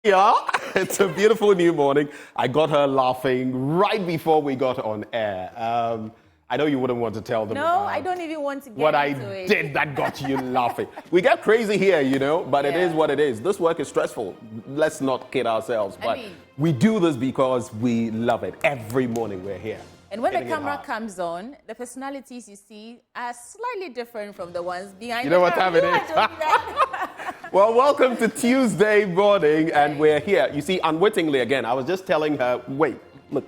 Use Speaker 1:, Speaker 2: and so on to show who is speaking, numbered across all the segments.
Speaker 1: Yeah, it's a beautiful new morning. I got her laughing right before we got on air. I know you wouldn't want to tell them.
Speaker 2: No, I don't even want to get
Speaker 1: what
Speaker 2: into
Speaker 1: I
Speaker 2: it.
Speaker 1: did that got you laughing. We get crazy here, but It is what it is. This work is stressful. Let's not kid ourselves. But we do this because we love it. Every morning we're here.
Speaker 2: And when the camera comes on, the personalities you see are slightly different from the ones behind the camera.
Speaker 1: You know what time it is? Well, welcome to Tuesday morning, and we're here. You see, unwittingly again, I was just telling her, wait, look,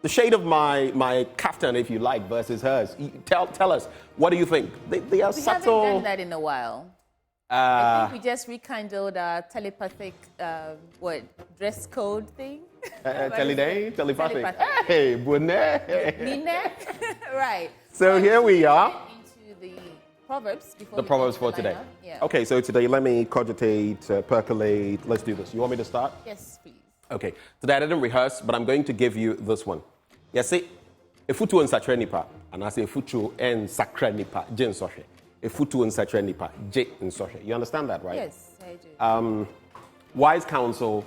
Speaker 1: the shade of my kaftan, if you like, versus hers. Tell us, what do you think? They are subtle.
Speaker 2: We haven't done that in a while. I think we just rekindled our telepathic, dress code thing?
Speaker 1: Telepathic. Hey,
Speaker 2: Mine. Right.
Speaker 1: So here we are.
Speaker 2: Into the Proverbs.
Speaker 1: The Proverbs for today.
Speaker 2: Yeah.
Speaker 1: Okay, so today let me cogitate, percolate. Let's do this. You want me to start?
Speaker 2: Yes, please.
Speaker 1: Okay. Today I didn't rehearse, but I'm going to give you this one. Yes, see, efutu en sacre nipa, and I say efutu en sacre nipa, jen soche. Efutu en sacre nipa, j in soche. You understand that, right?
Speaker 2: Yes, I do.
Speaker 1: Wise counsel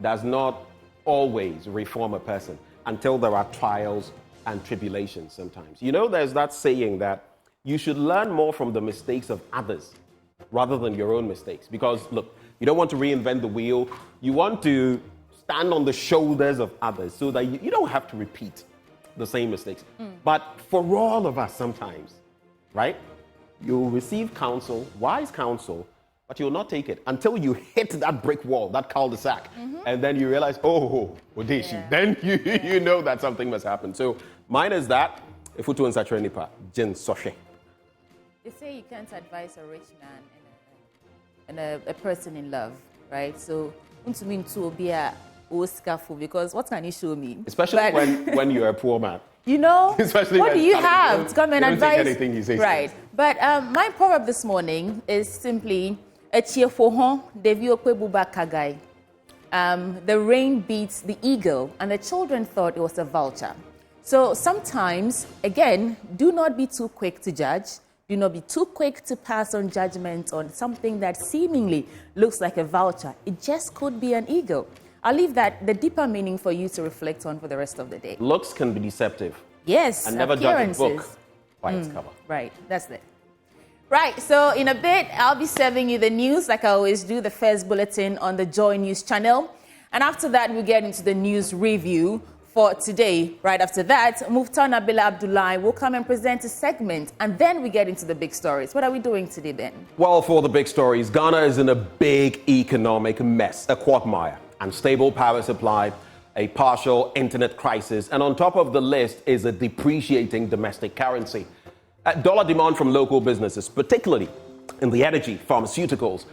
Speaker 1: does not always reform a person until there are trials and tribulations sometimes. There's that saying that you should learn more from the mistakes of others rather than your own mistakes. Because, look, you don't want to reinvent the wheel. You want to stand on the shoulders of others so that you don't have to repeat the same mistakes. But for all of us sometimes, right, you'll receive counsel, wise counsel, but you'll not take it until you hit that brick wall, that cul-de-sac, and then you realize, Odeshi, then you know that something must happen. So mine is that, efutu en sacre nipa, jen soche.
Speaker 2: They say you can't advise a rich man and a person in love, right? So, because what can you show me?
Speaker 1: Especially when you're a poor man.
Speaker 2: Especially what do you have to come and advise?
Speaker 1: Anything he says.
Speaker 2: Right. But my proverb this morning is simply, the rain beats the eagle, and the children thought it was a vulture. So sometimes, again, do not be too quick to judge. Do not be too quick to pass on judgment on something that seemingly looks like a vulture. It just could be an eagle. I'll leave the deeper meaning for you to reflect on for the rest of the day.
Speaker 1: Looks can be deceptive.
Speaker 2: Yes,
Speaker 1: and never judge a book by its cover.
Speaker 2: Right, that's it. Right, so in a bit, I'll be serving you the news like I always do, the first bulletin on the Joy News channel. And after that, we'll get into the news review for today. Right after that, Muftar Nabila Abdullahi will come and present a segment, and then we get into the big stories. What are we doing today then? Well,
Speaker 1: for the big stories, Ghana is in a big economic mess, a quagmire, unstable power supply, a partial internet crisis, and on top of the list is a depreciating domestic currency. Dollar demand from local businesses, particularly in the energy, pharmaceuticals,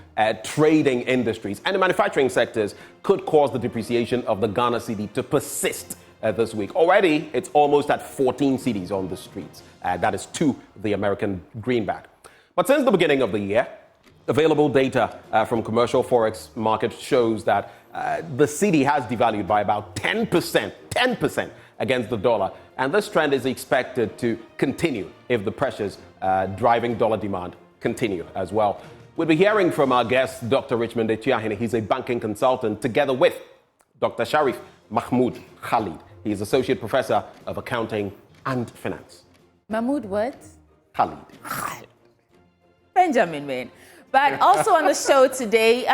Speaker 1: trading industries, and the manufacturing sectors, could cause the depreciation of the Ghana Cedi to persist this week. Already, it's almost at 14 cedis on the streets. That is to the American greenback. But since the beginning of the year, available data from commercial forex market shows that the cedi has devalued by about 10% against the dollar. And this trend is expected to continue if the pressures driving dollar demand continue as well. We'll be hearing from our guest, Dr. Richmond Atuahene. He's a banking consultant, together with Dr. Sharif Mahmoud Khalid. He's Associate Professor of Accounting and Finance.
Speaker 2: Mahmoud what?
Speaker 1: Khalid.
Speaker 2: Benjamin, man. But also on the show today,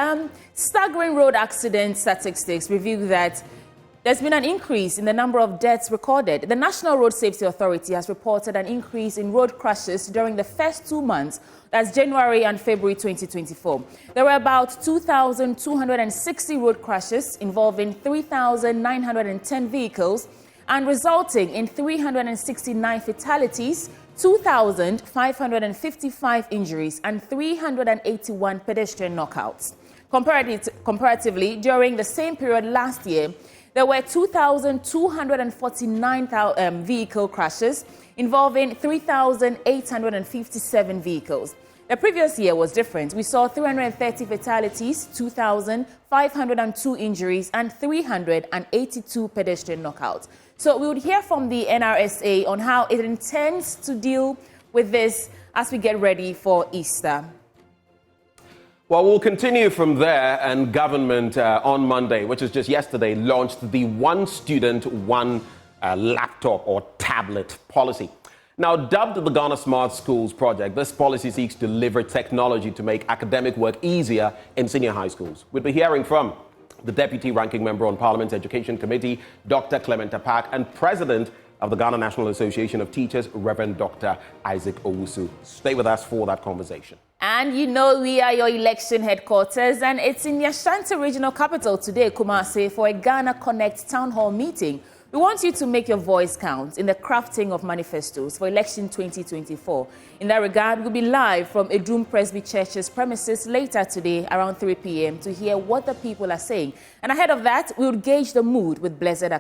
Speaker 2: staggering road accident statistics reveal that there's been an increase in the number of deaths recorded. The National Road Safety Authority has reported an increase in road crashes during the first 2 months, that's January and February 2024. There were about 2,260 road crashes involving 3,910 vehicles and resulting in 369 fatalities, 2,555 injuries, and 381 pedestrian knockouts. Comparatively, during the same period last year, there were 2,249 vehicle crashes involving 3,857 vehicles. The previous year was different. We saw 330 fatalities, 2,502 injuries, and 382 pedestrian knockouts. So we would hear from the NRSA on how it intends to deal with this as we get ready for Easter.
Speaker 1: Well, we'll continue from there, and government on Monday, which is just yesterday, launched the one student, one laptop or tablet policy. Now, dubbed the Ghana Smart Schools Project, this policy seeks to leverage technology to make academic work easier in senior high schools. We'll be hearing from the Deputy Ranking Member on Parliament's Education Committee, Dr. Clement Apak, and President of the Ghana National Association of Teachers, Reverend Dr. Isaac Owusu. Stay with us for that conversation.
Speaker 2: And you know we are your election headquarters, and it's in the Ashanti Regional Capital today, Kumasi, for a Ghana Connect Town Hall meeting. We want you to make your voice count in the crafting of manifestos for election 2024. In that regard, we'll be live from Edum Presby Church's premises later today around 3 p.m. to hear what the people are saying. And ahead of that, we'll gauge the mood with Blessed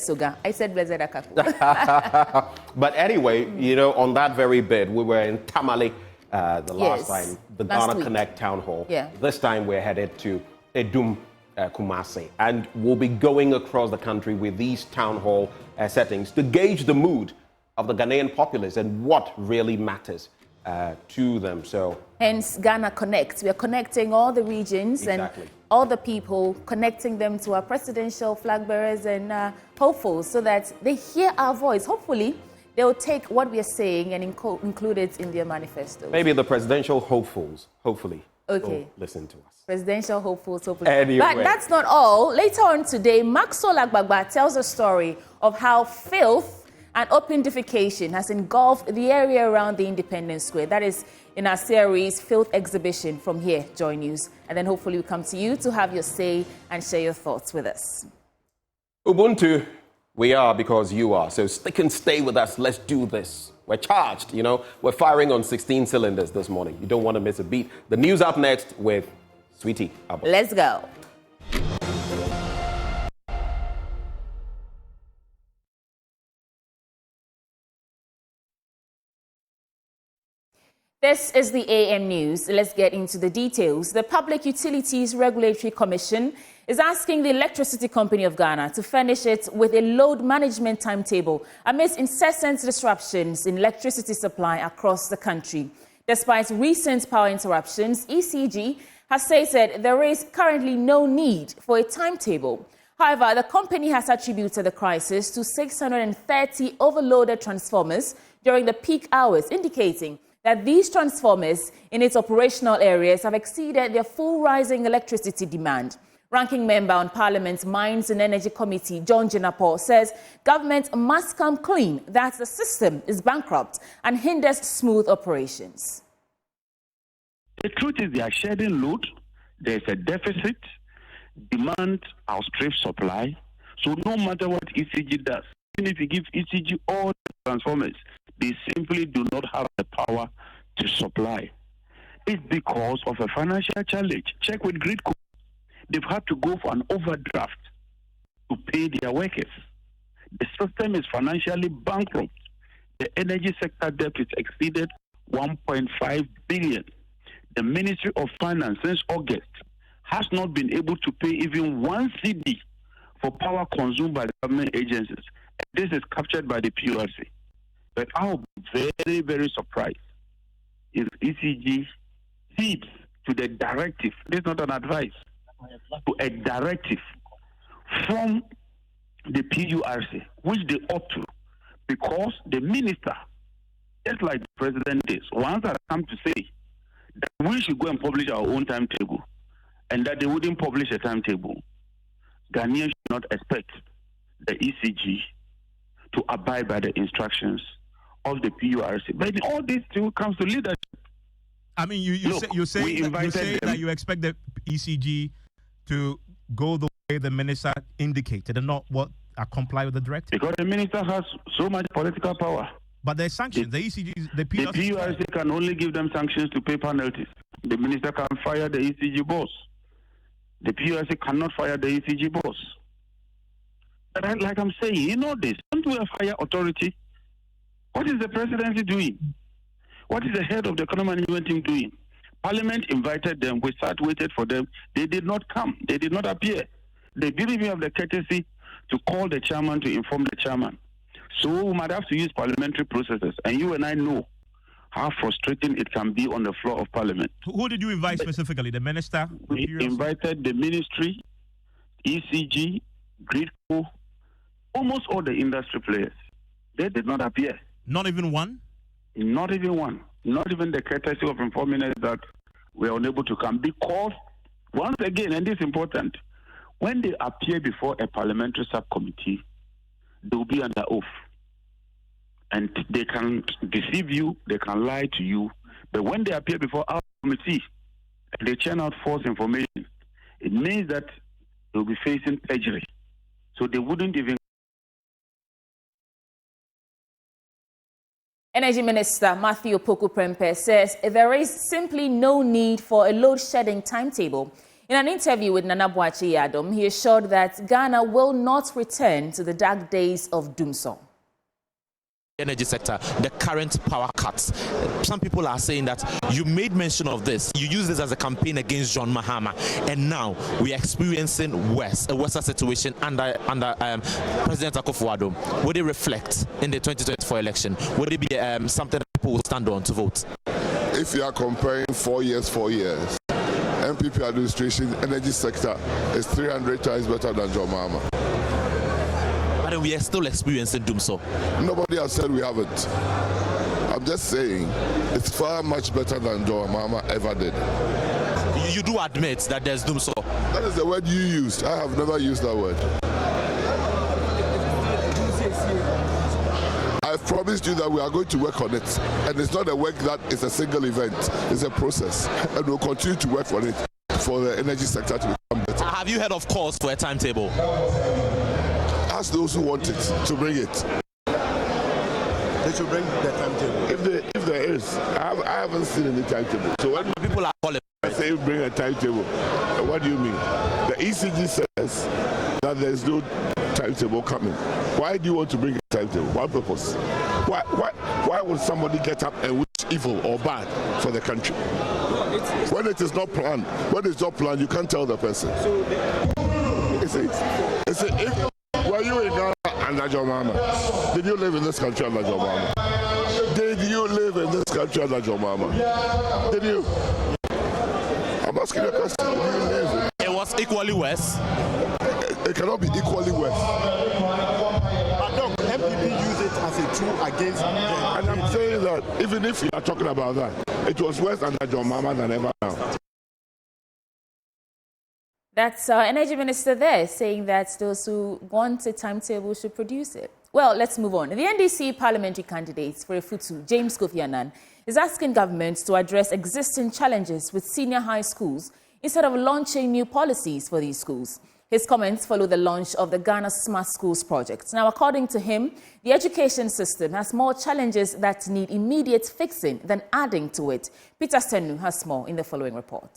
Speaker 2: Soga. I said Blessed Akaku.
Speaker 1: But anyway, you know, on that very bit, we were in Tamale last time, the Ghana Connect Town Hall.
Speaker 2: Yeah.
Speaker 1: This time we're headed to Edum, Kumasi, and we'll be going across the country with these town hall settings to gauge the mood of the Ghanaian populace and what really matters to them. So,
Speaker 2: hence Ghana Connect. We are connecting all the regions and all the people, connecting them to our presidential flag bearers and hopefuls so that they hear our voice. Hopefully, they will take what we are saying and include it in their manifestos.
Speaker 1: Maybe the presidential hopefuls, hopefully,
Speaker 2: will
Speaker 1: listen to us.
Speaker 2: Presidential hopefuls, hopefully.
Speaker 1: Anyway.
Speaker 2: But that's not all. Later on today, Maxwell Agbagba tells a story of how filth and open defecation has engulfed the area around the Independence Square. That is in our series, Filth Exhibition from here, Joy News. And then hopefully we'll come to you to have your say and share your thoughts with us.
Speaker 1: Ubuntu, we are because you are. So stick and stay with us. Let's do this. We're charged, you know. We're firing on 16 cylinders this morning. You don't want to miss a beat. The news up next with Sweetie Abba.
Speaker 2: Let's go. This is the AM News. Let's get into the details. The Public Utilities Regulatory Commission is asking the Electricity Company of Ghana to furnish it with a load management timetable amidst incessant disruptions in electricity supply across the country. Despite recent power interruptions, ECG has stated there is currently no need for a timetable. However, the company has attributed the crisis to 630 overloaded transformers during the peak hours, indicating that these transformers in its operational areas have exceeded their full rising electricity demand. Ranking Member on Parliament's Mines and Energy Committee, John Jinapo, says government must come clean that the system is bankrupt and hinders smooth operations.
Speaker 3: The truth is they are shedding load. There's a deficit. Demand outstrips supply. So no matter what ECG does, even if you give ECG all the transformers, they simply do not have the power to supply. It's because of a financial challenge. Check with Gridco. They've had to go for an overdraft to pay their workers. The system is financially bankrupt. The energy sector debt is exceeded 1.5 billion. The Ministry of Finance since August has not been able to pay even 1 cedi for power consumed by the government agencies. This is captured by the PURC. But I'll be very, very surprised if ECG heeds to the directive. This is not an advice. To a directive from the PURC, which they ought to, because the minister, just like the president is, once I come to say that we should go and publish our own timetable, and that they wouldn't publish a timetable, Ghanaians should not expect the ECG to abide by the instructions of the PURC. But all this still comes to leadership.
Speaker 4: I mean, you say that you expect the ECG to go the way the minister indicated and not comply with the directive?
Speaker 3: Because the minister has so much political power.
Speaker 4: But there's sanctions. The ECG, the
Speaker 3: PURC can only give them sanctions to pay penalties. The minister can fire the ECG boss. The PURC cannot fire the ECG boss. But like I'm saying, you know this. Don't we have higher authority? What is the presidency doing? What is the head of the economic management team doing? Parliament invited them. We waited for them. They did not come. They did not appear. They didn't even have the courtesy to call the chairman to inform the chairman. So we might have to use parliamentary processes. And you and I know how frustrating it can be on the floor of Parliament.
Speaker 4: Who did you invite specifically? The minister?
Speaker 3: We invited the ministry, ECG, Gridco, almost all the industry players. They did not appear.
Speaker 4: Not even one?
Speaker 3: Not even one. Not even the courtesy of informing us that we are unable to come. Because, once again, and this is important, when they appear before a parliamentary subcommittee, they will be under oath. And they can deceive you, they can lie to you. But when they appear before our committee and they churn out false information, it means that they will be facing perjury. So they wouldn't even.
Speaker 2: Energy Minister Matthew Opoku-Prempeh says there is simply no need for a load-shedding timetable. In an interview with Nana Boakye Yadom, he assured that Ghana will not return to the dark days of doomsong.
Speaker 5: Energy sector, the current power cuts. Some people are saying that you made mention of this. You use this as a campaign against John Mahama, and now we are experiencing a worse situation under President Akufo-Addo. Would it reflect in the 2024 election? Would it be something that people will stand on to vote?
Speaker 6: If you are comparing 4 years, MPP administration, energy sector is 300 times better than John Mahama.
Speaker 5: But we are still experiencing doomsong.
Speaker 6: Nobody has said we haven't. I'm just saying it's far much better than John Mahama ever did.
Speaker 5: You do admit that there's doomsong.
Speaker 6: That is the word you used. I have never used that word. I've promised you that we are going to work on it. And it's not a work that is a single event. It's a process. And we'll continue to work on it for the energy sector to become better.
Speaker 5: Have you heard of calls for a timetable?
Speaker 6: Ask those who want it to bring it.
Speaker 7: They should bring the timetable.
Speaker 6: If there is, I haven't seen any timetable. So when
Speaker 5: People are calling.
Speaker 6: I say bring a timetable, what do you mean? The ECG says that there is no timetable coming. Why do you want to bring a timetable? What purpose? Why would somebody get up and wish evil or bad for the country? When it is not planned, you can't tell the person. Were you in Ghana under John Mahama? Did you live in this country under John Mahama? Did you live in this country under John Mahama? Did you? I'm asking a question. Did you live?
Speaker 5: It was equally worse.
Speaker 6: It cannot be equally worse.
Speaker 7: But no, MPP use it as a tool against them.
Speaker 6: And I'm saying that even if you are talking about that, it was worse under John Mahama than ever now.
Speaker 2: That's our energy minister there saying that those who want a timetable should produce it. Well, let's move on. The NDC parliamentary candidate for Efutu, James Kofi Annan, is asking governments to address existing challenges with senior high schools instead of launching new policies for these schools. His comments follow the launch of the Ghana Smart Schools project. Now, according to him, the education system has more challenges that need immediate fixing than adding to it. Peter Stenu has more in the following report.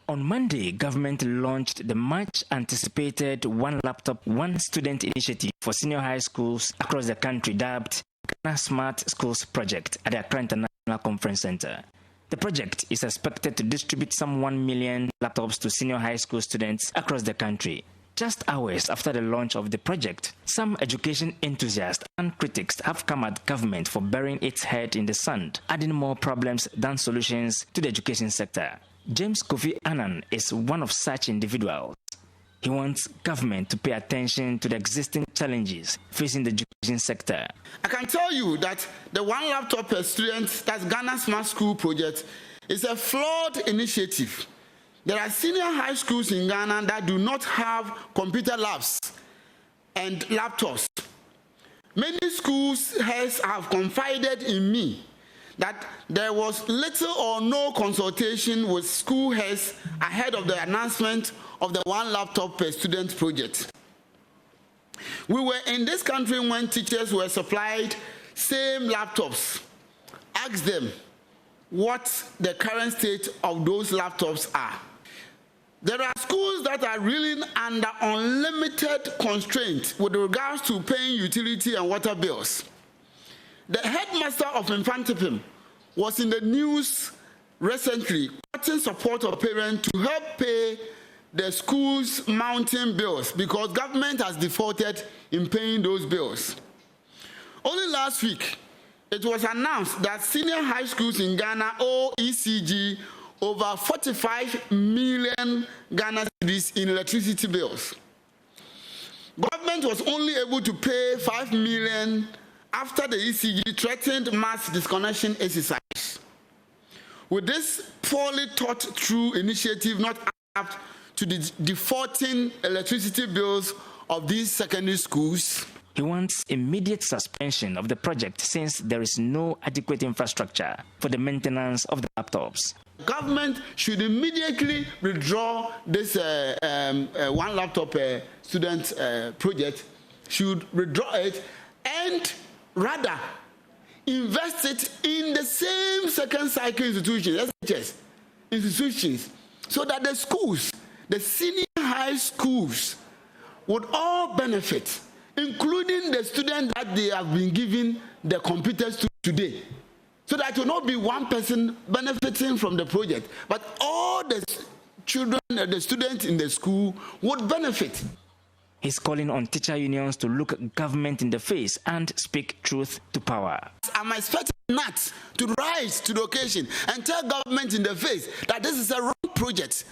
Speaker 8: On Monday, government launched the much-anticipated One Laptop, One Student initiative for senior high schools across the country, dubbed Ghana Smart Schools Project at the Accra International Conference Center. The project is expected to distribute some 1 million laptops to senior high school students across the country. Just hours after the launch of the project, some education enthusiasts and critics have come at government for burying its head in the sand, adding more problems than solutions to the education sector. James Kofi Annan is one of such individuals. He wants government to pay attention to the existing challenges facing the education sector.
Speaker 9: I can tell you that the One Laptop per Student, that's Ghana Smart School Project, is a flawed initiative. There are senior high schools in Ghana that do not have computer labs and laptops. Many schools heads have confided in me that there was little or no consultation with school heads ahead of the announcement of the One Laptop per Student project. We were in this country when teachers were supplied same laptops. Ask them what the current state of those laptops are. There are schools that are really under unlimited constraint with regards to paying utility and water bills. The headmaster of Infantipim was in the news recently, getting support of parents to help pay the school's mounting bills because government has defaulted in paying those bills. Only last week, it was announced that senior high schools in Ghana owe ECG over 45 million Ghana cedis in electricity bills. Government was only able to pay 5 million after the ECG threatened mass disconnection exercise. With this poorly thought through initiative not apt to the defaulting electricity bills of these secondary schools,
Speaker 8: he wants immediate suspension of the project since there is no adequate infrastructure for the maintenance of the laptops.
Speaker 9: Government should immediately withdraw this one laptop student project, should withdraw it, and rather invest it in the same second cycle institutions, SHS institutions, so that the schools, the senior high schools, would all benefit, including the students that they have been given the computers to today. So that it will not be one person benefiting from the project, but all the children, the students in the school would benefit.
Speaker 8: He's calling on teacher unions to look government in the face and speak truth to power.
Speaker 9: I'm expecting NAT to rise to the occasion and tell government in the face that this is a wrong project.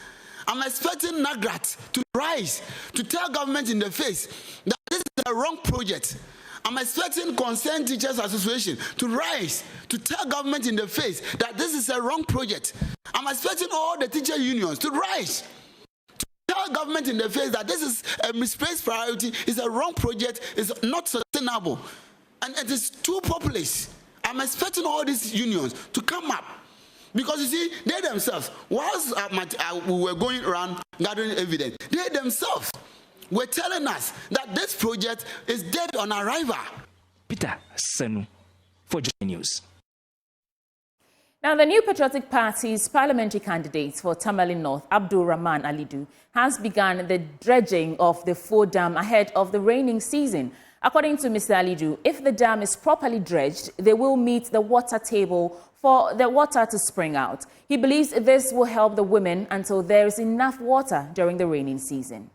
Speaker 9: I'm expecting NAGRAT to rise to tell government in the face that this is a wrong project. I'm expecting Concerned Teachers Association to rise to tell government in the face that this is a wrong project. I'm expecting all the teacher unions to rise to tell government in the face that this is a misplaced priority, it's a wrong project, it's not sustainable, and it is too populist. I'm expecting all these unions to come up. Because you see, they themselves, whilst we were going around gathering evidence, they themselves were telling us that this project is dead on arrival.
Speaker 8: Peter Senu for Joy News.
Speaker 2: Now, the New Patriotic Party's parliamentary candidate for Tamale North, Abdul Rahman Alidu, has begun the dredging of the Fo Dam ahead of the raining season. According to Mr. Alidu, if the dam is properly dredged, they will meet the water table for the water to spring out. He believes this will help the women until there is enough water during the raining season.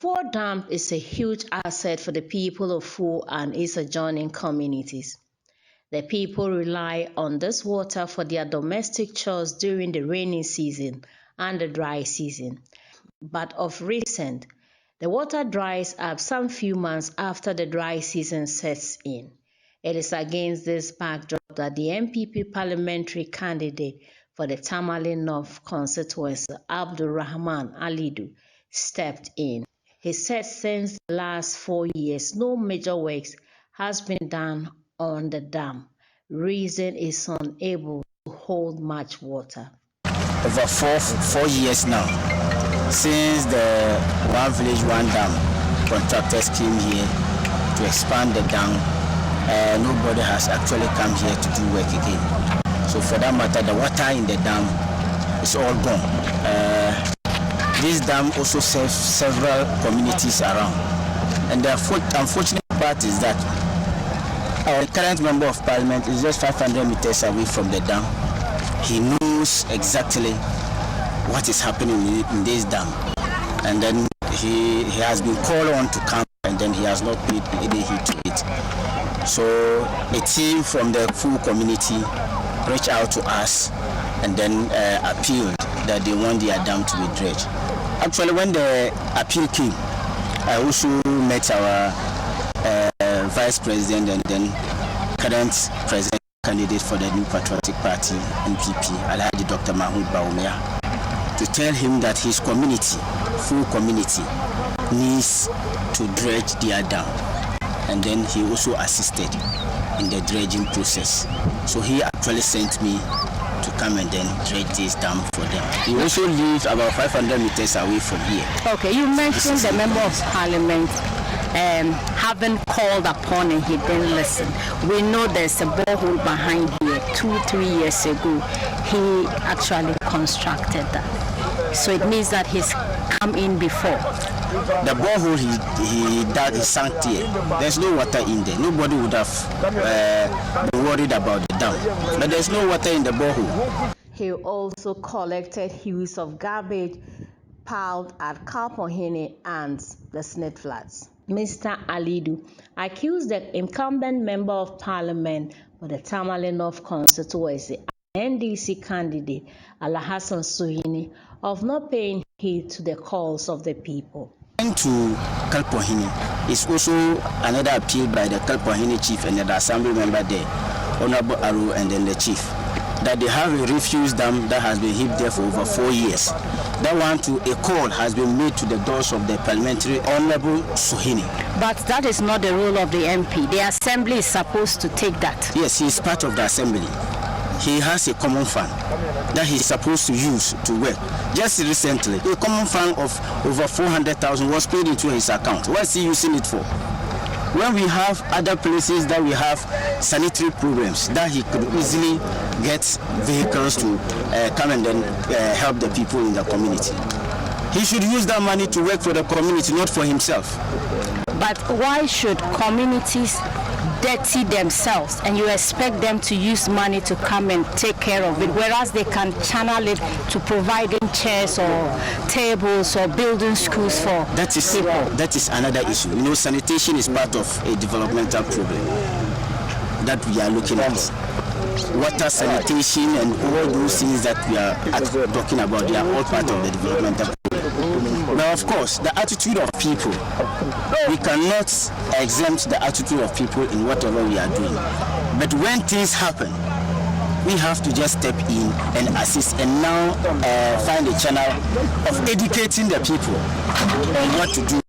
Speaker 10: Fo Dam is a huge asset for the people of Fo and its adjoining communities. The people rely on this water for their domestic chores during the rainy season and the dry season. But of recent, the water dries up some few months after the dry season sets in. It is against this backdrop that the MPP parliamentary candidate for the Tamale North constituency, Abdul Rahman Alidu, stepped in. He said since the last 4 years, no major works has been done on the dam. Reason is unable to hold much water.
Speaker 11: Over four years now, since the One Village, One Dam contractors came here to expand the dam, nobody has actually come here to do work again. So for that matter, the water in the dam is all gone. This dam also serves several communities around. And the unfortunate part is that our current member of parliament is just 500 meters away from the dam. He knows exactly what is happening in this dam. And then he has been called on to come, and then he has not paid any heed to it. So a team from the full community reached out to us and then appealed that they want their dam to be dredged. Actually, when the appeal came, I also met our vice president and then current president candidate for the New Patriotic Party, NPP, Alhaji Dr. Mahmoud Baumia, to tell him that his community, full community, needs to dredge their dam. And then he also assisted in the dredging process. So he actually sent me to come and then dredge this dam for them. He also lives about 500 meters away from here.
Speaker 10: Okay, you mentioned the member of parliament having called upon and he didn't listen. We know there's a borehole behind here. 2-3 years ago, he actually constructed that. So it means that he's come in before.
Speaker 11: The borehole he sank here. There's no water in there. Nobody would have been worried about the dam. But there's no water in the borehole.
Speaker 10: He also collected hues of garbage piled at Atuahene and the Snake Flats. Mr. Alidu, accused the incumbent Member of Parliament for the Tamale North constituency, NDC candidate Alhassan Suhini, of not paying heed to the calls of the people.
Speaker 11: To Kalpohini is also another appeal by the Kalpohini chief and the assembly member there, Honorable Aru, and then the chief, that they have a refuse dam that has been heaped there for over 4 years. That one to a call has been made to the doors of the parliamentary Honorable Suhini.
Speaker 12: But that is not the role of the MP. The assembly is supposed to take that.
Speaker 11: Yes, he is part of the assembly. He has a common fund that he's supposed to use to work. Just recently, a common fund of over 400,000 was paid into his account. What is he using it for? When we have other places that we have sanitary programs, that he could easily get vehicles to come and then help the people in the community. He should use that money to work for the community, not for himself.
Speaker 12: But why should communities dirty themselves and you expect them to use money to come and take care of it, whereas they can channel it to providing chairs or tables or building schools for people?
Speaker 11: That is another issue. You know, sanitation is part of a developmental problem that we are looking at. Water, sanitation, and all those things that we are talking about, they are all part of the developmental problem. Now, of course, the attitude of people, we cannot exempt the attitude of people in whatever we are doing. But when things happen, we have to just step in and assist and now find a channel of educating the people on what to do.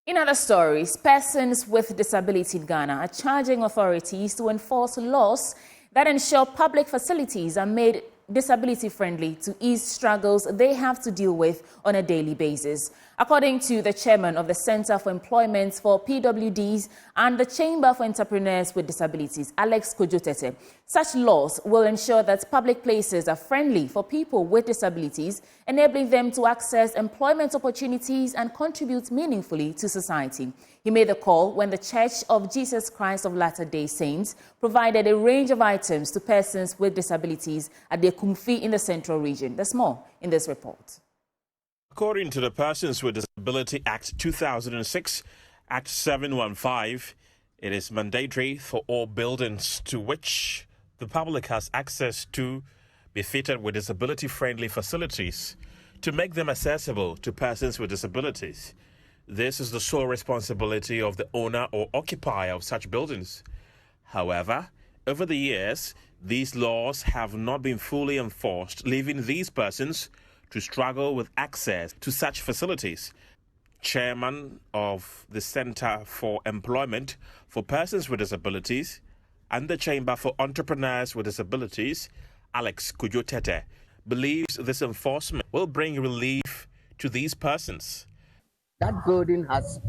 Speaker 2: In other stories, persons with disability in Ghana are charging authorities to enforce laws that ensure public facilities are made disability friendly to ease struggles they have to deal with on a daily basis. According to the chairman of the Center for Employment for PWDs and the Chamber for Entrepreneurs with Disabilities, Alex Kojotete, such laws will ensure that public places are friendly for people with disabilities, enabling them to access employment opportunities and contribute meaningfully to society. He made the call when the Church of Jesus Christ of Latter-day Saints provided a range of items to persons with disabilities at the Kumfi in the Central Region. There's more in this report.
Speaker 13: According to the Persons with Disability Act 2006, Act 715, it is mandatory for all buildings to which the public has access to be fitted with disability-friendly facilities to make them accessible to persons with disabilities. This is the sole responsibility of the owner or occupier of such buildings. However, over the years, these laws have not been fully enforced, leaving these persons to struggle with access to such facilities. Chairman of the Center for Employment for Persons with Disabilities and the Chamber for Entrepreneurs with Disabilities, Alex Kojotete, believes this enforcement will bring relief to these persons.
Speaker 14: That building has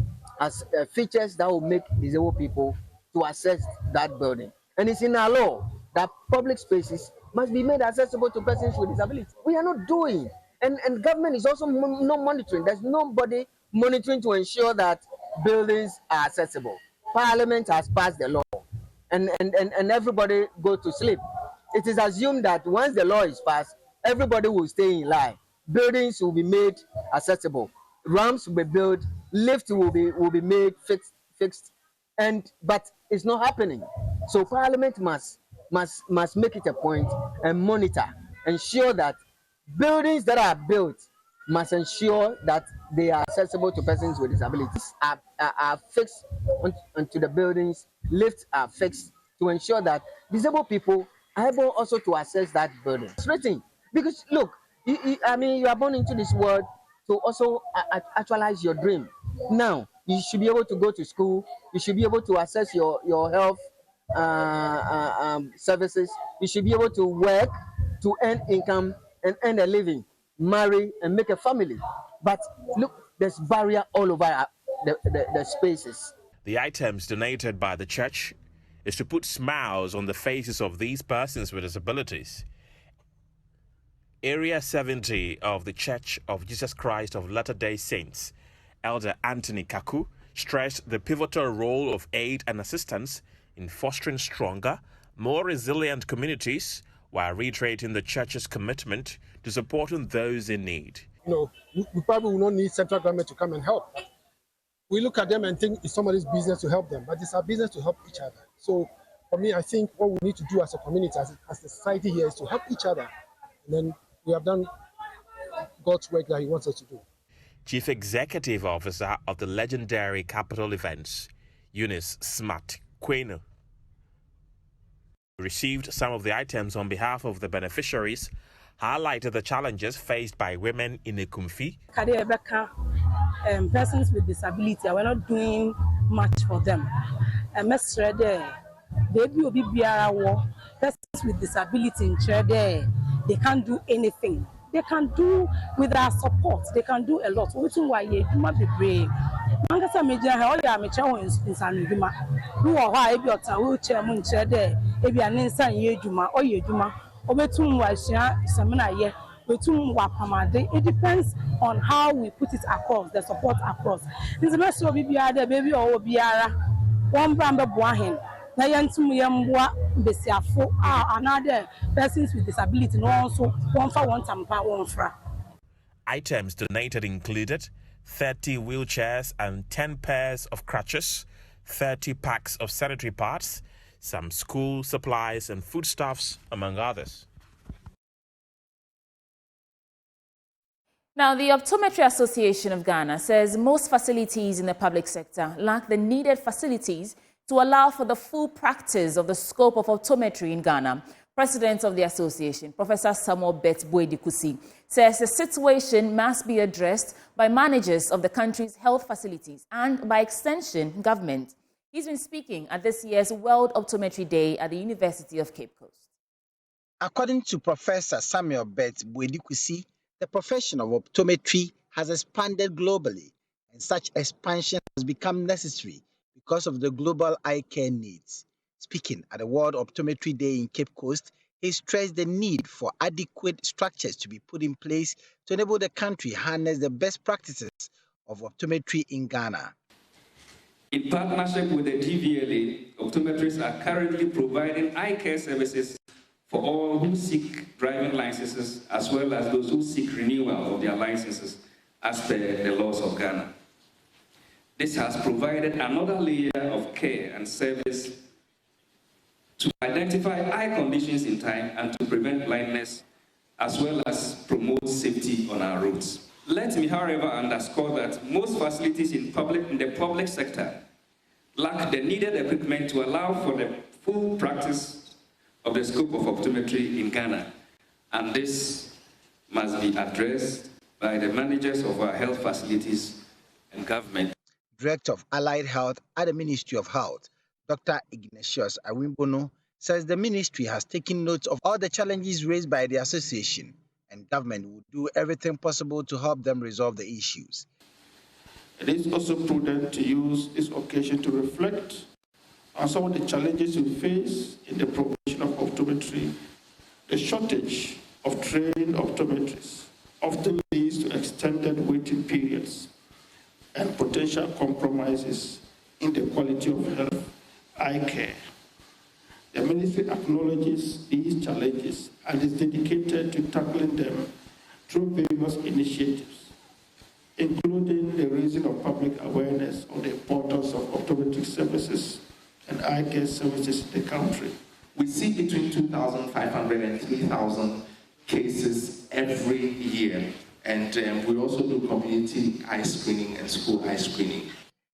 Speaker 14: features that will make disabled people to access that building. And it's in our law that public spaces must be made accessible to persons with disabilities. We are not doing. And government is also not monitoring. There's nobody monitoring to ensure that buildings are accessible. Parliament has passed the law and everybody go to sleep. It is assumed that once the law is passed, everybody will stay in line. Buildings will be made accessible. Ramps will be built, lifts will be made fixed, but it's not happening. So Parliament must make it a point and monitor, ensure that buildings that are built must ensure that they are accessible to persons with disabilities, are fixed onto the buildings, lifts are fixed to ensure that disabled people are able also to access that building. It's written because look, you are born into this world to also actualize your dream. Now, you should be able to go to school, you should be able to access your health services, you should be able to work, to earn income and earn a living, marry and make a family. But look, there's barrier all over the spaces.
Speaker 13: The items donated by the church is to put smiles on the faces of these persons with disabilities. Area 70 of the Church of Jesus Christ of Latter-day Saints, Elder Anthony Kaku, stressed the pivotal role of aid and assistance in fostering stronger, more resilient communities while reiterating the church's commitment to supporting those in need.
Speaker 7: We probably will not need central government to come and help. we look at them and think it's somebody's business to help them, but it's our business to help each other. So for me, I think what we need to do as a community, as a society here, is to help each other. And then we have done God's work that he wants us to do.
Speaker 13: Chief Executive Officer of the legendary Capital Events, Eunice Smart Kwenu, received some of the items on behalf of the beneficiaries, highlighted the challenges faced by women in Ekumfi.
Speaker 15: Persons with disability, we're not doing much for them. Baby will be persons with disability in Chede, they can't do anything. They can do with our support, they can do a lot. Which is why you must be brave. Mangasa media how ya me chewo in sanuduma. Who or why be ota wheelchair mun Chede, ebi aninsa ye djuma, or ye djuma, obetum wa shia semina ye. It depends on how we put it across, the support across. In the best of the baby or biara, one bramble boahin, Nayantum Yambua, Bessiafo, another persons with disability, no also one for one tampa, one fra.
Speaker 13: Items donated included 30 wheelchairs and 10 pairs of crutches, 30 packs of sanitary pads, some school supplies and foodstuffs, among others.
Speaker 2: Now, the Optometry Association of Ghana says most facilities in the public sector lack the needed facilities to allow for the full practice of the scope of optometry in Ghana. President of the association, Professor Samuel Bet Boedikusi, says the situation must be addressed by managers of the country's health facilities and, by extension, government. He's been speaking at this year's World Optometry Day at the University of Cape Coast.
Speaker 16: According to Professor Samuel Bet Boedikusi, the profession of optometry has expanded globally, and such expansion has become necessary because of the global eye care needs. Speaking at the World Optometry Day in Cape Coast, he stressed the need for adequate structures to be put in place to enable the country harness the best practices of optometry in Ghana.
Speaker 17: In partnership with the DVLA, optometrists are currently providing eye care services for all who seek driving licenses, as well as those who seek renewal of their licenses as per the laws of Ghana. This has provided another layer of care and service to identify eye conditions in time and to prevent blindness, as well as promote safety on our roads. Let me, however, underscore that most facilities in the public sector lack the needed equipment to allow for the full practice of the scope of optometry in Ghana, and this must be addressed by the managers of our health facilities and government.
Speaker 16: Director of Allied Health at the Ministry of Health, Dr. Ignatius Awimbono, says the ministry has taken note of all the challenges raised by the association, and government will do everything possible to help them resolve the issues.
Speaker 18: It is also prudent to use this occasion to reflect on some of the challenges we face in the provision of optometry. The shortage of trained optometrists often leads to extended waiting periods and potential compromises in the quality of health eye care. The ministry acknowledges these challenges and is dedicated to tackling them through various initiatives, including the raising of public awareness of the importance of optometric services and eye care services in the country.
Speaker 19: We see between 2,500 and 3,000 cases every year, and we also do community eye screening and school eye screening.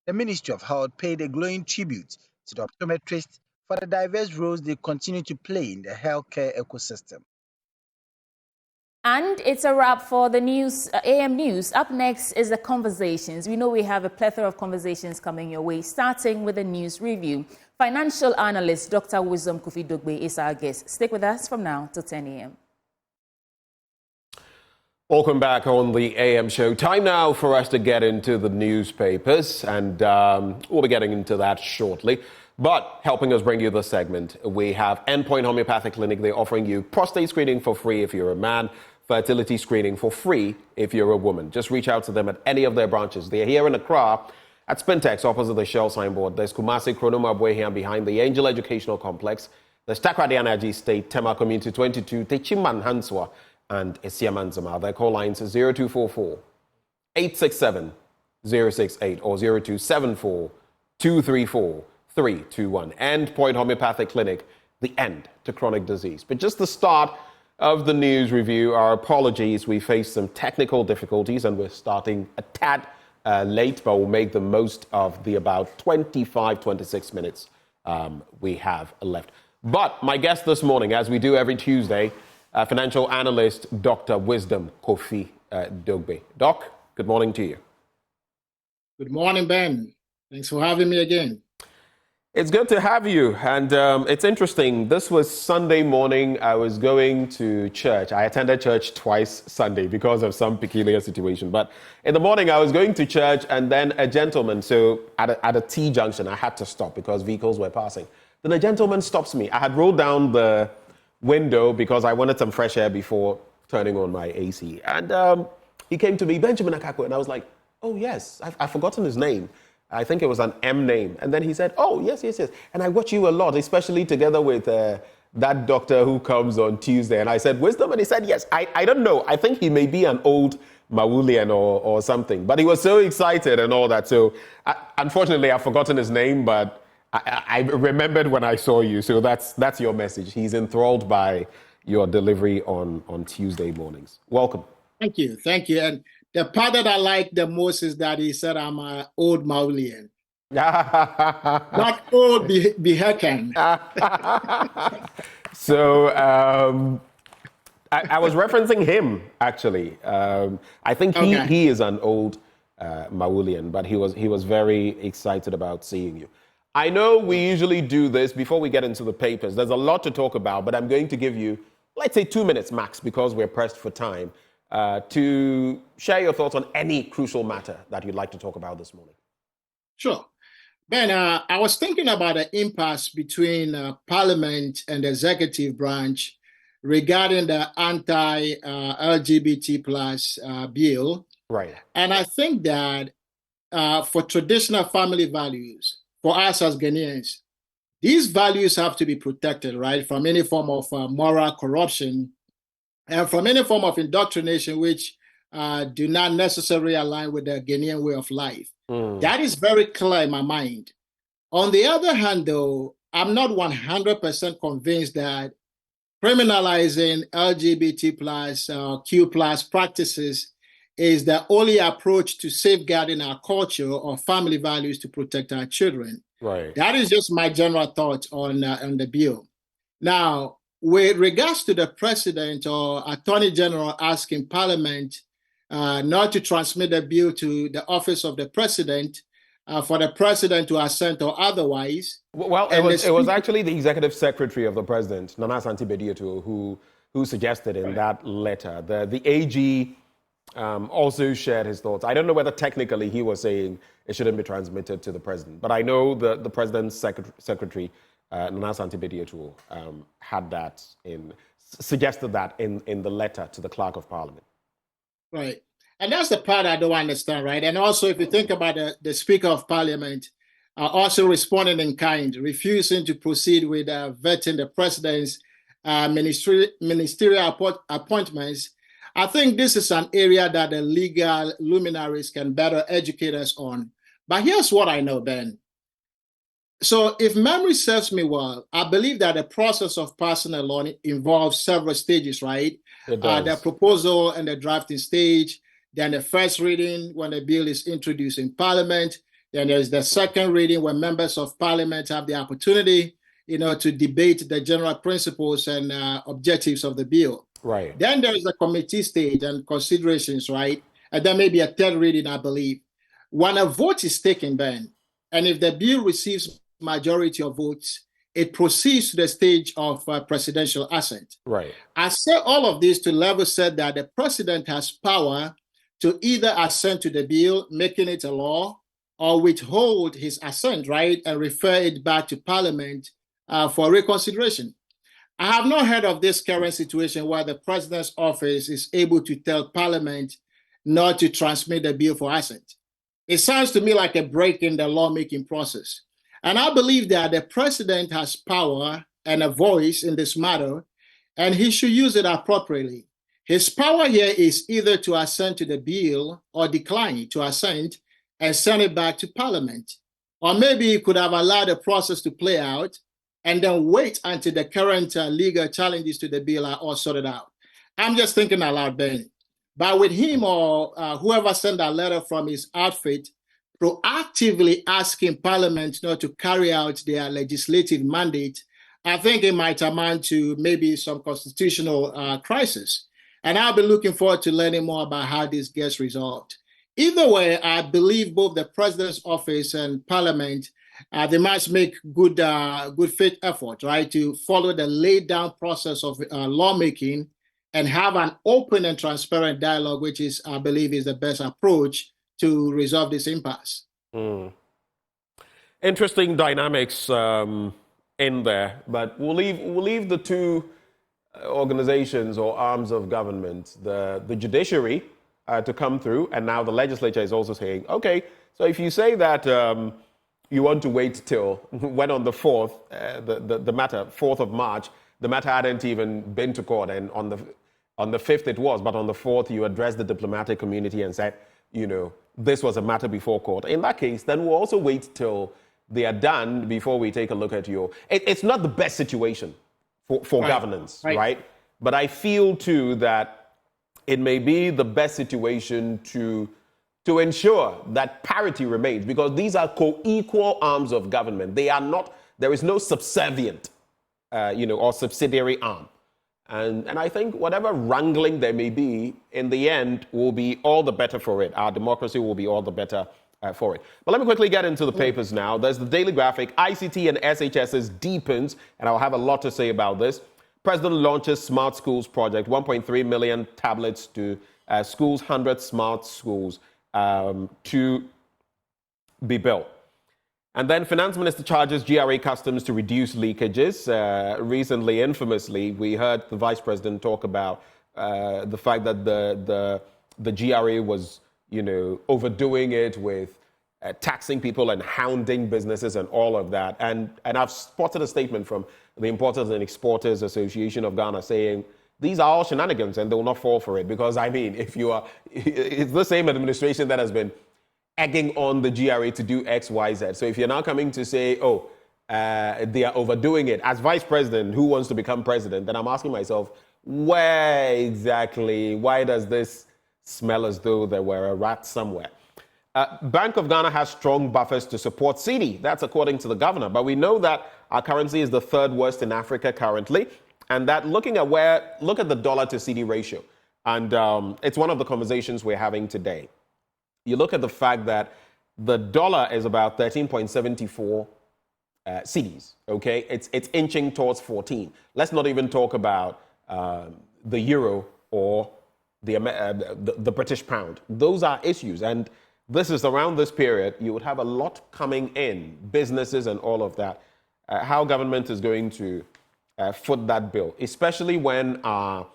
Speaker 16: The Ministry of Health paid a glowing tribute to the optometrists for the diverse roles they continue to play in the healthcare ecosystem.
Speaker 2: And it's a wrap for the news, AM News. Up next is the conversations. We know we have a plethora of conversations coming your way, starting with the news review. Financial analyst Dr. Wisdom Kofi Dogbe is our guest. Stick with us from now till 10 a.m.
Speaker 1: Welcome back on the AM show. Time now for us to get into the newspapers, and we'll be getting into that shortly. But helping us bring you this segment, we have Endpoint Homeopathic Clinic. They're offering you prostate screening for free if you're a man, fertility screening for free if you're a woman. Just reach out to them at any of their branches. They're here in Accra at Spintex, opposite the Shell signboard. There's Kumasi Kronoma Bwehian behind the Angel Educational Complex. There's Takrady Energy State, Tema Community 22, Techiman Hanswa, and Esiamanzama. Their call lines are 0244 867 068 or 0274 234 321. Endpoint Homeopathic Clinic, the end to chronic disease. But just the start of the news review, our apologies. We faced some technical difficulties and we're starting a tad late, but we'll make the most of the about 26 minutes we have left. But my guest this morning, as we do every Tuesday, financial analyst Dr. Wisdom Kofi Dogbe. Doc, good morning to you.
Speaker 20: Good morning, Ben. Thanks for having me again.
Speaker 1: It's good to have you. And it's interesting. This was Sunday morning. I was going to church. I attended church twice Sunday because of some peculiar situation. But in the morning, I was going to church and then a gentleman, so at a T junction, I had to stop because vehicles were passing. Then a gentleman stops me. I had rolled down the window because I wanted some fresh air before turning on my AC. And he came to me, Benjamin Akako, and I was like, oh, yes, I've forgotten his name. I think it was an M name. And then he said, oh, yes. And I watch you a lot, especially together with that doctor who comes on Tuesday. And I said, Wisdom? And he said, yes. I don't know. I think he may be an old Mawulian or something. But he was so excited and all that. So unfortunately, I've forgotten his name, but I remembered when I saw you. So that's your message. He's enthralled by your delivery on Tuesday mornings. Welcome.
Speaker 20: Thank you. And the part that I like the most is that he said I'm an old Maulian. Not old Bihekan.
Speaker 1: So I was referencing him, actually. I think he is an old Maulian, but he was very excited about seeing you. I know we usually do this before we get into the papers. There's a lot to talk about, but I'm going to give you, let's say, 2 minutes max because we're pressed for time. To share your thoughts on any crucial matter that you'd like to talk about this morning.
Speaker 20: Sure. Ben, I was thinking about the impasse between Parliament and the executive branch regarding the anti-LGBT plus bill.
Speaker 1: Right.
Speaker 20: And I think that for traditional family values, for us as Ghanaians, these values have to be protected, right, from any form of moral corruption and from any form of indoctrination which do not necessarily align with the Ghanaian way of life. That is very clear in my mind. On the other hand, though, I'm not 100% convinced that criminalizing LGBT plus Q plus practices is the only approach to safeguarding our culture or family values to protect our children.
Speaker 1: Right.
Speaker 20: That is just my general thoughts on the bill. Now, with regards to the president or attorney general asking Parliament not to transmit the bill to the office of the president for the president to assent or otherwise.
Speaker 1: Well, it was actually the executive secretary of the president, Nana Asante Bediatu, who suggested in that letter. The AG also shared his thoughts. I don't know whether technically he was saying it shouldn't be transmitted to the president, but I know the president's secretary, Nana Asante Bediatu, suggested that in the letter to the clerk of parliament.
Speaker 20: Right. And that's the part I don't understand, right? And also, if you think about the Speaker of Parliament also responding in kind, refusing to proceed with vetting the president's ministerial appointments, I think this is an area that the legal luminaries can better educate us on. But here's what I know, Ben. So if memory serves me well, I believe that the process of passing a law involves several stages, right? The proposal and the drafting stage, then the first reading when the bill is introduced in Parliament, then there's the second reading when members of Parliament have the opportunity, to debate the general principles and objectives of the bill.
Speaker 1: Right.
Speaker 20: Then there's the committee stage and considerations, right? And then maybe a third reading, I believe. When a vote is taken, Ben, and if the bill receives majority of votes, it proceeds to the stage of presidential assent.
Speaker 1: Right.
Speaker 20: I say all of this to level set that the president has power to either assent to the bill, making it a law, or withhold his assent, right, and refer it back to Parliament for reconsideration. I have not heard of this current situation where the president's office is able to tell Parliament not to transmit the bill for assent. It sounds to me like a break in the lawmaking process. And I believe that the president has power and a voice in this matter, and he should use it appropriately. His power here is either to assent to the bill or decline to assent, and send it back to Parliament. Or maybe he could have allowed the process to play out and then wait until the current legal challenges to the bill are all sorted out. I'm just thinking aloud, Ben. But with him or whoever sent that letter from his outfit, proactively asking Parliament not to carry out their legislative mandate, I think it might amount to maybe some constitutional crisis. And I'll be looking forward to learning more about how this gets resolved. Either way, I believe both the President's office and Parliament, they must make good faith effort, right, to follow the laid down process of lawmaking and have an open and transparent dialogue, which is, I believe, is the best approach to resolve this impasse.
Speaker 1: Interesting dynamics in there, but we'll leave the two organizations or arms of government, the judiciary, to come through, and now the legislature is also saying, okay, so if you say that you want to wait till when on the 4th, the matter 4th of March, the matter hadn't even been to court, and on the 5th it was, but on the 4th you addressed the diplomatic community and said, this was a matter before court. In that case, then we'll also wait till they are done before we take a look at it's not the best situation for right. Governance, right? But I feel too that it may be the best situation to ensure that parity remains, because these are co-equal arms of government. They are not, there is no subservient, or subsidiary arm. And I think whatever wrangling there may be, in the end, will be all the better for it. Our democracy will be all the better for it. But let me quickly get into the papers now. There's the Daily Graphic. ICT and SHSs deepens, and I'll have a lot to say about this. President launches Smart Schools project, 1.3 million tablets to schools, 100 smart schools to be built. And then Finance Minister charges GRA Customs to reduce leakages. Recently, infamously, we heard the Vice President talk about the fact that the GRA was, overdoing it with taxing people and hounding businesses and all of that. And I've spotted a statement from the Importers and Exporters Association of Ghana saying these are all shenanigans and they will not fall for it. Because, it's the same administration that has been egging on the GRA to do X, Y, Z. So if you're now coming to say, they are overdoing it, as Vice President who wants to become president, then I'm asking myself, why does this smell as though there were a rat somewhere? Bank of Ghana has strong buffers to support Cedi. That's according to the governor. But we know that our currency is the third worst in Africa currently. And that look at the dollar to Cedi ratio. And it's one of the conversations we're having today. You look at the fact that the dollar is about 13.74 Cedis, okay? It's inching towards 14. Let's not even talk about the euro or the British pound. Those are issues. And this is around this period, you would have a lot coming in, businesses and all of that. How government is going to foot that bill, especially when our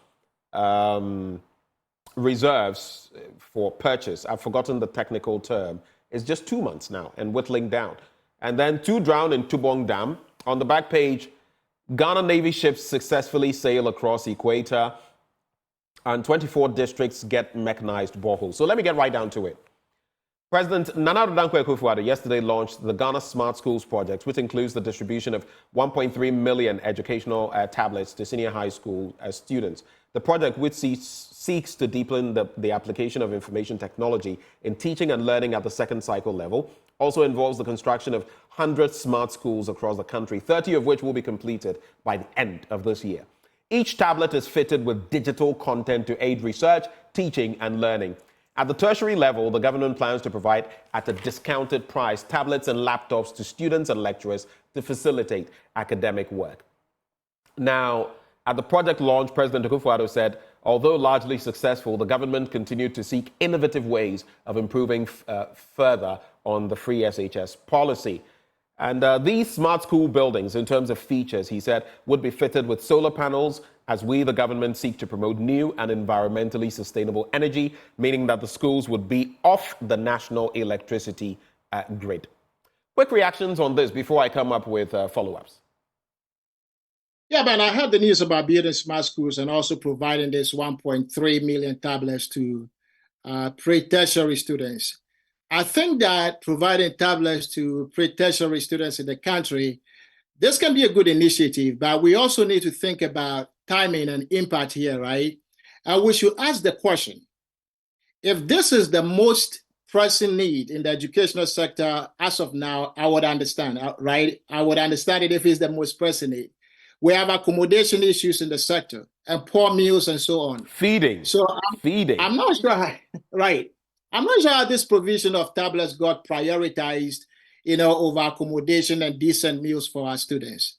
Speaker 1: reserves for purchase, I've forgotten the technical term, is just 2 months now and whittling down. And then 2 drowned in Tubong Dam. On the back page, Ghana Navy ships successfully sail across equator and 24 districts get mechanized boreholes. So let me get right down to it. President Nana Addo Dankwa Akufo-Addo yesterday launched the Ghana Smart Schools project, which includes the distribution of 1.3 million educational tablets to senior high school students. The project, which seeks to deepen the application of information technology in teaching and learning at the second cycle level, also involves the construction of 100 smart schools across the country, 30 of which will be completed by the end of this year. Each tablet is fitted with digital content to aid research, teaching, and learning. At the tertiary level, the government plans to provide, at a discounted price, tablets and laptops to students and lecturers to facilitate academic work. Now, at the project launch, President Akufo-Addo said, although largely successful, the government continued to seek innovative ways of improving further on the free SHS policy. And these smart school buildings, in terms of features, he said, would be fitted with solar panels as we, the government, seek to promote new and environmentally sustainable energy, meaning that the schools would be off the national electricity grid. Quick reactions on this before I come up with follow-ups.
Speaker 20: Yeah, man, I heard the news about building smart schools and also providing this 1.3 million tablets to pre-tertiary students. I think that providing tablets to pre-tertiary students in the country, this can be a good initiative, but we also need to think about timing and impact here, right? And we should ask the question, if this is the most pressing need in the educational sector as of now, I would understand, right? I would understand it if it's the most pressing need. We have accommodation issues in the sector and poor meals and so on.
Speaker 1: Feeding.
Speaker 20: I'm not sure, right? I'm not sure how this provision of tablets got prioritized, over accommodation and decent meals for our students.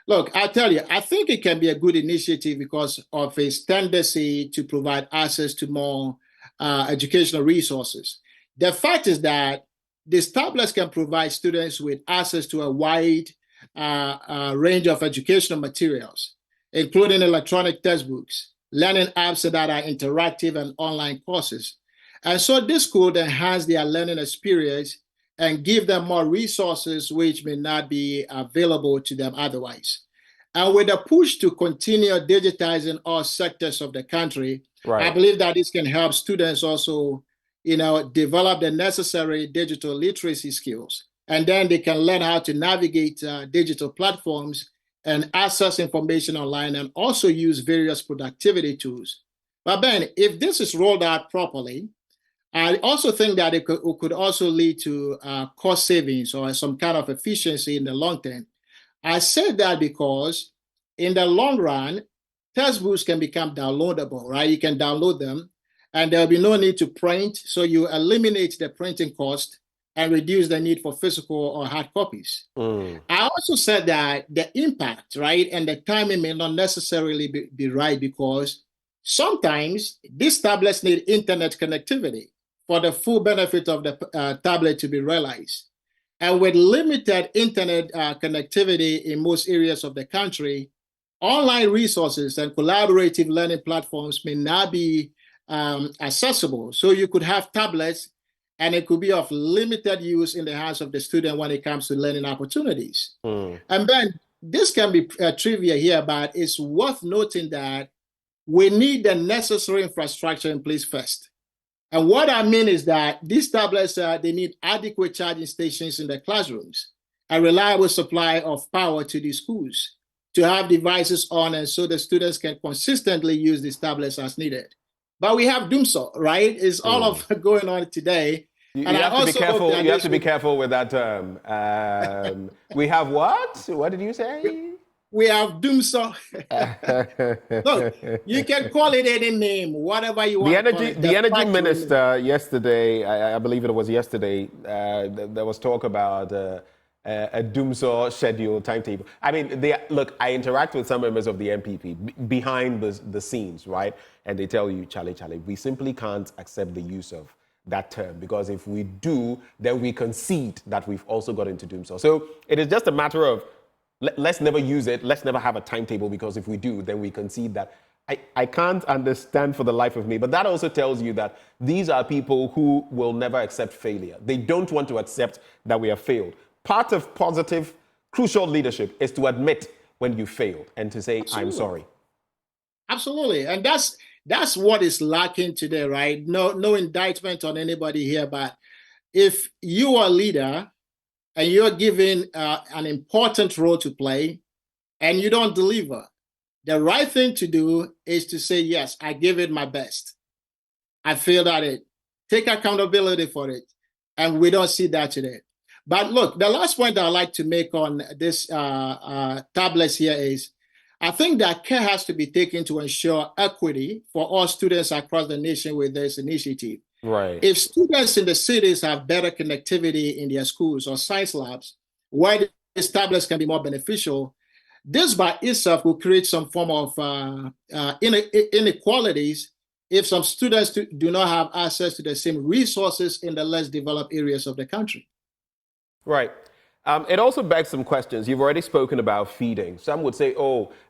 Speaker 20: Look, I tell you, I think it can be a good initiative because of its tendency to provide access to more educational resources. The fact is that these tablets can provide students with access to a wide range of educational materials, including electronic textbooks, learning apps that are interactive and online courses. And so this could enhance their learning experience and give them more resources which may not be available to them otherwise. And with a push to continue digitizing all sectors of the country, I believe that this can help students also, develop the necessary digital literacy skills. And then they can learn how to navigate digital platforms and access information online and also use various productivity tools. But Ben, if this is rolled out properly, I also think that it could also lead to cost savings or some kind of efficiency in the long term. I say that because in the long run, textbooks can become downloadable, right? You can download them and there'll be no need to print. So you eliminate the printing cost and reduce the need for physical or hard copies. I also said that the impact, right, and the timing may not necessarily be right because sometimes these tablets need internet connectivity for the full benefit of the tablet to be realized. And with limited internet connectivity in most areas of the country, online resources and collaborative learning platforms may not be accessible. So you could have tablets and it could be of limited use in the hands of the student when it comes to learning opportunities. And then this can be trivia here, but it's worth noting that we need the necessary infrastructure in place first. And what I mean is that these tablets, they need adequate charging stations in the classrooms, a reliable supply of power to the schools, to have devices on and so the students can consistently use these tablets as needed. But we have doomsday, right? It's all of going on today.
Speaker 1: You have to be careful. You have to be careful with that term. We have what? What did you say?
Speaker 20: We have doomsday. Look, you can call it any name, whatever you want.
Speaker 1: The energy minister yesterday, I believe it was yesterday, there was talk about a doomsday schedule timetable. I mean, look, I interact with some members of the MPP behind the scenes, right? And they tell you, Charlie, we simply can't accept the use of that term because if we do, then we concede that we've also got into doomsday. So it is just a matter of let's never use it. Let's never have a timetable because if we do, then we concede that. I can't understand for the life of me. But that also tells you that these are people who will never accept failure. They don't want to accept that we have failed. Part of positive, crucial leadership is to admit when you failed and to say, I'm sorry.
Speaker 20: Absolutely. And that's what is lacking today, right? No indictment on anybody here. But if you are a leader, and you're given an important role to play, and you don't deliver, the right thing to do is to say, yes, I gave it my best. I failed at it. Take accountability for it. And we don't see that today. But look, the last point I'd like to make on this tablets here is, I think that care has to be taken to ensure equity for all students across the nation with this initiative.
Speaker 1: Right.
Speaker 20: If students in the cities have better connectivity in their schools or science labs, where these tablets can be more beneficial, this by itself will create some form of inequalities if some students do not have access to the same resources in the less developed areas of the country.
Speaker 1: Right. It also begs some questions. You've already spoken about feeding. Some would say,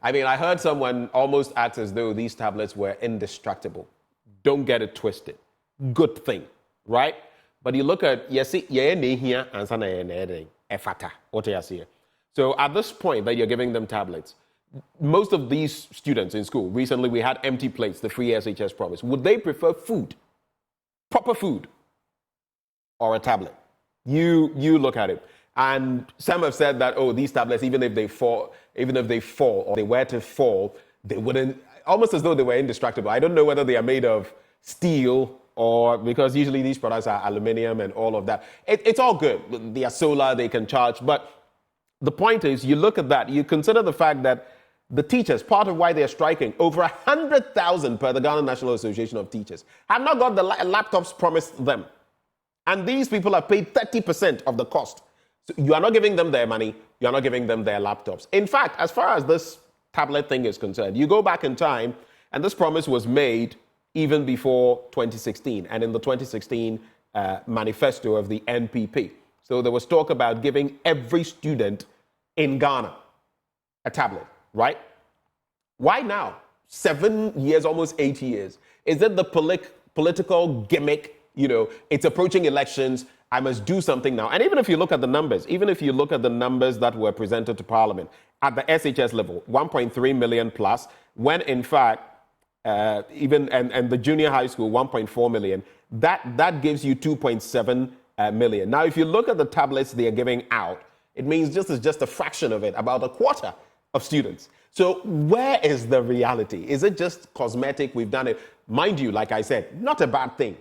Speaker 1: I heard someone almost act as though these tablets were indestructible. Don't get it twisted. Good thing, right? But you look at, so at this point that you're giving them tablets, most of these students in school, recently we had empty plates, the free SHS promise, would they prefer food, proper food, or a tablet. You look at it. And some have said that, oh, these tablets, even if they fall or they were to fall, they wouldn't, almost as though they were indestructible. I don't know whether they are made of steel or, because usually these products are aluminium and all of that. It's all good. They are solar, they can charge. But the point is, you look at that, you consider the fact that the teachers, part of why they're striking, over 100,000 per the Ghana National Association of Teachers, have not got the laptops promised them. And these people are paid 30% of the cost. So you are not giving them their money, you are not giving them their laptops. In fact, as far as this tablet thing is concerned, you go back in time, and this promise was made even before 2016, and in the 2016 manifesto of the NPP. So there was talk about giving every student in Ghana a tablet, right? Why now? 7 years, almost 8 years. Is it the political gimmick? You know, it's approaching elections, I must do something now. And even if you look at the numbers, that were presented to Parliament at the SHS level, 1.3 million plus, when in fact, and the junior high school, 1.4 million, that gives you 2.7 million. Now, if you look at the tablets they are giving out, it means this is just a fraction of it, about a quarter of students. So where is the reality? Is it just cosmetic? We've done it. Mind you, like I said, not a bad thing.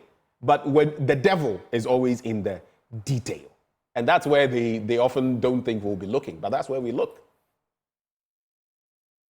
Speaker 1: But when the devil is always in the detail. And that's where they often don't think we'll be looking, but that's where we look.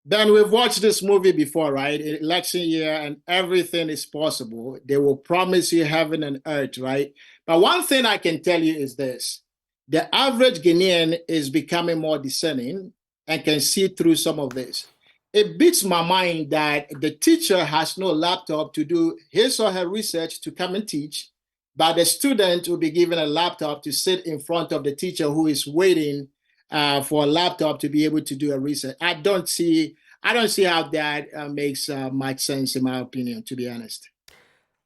Speaker 20: Ben, we've watched this movie before, right? Election year and everything is possible. They will promise you heaven and earth, right? But one thing I can tell you is this. The average Ghanaian is becoming more discerning and can see through some of this. It beats my mind that the teacher has no laptop to do his or her research to come and teach, but the student will be given a laptop to sit in front of the teacher who is waiting for a laptop to be able to do a research. I don't see how that makes much sense, in my opinion, to be honest.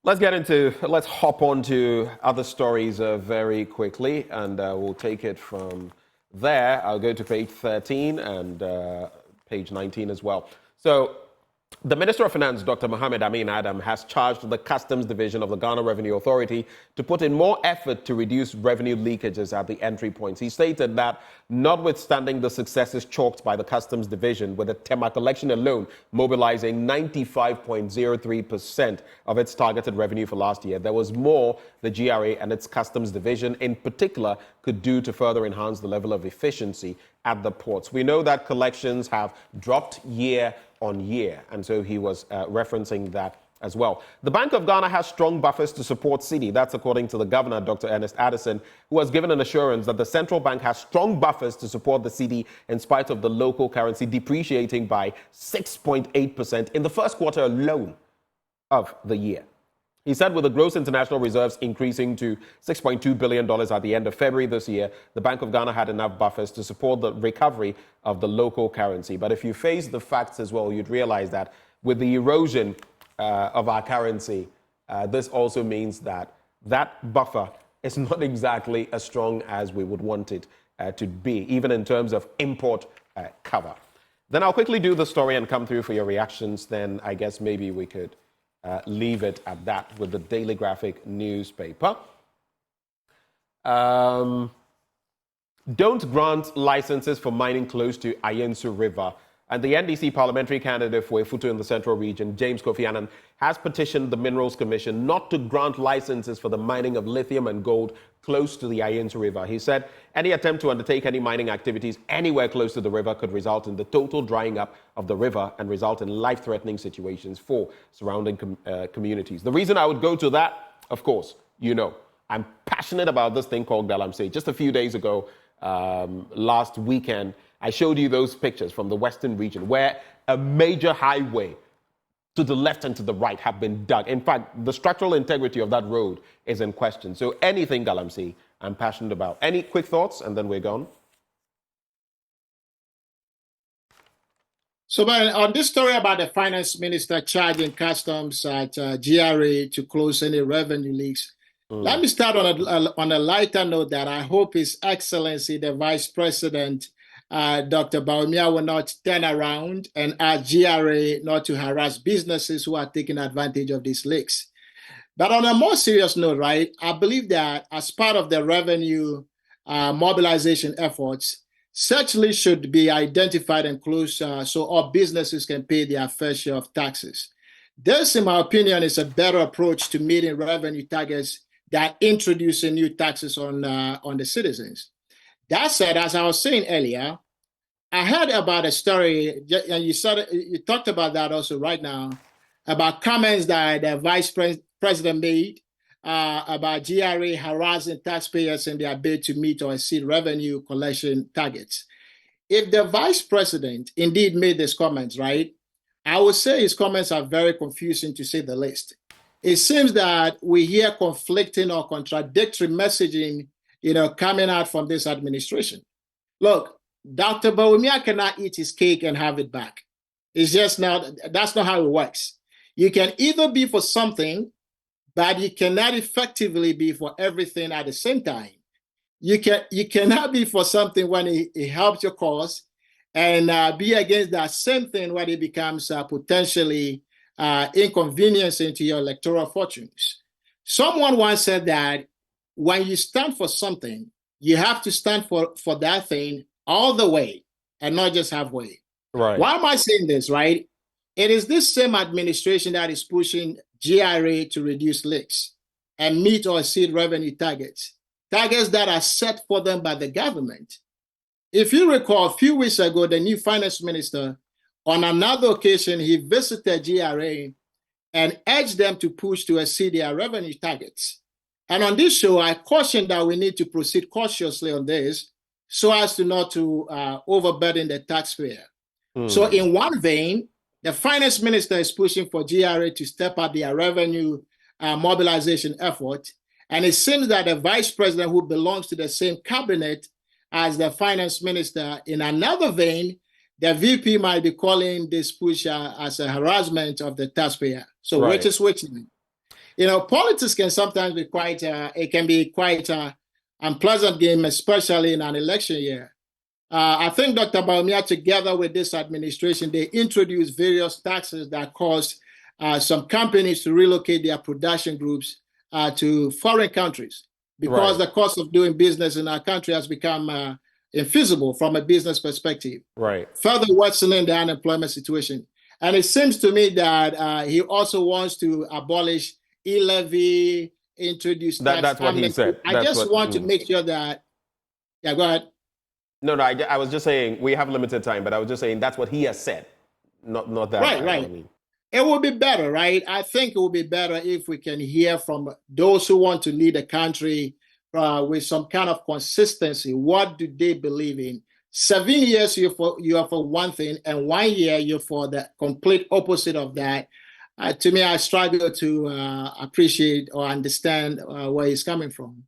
Speaker 1: Let's hop on to other stories very quickly, and we'll take it from there. I'll go to page 13 and page 19 as well. So the Minister of Finance, Dr. Mohamed Amin Adam, has charged the Customs Division of the Ghana Revenue Authority to put in more effort to reduce revenue leakages at the entry points. He stated that notwithstanding the successes chalked by the Customs Division, with the Tema collection alone mobilizing 95.03% of its targeted revenue for last year, there was more the GRA and its Customs Division in particular could do to further enhance the level of efficiency at the ports. We know that collections have dropped year on year, and so he was referencing that as well. The Bank of Ghana has strong buffers to support Cedi. That's according to the governor, Dr. Ernest Addison, who has given an assurance that the central bank has strong buffers to support the Cedi in spite of the local currency depreciating by 6.8% in the first quarter alone of the year. He said with the gross international reserves increasing to $6.2 billion at the end of February this year, the Bank of Ghana had enough buffers to support the recovery of the local currency. But if you face the facts as well, you'd realize that with the erosion of our currency, this also means that that buffer is not exactly as strong as we would want it to be, even in terms of import cover. Then I'll quickly do the story and come through for your reactions. Then I guess maybe we could leave it at that with the Daily Graphic newspaper. Don't grant licenses for mining close to Ayensu River. And the NDC parliamentary candidate for Efutu in the Central Region, James Kofi Annan, has petitioned the Minerals Commission not to grant licenses for the mining of lithium and gold close to the Ayensu River. He said any attempt to undertake any mining activities anywhere close to the river could result in the total drying up of the river and result in life-threatening situations for surrounding communities. The reason I would go to that, of course, you know, I'm passionate about this thing called Galamsey. Just a few days ago, last weekend, I showed you those pictures from the Western region where a major highway to the left and to the right have been dug. In fact, the structural integrity of that road is in question. So anything Galamsey, I'm passionate about. Any quick thoughts, and then we're gone?
Speaker 20: So, but on this story about the finance minister charging customs at GRA to close any revenue leaks, let me start on a lighter note that I hope His Excellency, the Vice President, Dr. Baumia, will not turn around and ask GRA not to harass businesses who are taking advantage of these leaks. But on a more serious note, right, I believe that as part of the revenue mobilization efforts, such lists should be identified and closed so all businesses can pay their fair share of taxes. This, in my opinion, is a better approach to meeting revenue targets than introducing new taxes on the citizens. That said, as I was saying earlier, I heard about a story, and you talked about that also right now, about comments that the vice president made about GRA harassing taxpayers in their bid to meet or exceed revenue collection targets. If the vice president indeed made these comments, right, I would say his comments are very confusing to say the least. It seems that we hear conflicting or contradictory messaging, coming out from this administration. Look, Dr. Bawumia cannot eat his cake and have it back. It's just that's not how it works. You can either be for something, but you cannot effectively be for everything at the same time. You cannot be for something when it helps your cause and be against that same thing when it becomes potentially inconveniencing to your electoral fortunes. Someone once said that when you stand for something, you have to stand for that thing all the way and not just halfway.
Speaker 1: Right.
Speaker 20: Why am I saying this, right? It is this same administration that is pushing GRA to reduce leaks and meet or exceed revenue targets that are set for them by the government. If you recall, a few weeks ago, the new finance minister, on another occasion, he visited GRA and urged them to push to exceed their revenue targets. And on this show, I cautioned that we need to proceed cautiously on this so as to not to overburden the taxpayer. So in one vein, the finance minister is pushing for GRA to step up their revenue mobilization effort. And it seems that the vice president, who belongs to the same cabinet as the finance minister, in another vein, the VP might be calling this push as a harassment of the taxpayer. So
Speaker 1: Right.
Speaker 20: which is which? Politics can sometimes be quite unpleasant game, especially in an election year. I think Dr. Bawumia, together with this administration, they introduced various taxes that caused some companies to relocate their production groups to foreign countries because the cost of doing business in our country has become infeasible from a business perspective.
Speaker 1: Right.
Speaker 20: Further worsening the unemployment situation. And it seems to me that he also wants to abolish e-levy, introduce tax.
Speaker 1: That's what he said.
Speaker 20: I just want to make sure that, go ahead.
Speaker 1: No, I was just saying we have limited time, but I was just saying that's what he has said, not that.
Speaker 20: Right.
Speaker 1: I mean.
Speaker 20: It will be better, right? I think it will be better if we can hear from those who want to lead the country with some kind of consistency. What do they believe in? 7 years you are for one thing, and 1 year you're for the complete opposite of that. To me, I struggle to appreciate or understand where he's coming from.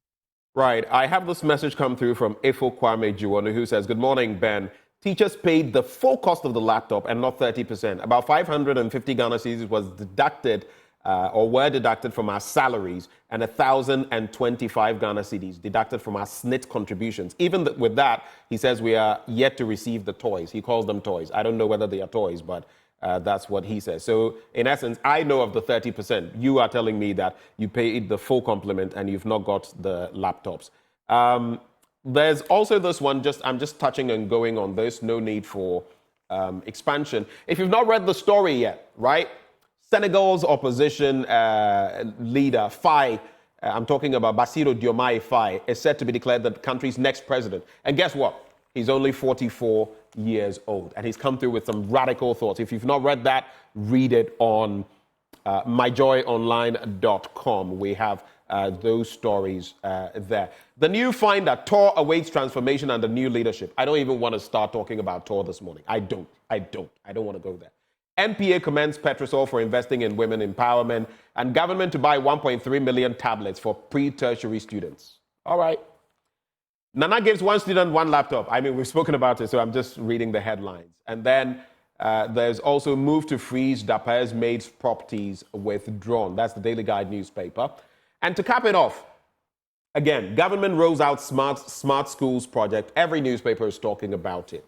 Speaker 1: Right. I have this message come through from Ifo Kwame Juwonu, who says, "Good morning, Ben. Teachers paid the full cost of the laptop and not 30%. About 550 Ghana cedis was deducted or were deducted from our salaries, and 1,025 Ghana cedis deducted from our SNIT contributions. Even with that, he says we are yet to receive the toys. He calls them toys. I don't know whether they are toys, but that's what he says. So in essence, I know of the 30%. You are telling me that you paid the full complement and you've not got the laptops. There's also this one, I'm just touching and going on this, no need for expansion. If you've not read the story yet, right? Senegal's opposition leader, Faye, I'm talking about Bassirou Diomaye Faye, is set to be declared the country's next president. And guess what? He's only 44 years old. And he's come through with some radical thoughts. If you've not read that, read it on myjoyonline.com. We have those stories there. The new finder, Tor awaits transformation under new leadership. I don't even want to start talking about Tor this morning. I don't want to go there. NPA commends Petrosol for investing in women empowerment, and government to buy 1.3 million tablets for pre-tertiary students. All right. Nana gives one student one laptop. I mean, we've spoken about it, so I'm just reading the headlines. And then there's also move to freeze Dapa's maid's properties withdrawn. That's the Daily Guide newspaper. And to cap it off, again, government rolls out smart schools project. Every newspaper is talking about it.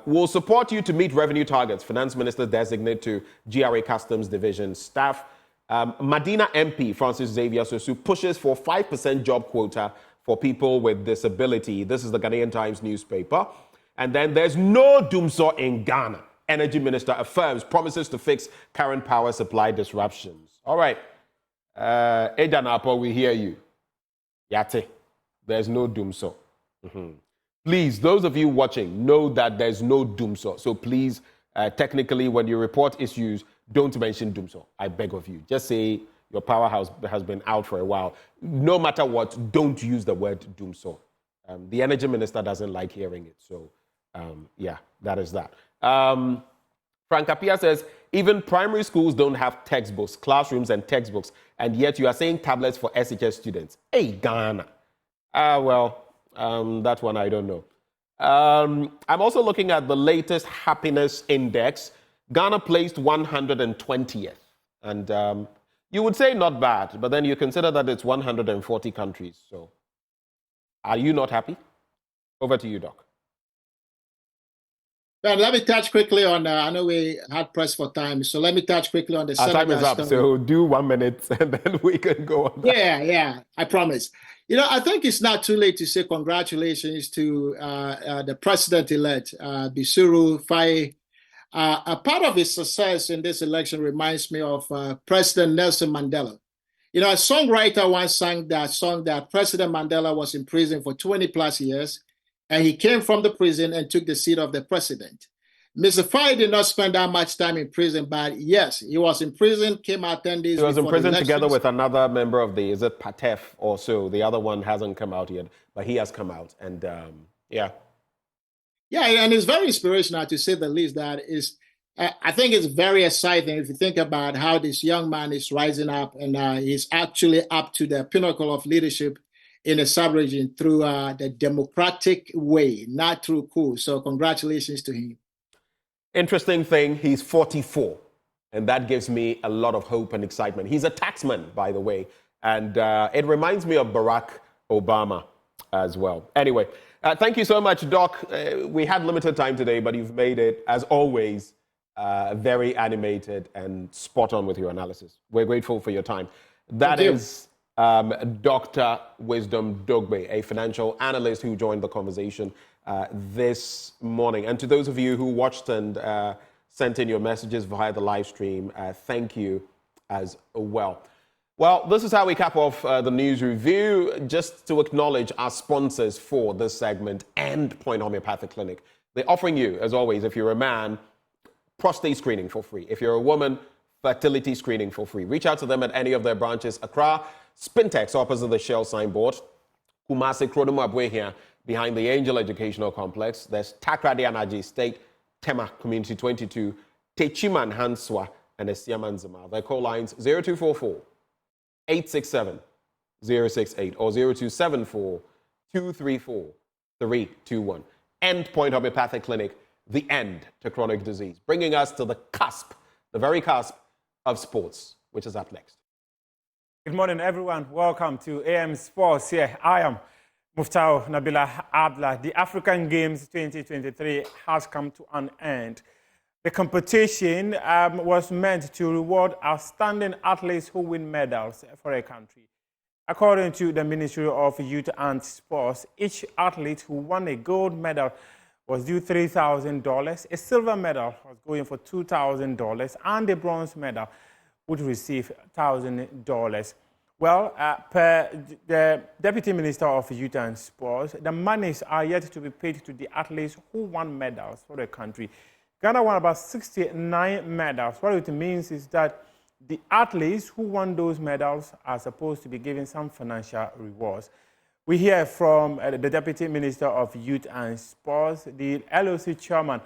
Speaker 1: Will support you to meet revenue targets. Finance Minister designate to GRA Customs Division staff. Medina MP Francis Xavier Sosu pushes for 5% job quota for people with disability. This is the Ghanaian Times newspaper. And then there's no doomsaw in Ghana. Energy Minister affirms promises to fix current power supply disruptions. All right. Ejanapo, we hear you. Yate. There's no doomsaw. Please, those of you watching, know that there's no doomsaw. So please, technically, when you report issues, don't mention doomsaw. I beg of you. Just say your powerhouse has been out for a while. No matter what, don't use the word doomsaw. The energy minister doesn't like hearing it. So, yeah, that is that. Frank Apia says, even primary schools don't have textbooks, classrooms and textbooks, and yet you are saying tablets for SHS students. Hey, Ghana. That one I don't know. I'm also looking at the latest happiness index. Ghana placed 120th. And you would say not bad, but then you consider that it's 140 countries. So are you not happy? Over to you, Doc.
Speaker 20: Well, let me touch quickly on, I know we had press for time, so let me touch quickly on the
Speaker 1: Our time is up, so do 1 minute and then we can go on.
Speaker 20: Yeah, I promise. I think it's not too late to say congratulations to the president-elect, Bassirou Faye. A part of his success in this election reminds me of President Nelson Mandela. A songwriter once sang that song that President Mandela was in prison for 20 plus years, and he came from the prison and took the seat of the president. Mr. Faye did not spend that much time in prison, but yes, he was in prison, came out 10 days.
Speaker 1: He was in prison together with another member of is it PATEF or so? The other one hasn't come out yet, but he has come out, and yeah.
Speaker 20: Yeah, and it's very inspirational, to say the least. That is, I think it's very exciting if you think about how this young man is rising up, and he's actually up to the pinnacle of leadership in the sub-region through the democratic way, not through coup. So congratulations to him.
Speaker 1: Interesting thing, he's 44, and that gives me a lot of hope and excitement. He's a taxman, by the way, and it reminds me of Barack Obama as well. Anyway, thank you so much, Doc. We had limited time today, but you've made it, as always, very animated and spot on with your analysis. We're grateful for your time. That is Dr. Wisdom Dogbe, a financial analyst who joined the conversation this morning. And to those of you who watched and sent in your messages via the live stream, thank you as well. Well, this is how we cap off the news review. Just to acknowledge our sponsors for this segment, Endpoint Homeopathic Clinic. They're offering you, as always, if you're a man, prostate screening for free. If you're a woman, fertility screening for free. Reach out to them at any of their branches. Accra, Spintex, opposite the Shell signboard. Kumasi, Kronomu Abwe here, behind the Angel Educational Complex. There's Takrady Anaji State, Tema Community 22, Techiman Hanswa, and Esiaman Zima. Their call lines 0244 867 068 or 0274 234 321. Endpoint Homeopathic Clinic, the end to chronic disease, bringing us to the cusp, the very cusp of sports, which is up next.
Speaker 21: Good morning, everyone. Welcome to AM Sports. Here I am, Muftau Nabila Abla. The African Games 2023 has come to an end. The competition was meant to reward outstanding athletes who win medals for a country. According to the Ministry of Youth and Sports, each athlete who won a gold medal was due $3,000, a silver medal was going for $2,000, and a bronze medal would receive $1,000. Well, per the Deputy Minister of Youth and Sports, the monies are yet to be paid to the athletes who won medals for the country. Ghana won about 69 medals. What it means is that the athletes who won those medals are supposed to be given some financial rewards. We hear from the Deputy Minister of Youth and Sports, the LOC Chairman,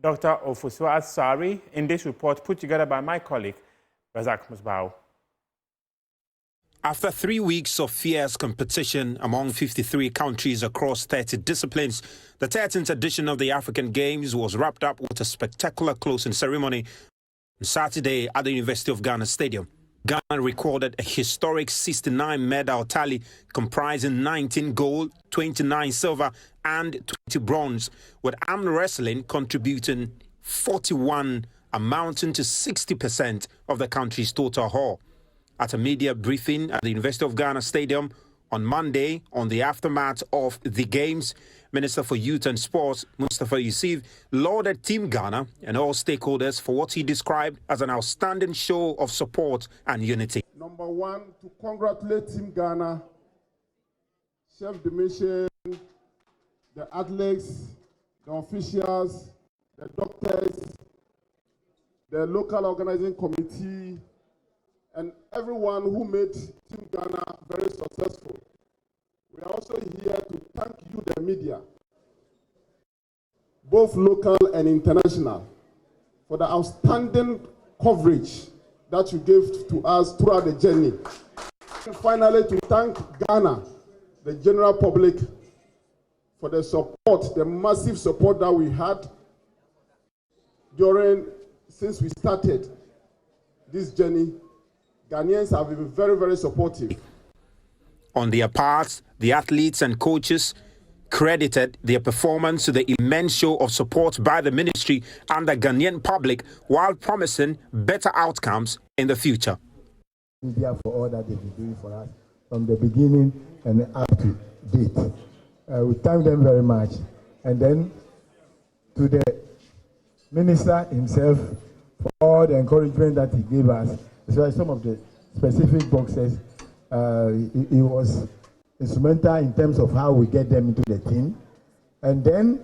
Speaker 21: Dr. Ofusua Sari, in this report put together by my colleague, Razak Musbao.
Speaker 22: After 3 weeks of fierce competition among 53 countries across 30 disciplines, the 13th edition of the African Games was wrapped up with a spectacular closing ceremony on Saturday at the University of Ghana Stadium. Ghana recorded a historic 69 medal tally comprising 19 gold, 29 silver and 20 bronze, with arm wrestling contributing 41, amounting to 60% of the country's total haul. At a media briefing at the University of Ghana Stadium on Monday on the aftermath of the Games, Minister for Youth and Sports, Mustafa Yusuf, lauded Team Ghana and all stakeholders for what he described as an outstanding show of support and unity.
Speaker 3: Number one, to congratulate Team Ghana, Chef de Mission, the athletes, the officials, the doctors, the local organizing committee, and everyone who made Team Ghana very successful. We are also here to thank you, the media, both local and international, for the outstanding coverage that you gave to us throughout the journey. And finally, to thank Ghana, the general public, for the support, the massive support that we had since we started this journey. Ghanaians have been very, very supportive.
Speaker 22: On their parts, the athletes and coaches credited their performance to the immense show of support by the ministry and the Ghanaian public, while promising better outcomes in the future.
Speaker 4: Media for all that they've been doing for us from the beginning and up to date. We thank them very much. And then to the minister himself for all the encouragement that he gave us, especially some of the specific boxes. He was instrumental in terms of how we get them into the team. And then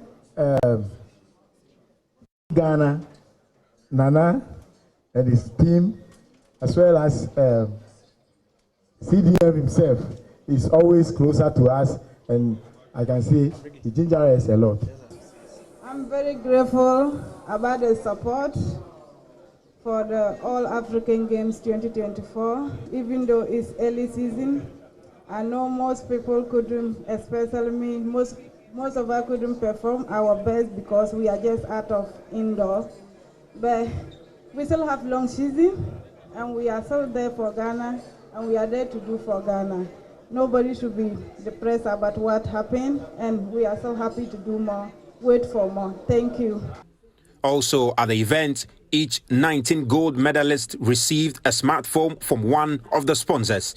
Speaker 4: Ghana, Nana and his team, as well as CDM himself, is always closer to us, and I can see he ginger us a lot.
Speaker 23: I'm very grateful about the support for the All African Games 2024. Even though it's early season, I know most people couldn't, especially me, most of us couldn't perform our best because we are just out of indoors. But we still have long season, and we are still there for Ghana, and we are there to do for Ghana. Nobody should be depressed about what happened, and we are so happy to do more. Wait for more. Thank you.
Speaker 22: Also at the event, each 19 gold medalists received a smartphone from one of the sponsors.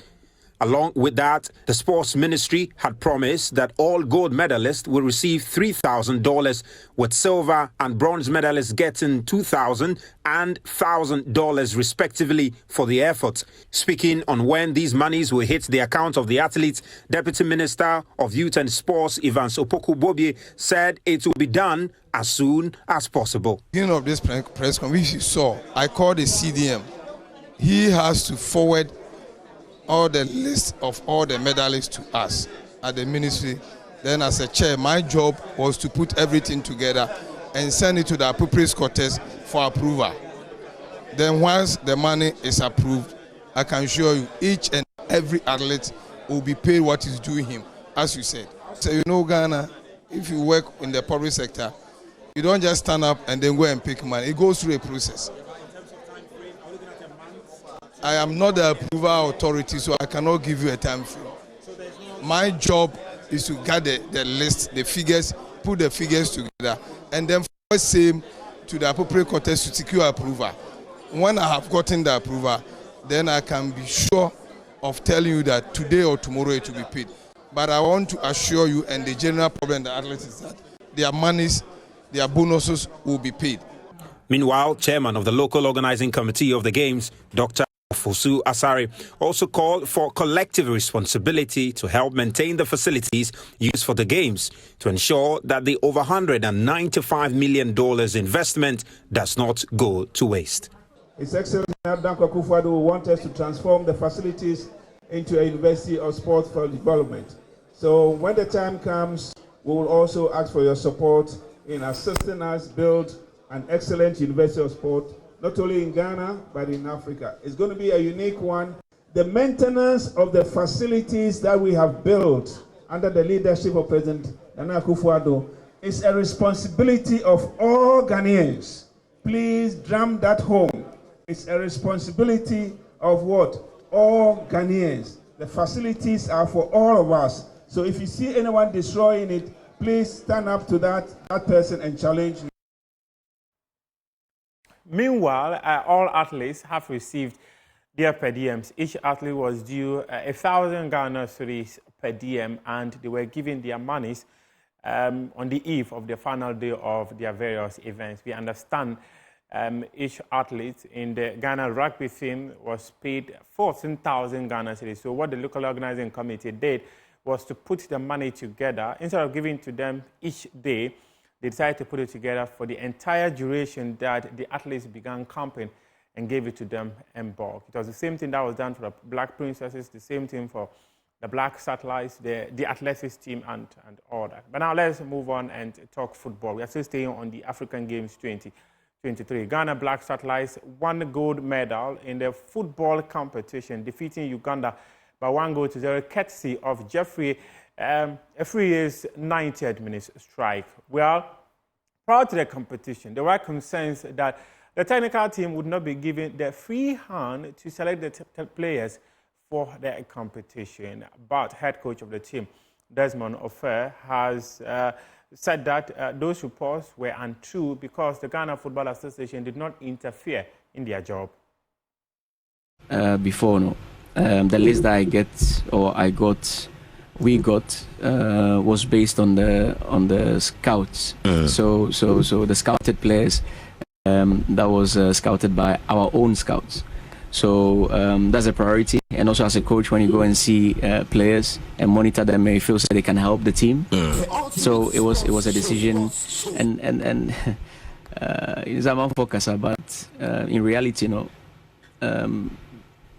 Speaker 22: Along with that, the sports ministry had promised that all gold medalists will receive $3,000, with silver and bronze medalists getting $2,000 and $1,000 respectively for the effort. Speaking on when these monies will hit the account of the athletes, Deputy Minister of Youth and Sports Evans Opoku-Bobie said it will be done as soon as possible.
Speaker 24: Beginning of this press conference, you saw, I called the CDM. He has to forward all the list of all the medalists to us at the ministry. Then as a chair, my job was to put everything together and send it to the appropriate quarters for approval. Then once the money is approved, I can assure you each and every athlete will be paid what is due him, as you said. So you know, Ghana, if you work in the public sector, you don't just stand up and then go and pick money. It goes through a process. I am not the approval authority, so I cannot give you a time frame. My job is to gather the list, the figures, put the figures together, and then forward same to the appropriate quarters to secure approval. When I have gotten the approval, then I can be sure of telling you that today or tomorrow it will be paid. But I want to assure you, and the general problem in the athletes is that their monies, their bonuses will be paid.
Speaker 22: Meanwhile, chairman of the local organizing committee of the Games, Dr. Fosu Asare, also called for collective responsibility to help maintain the facilities used for the Games to ensure that the over $195 million investment does not go to waste.
Speaker 25: His Excellency Danko Akufo-Addo will want us to transform the facilities into a university of sport for development. So when the time comes, we will also ask for your support in assisting us build an excellent university of sport, not only in Ghana, but in Africa. It's going to be a unique one. The maintenance of the facilities that we have built under the leadership of President Nana Akufo-Addo is a responsibility of all Ghanaians. Please drum that home. It's a responsibility of what? All Ghanaians. The facilities are for all of us. So if you see anyone destroying it, please stand up to that person and challenge me.
Speaker 21: Meanwhile, all athletes have received their per diems. Each athlete was due 1,000 Ghana cedis per diem, and they were given their monies on the eve of the final day of their various events. We understand each athlete in the Ghana rugby team was paid 14,000 Ghana cedis. So what the local organizing committee did was to put the money together. Instead of giving to them each day, they decided to put it together for the entire duration that the athletes began camping and gave it to them in bulk. It was the same thing that was done for the Black Princesses, the same thing for the Black Satellites, the athletics team, and all that. But now let's move on and talk football. We are still staying on the African Games 2023. Ghana Black Satellites won the gold medal in the football competition, defeating Uganda by 1-0, courtesy of Jeffrey Efriye's 90th minute strike. Well, prior to the competition, there were concerns that the technical team would not be given the free hand to select the players for the competition. But head coach of the team, Desmond Ofer, has said that those reports were untrue because the Ghana Football Association did not interfere in their job.
Speaker 5: Before, no. The list that we got was based on the scouts. So the scouted players that was scouted by our own scouts. So that's a priority. And also as a coach, when you go and see players and monitor them, you feel they can help the team. So it was a decision, and it's a man focus, but in reality,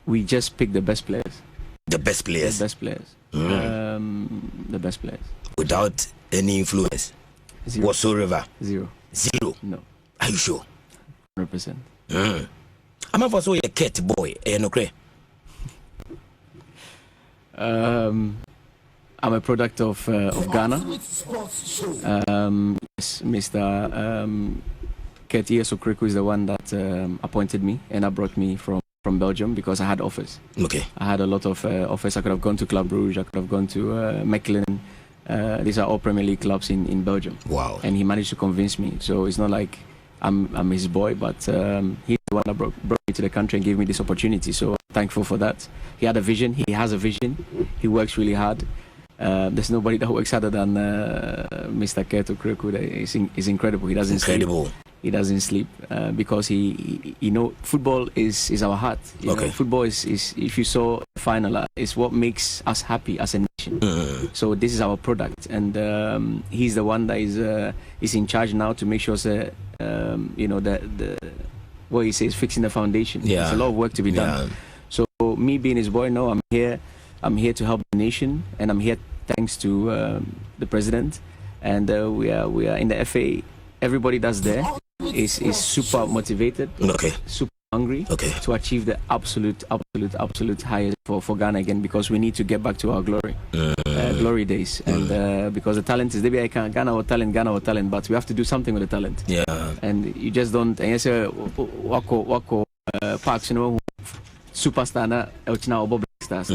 Speaker 5: we just pick the best players.
Speaker 6: The best players.
Speaker 5: The best players. The best players.
Speaker 6: Without any influence.
Speaker 5: Zero.
Speaker 6: Whatsoever.
Speaker 5: Zero.
Speaker 6: No. Are you sure?
Speaker 5: 100%.
Speaker 6: I'm also a cat boy.
Speaker 5: I'm a product of Ghana. Yes, Mr. Keti Sokreku is the one that appointed me and brought me from Belgium because I had offers.
Speaker 6: Okay.
Speaker 5: I had a lot of offers. I could have gone to Club Brugge. I could have gone to Mechelen. These are all Premier League clubs in Belgium.
Speaker 6: Wow.
Speaker 5: And he managed to convince me. So it's not like I'm his boy, but he's the one that brought me to the country and gave me this opportunity. So I'm thankful for that. He had a vision. He has a vision. He works really hard. There's nobody that works harder than Mr. Keto Kreku. He's incredible. He doesn't sleep. He doesn't sleep because he football is our heart. You know, football is if you saw the final, is what makes us happy as a nation. So this is our product, and he's the one that is in charge now to make sure the what he says, fixing the foundation.
Speaker 6: Yeah.
Speaker 5: There's a lot of work to be done. So me being his boy, no, I'm here to help the nation, and I'm here thanks to the president, and we are in the FA. Everybody that's there is super motivated, super hungry to achieve the absolute highest for Ghana again, because we need to get back to our glory days, and because the talent is there. I can Ghana or talent, but we have to do something with the talent.
Speaker 6: Yeah.
Speaker 5: And you just don't. And yes, Wako Parks, superstar na Bob stars.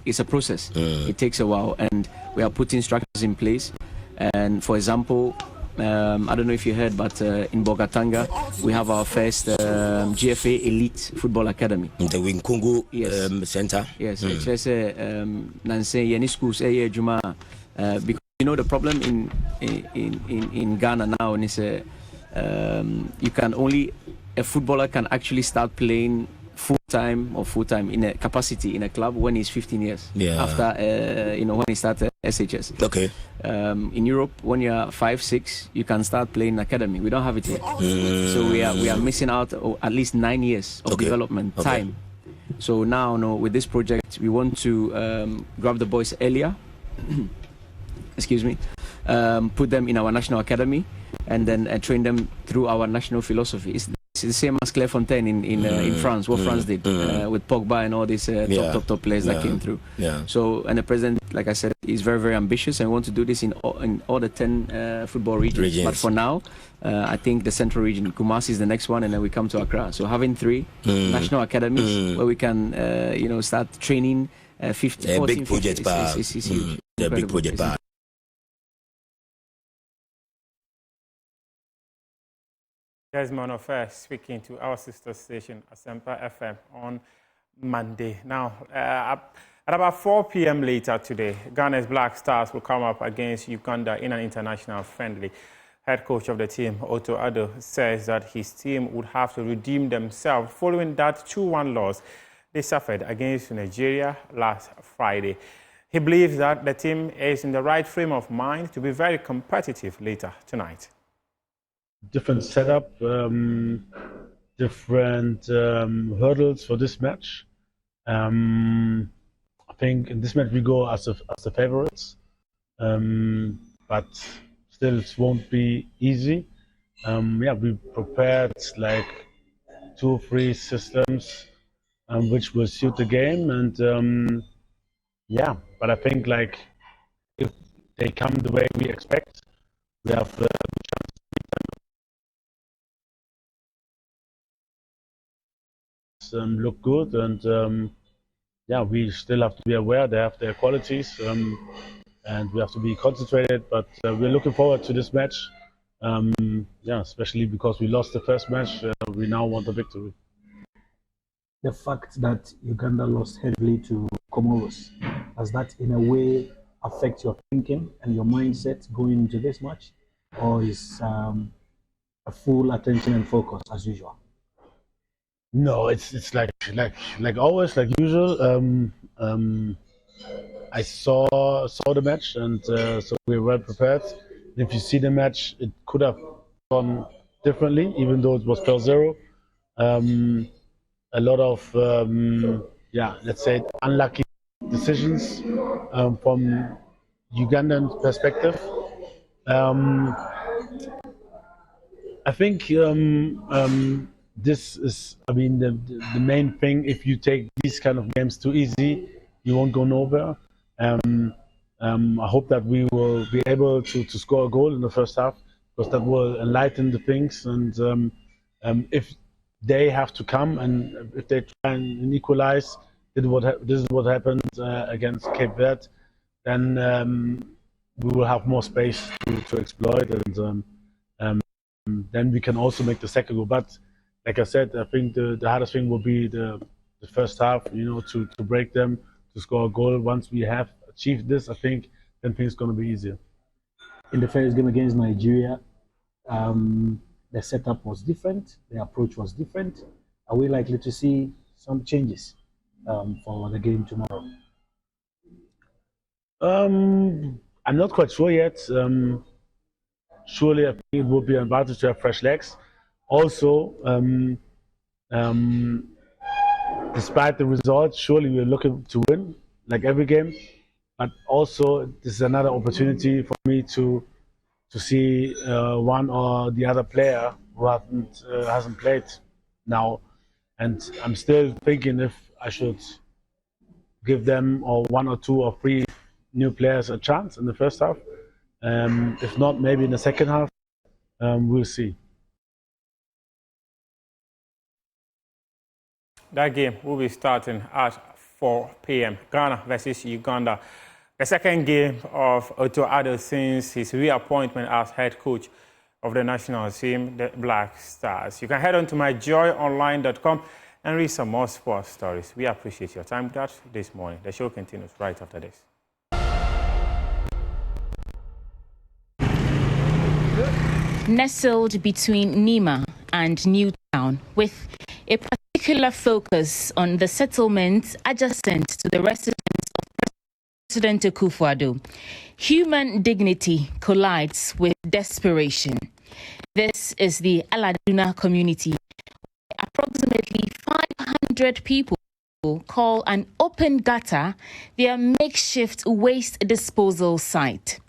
Speaker 5: It's a process. It takes a while, and we are putting structures in place. And for example, I don't know if you heard, but in Bogatanga we have our first GFA Elite Football Academy.
Speaker 6: The Winkungu Center.
Speaker 5: Yes, it's Nancy Yeni schools Juma, because the problem in Ghana now is you can only a footballer can actually start playing full-time in a capacity in a club when he's 15 years.
Speaker 6: Yeah.
Speaker 5: After when he started SHS.
Speaker 6: Okay.
Speaker 5: In Europe, when you're 5-6, you can start playing academy. We don't have it here. So we are missing out at least 9 years of development time. So now, with this project, we want to grab the boys earlier. Excuse me. Put them in our national academy, and then train them through our national philosophy. It's the same as Clairefontaine in France, what France did with Pogba and all these top players that came through.
Speaker 6: Yeah.
Speaker 5: So, and the president, like I said, is very, very ambitious and want to do this in all the 10 football regions. But for now, I think the central region, Kumasi is the next one, and then we come to Accra. So having 3 national academies where we can, start training 50, 14,
Speaker 6: big project
Speaker 5: is huge.
Speaker 6: The big project bar.
Speaker 21: Desmond Ofer speaking to our sister station, Asempa FM, on Monday. Now, at about 4 p.m. later today, Ghana's Black Stars will come up against Uganda in an international friendly. Head coach of the team, Atuahene, says that his team would have to redeem themselves following that 2-1 loss they suffered against Nigeria last Friday. He believes that the team is in the right frame of mind to be very competitive later tonight.
Speaker 8: Different setup, different hurdles for this match. I think in this match we go as the favorites, but still it won't be easy. We prepared like 2 or 3 systems which will suit the game, and but I think like if they come the way we expect, we have the chance to beat them. Look good, and we still have to be aware they have their qualities, and we have to be concentrated. But we're looking forward to this match, especially because we lost the first match. We now want a victory.
Speaker 9: The fact that Uganda lost heavily to Comoros, does that in a way affect your thinking and your mindset going into this match, or is a full attention and focus as usual?
Speaker 8: No, it's like always, like usual. I saw the match, and so we were well prepared. If you see the match, it could have gone differently, even though it was 0-0. A lot of let's say unlucky decisions from Ugandan perspective. I think this is, the main thing. If you take these kind of games too easy, you won't go nowhere. I hope that we will be able to score a goal in the first half, because that will enlighten the things. And if they have to come, and if they try and equalize, this is what happened against Cape Verde, then we will have more space to exploit, and then we can also make the second goal. But like I said, I think the hardest thing will be the first half, to break them, to score a goal. Once we have achieved this, I think then things are going to be easier.
Speaker 9: In the first game against Nigeria, the setup was different, the approach was different. Are we likely to see some changes for the game tomorrow?
Speaker 8: I'm not quite sure yet. Surely I think it would be an advantage to have fresh legs. Also, despite the results, surely we're looking to win, like every game. But also, this is another opportunity for me to see one or the other player who hasn't played now, and I'm still thinking if I should give them or 1 or 2 or 3 new players a chance in the first half. If not, maybe in the second half. We'll see.
Speaker 21: That game will be starting at 4 p.m. Ghana versus Uganda. The second game of Atuahene since his reappointment as head coach of the national team, the Black Stars. You can head on to myjoyonline.com and read some more sports stories. We appreciate your time with us this morning. The show continues right after this.
Speaker 2: Nestled between Nima and Newtown, with a particular focus on the settlements adjacent to the residence of President Akufo-Addo, human dignity collides with desperation. This is the Aladuna community, where approximately 500 people call an open gutter their makeshift waste disposal site.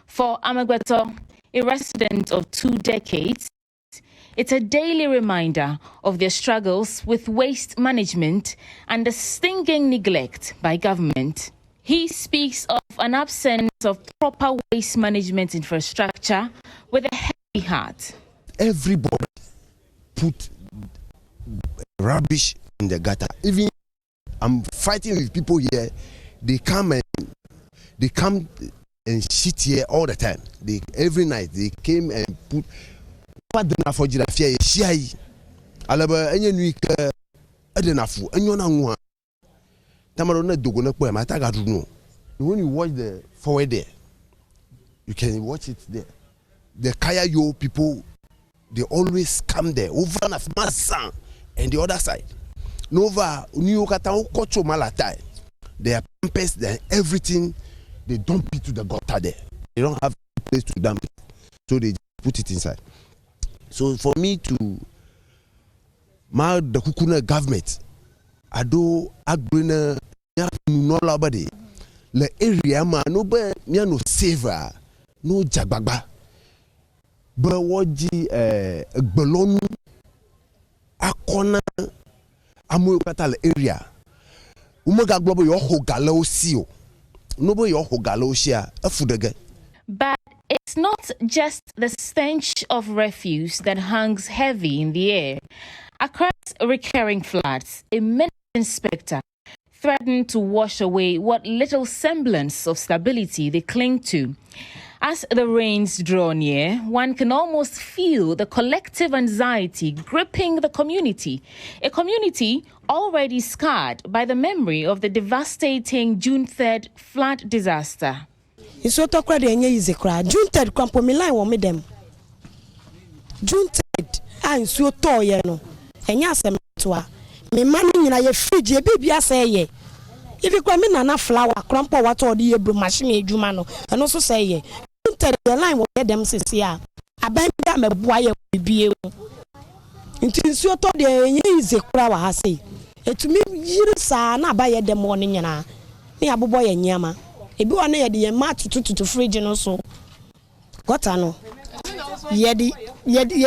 Speaker 2: For Amagbeto, a resident of 2 decades, it's a daily reminder of their struggles with waste management and the stinging neglect by government. He speaks of an absence of proper waste management infrastructure with a heavy heart.
Speaker 10: Everybody put rubbish in the gutter. Even I'm fighting with people here. They come and shit here all the time. Every night they came and put. Tamarona dogona poem, I don't know. When you watch the forward there, you can watch it there. The Kaya Yo people, they always come there over and Masan and the other side. Nova New Katao Kocho Malatai. They are pampers, they everything, they dump it to the gutter there. They don't have a place to dump it. So they put it inside. So for me to the Kukuna government, I do agree no labade. Le area ma no be no saver, no jagbagba. But waji gbelonu akona amu kata le area. Umaga globo yo hogala osio. No be yo hogala osia afudege.
Speaker 2: But it's not just the stench of refuse that hangs heavy in the air. Across recurring floods, a ministry inspector threatened to wash away what little semblance of stability they cling to. As the rains draw near, one can almost feel the collective anxiety gripping the community, a community already scarred by the memory of the devastating June 3rd flood disaster.
Speaker 7: Iso tokra de enye ize kra June 3rd kwampo mi line wo me dem June 3rd a nsuo to ye no enya asem to a me ma ni nyina ye fridge e bibia say ye ifi kwa mi nana flower krampo wato de ye bro machine edwuma no eno so say ye June 3rd the line wo ye dem sisi a aban bia meboa ye bibie nti nsuo to de enye ize kra wa ha say etumi yiri sa na abaye dem wo ne nyina ni abobo ye nyama ebi wana ye de mat tutu fridge no so gota no ye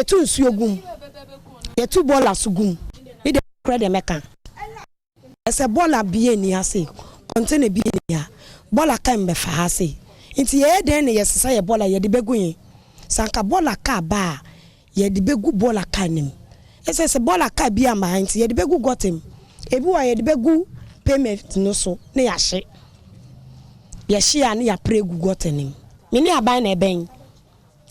Speaker 7: tu nsuo gum ye tu bola sugum e de kra de meka ese bola bie ni ase container bie ni ya bola kan be fa ase nti ye de ne ye sesa ye bola ye de begun sanka bola ka ba ye de begu bola kanim ese bola ka bia ma nti ye de begu gotem ebi wa ye de begu payment no so ne ya hye ya shia ne ya pregu gotenim me ne aban na eben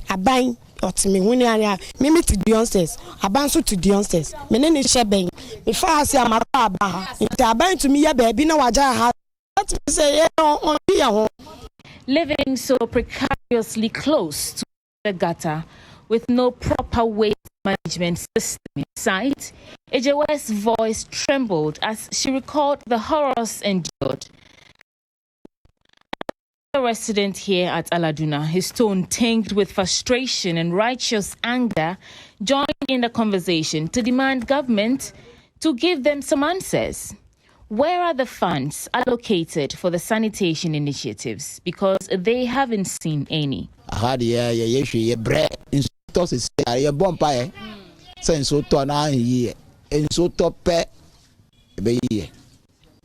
Speaker 7: aban otimi huni anya me to the downstairs aban so to the downstairs me ne sheben me fa ase amara aba nti aban to me ya ba bi na waja ha let me say on be ho.
Speaker 2: Living so precariously close to the gutter with no proper waste management system in sight, Ejewe's voice trembled as she recalled the horrors endured. A resident here at Aladuna, his tone tinged with frustration and righteous anger, joined in the conversation to demand government to give them some answers. Where are the funds allocated for the sanitation initiatives? Because they haven't seen any.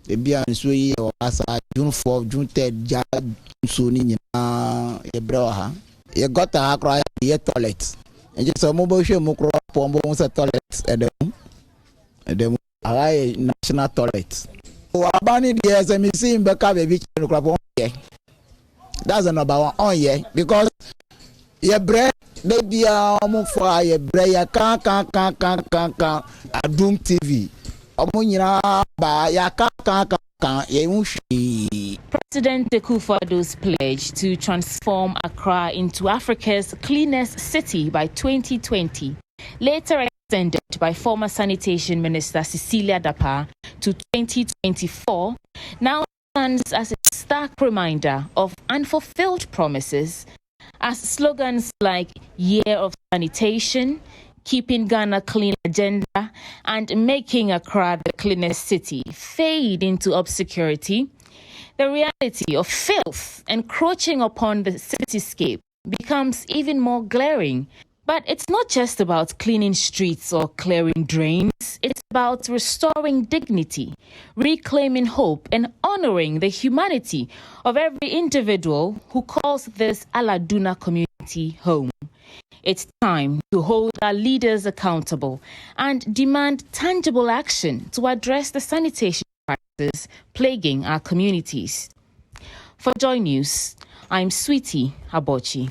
Speaker 11: Ebia nso yi o asa June 4 June 3 ja nso ni nyina ye bra ha ye gota ha kra ye toilet enje so mo bo hwe mo kro pombo mo se toilet edem awai national toilet o abani de se mi sim be ka be bi kro kra ye that's the number one on ye because ye bre de bia mo fo ye bre ya kan Adum TV.
Speaker 2: President Akufo-Addo's pledge to transform Accra into Africa's cleanest city by 2020, later extended by former Sanitation Minister Cecilia Dapa to 2024, now stands as a stark reminder of unfulfilled promises, as slogans like Year of Sanitation, Keeping Ghana Clean agenda, and making Accra the cleanest city fade into obscurity. The reality of filth encroaching upon the cityscape becomes even more glaring. But it's not just about cleaning streets or clearing drains. It's about restoring dignity, reclaiming hope, and honoring the humanity of every individual who calls this Aladuna community home. It's time to hold our leaders accountable and demand tangible action to address the sanitation crisis plaguing our communities. For Joy News, I'm Sweetie Abochi.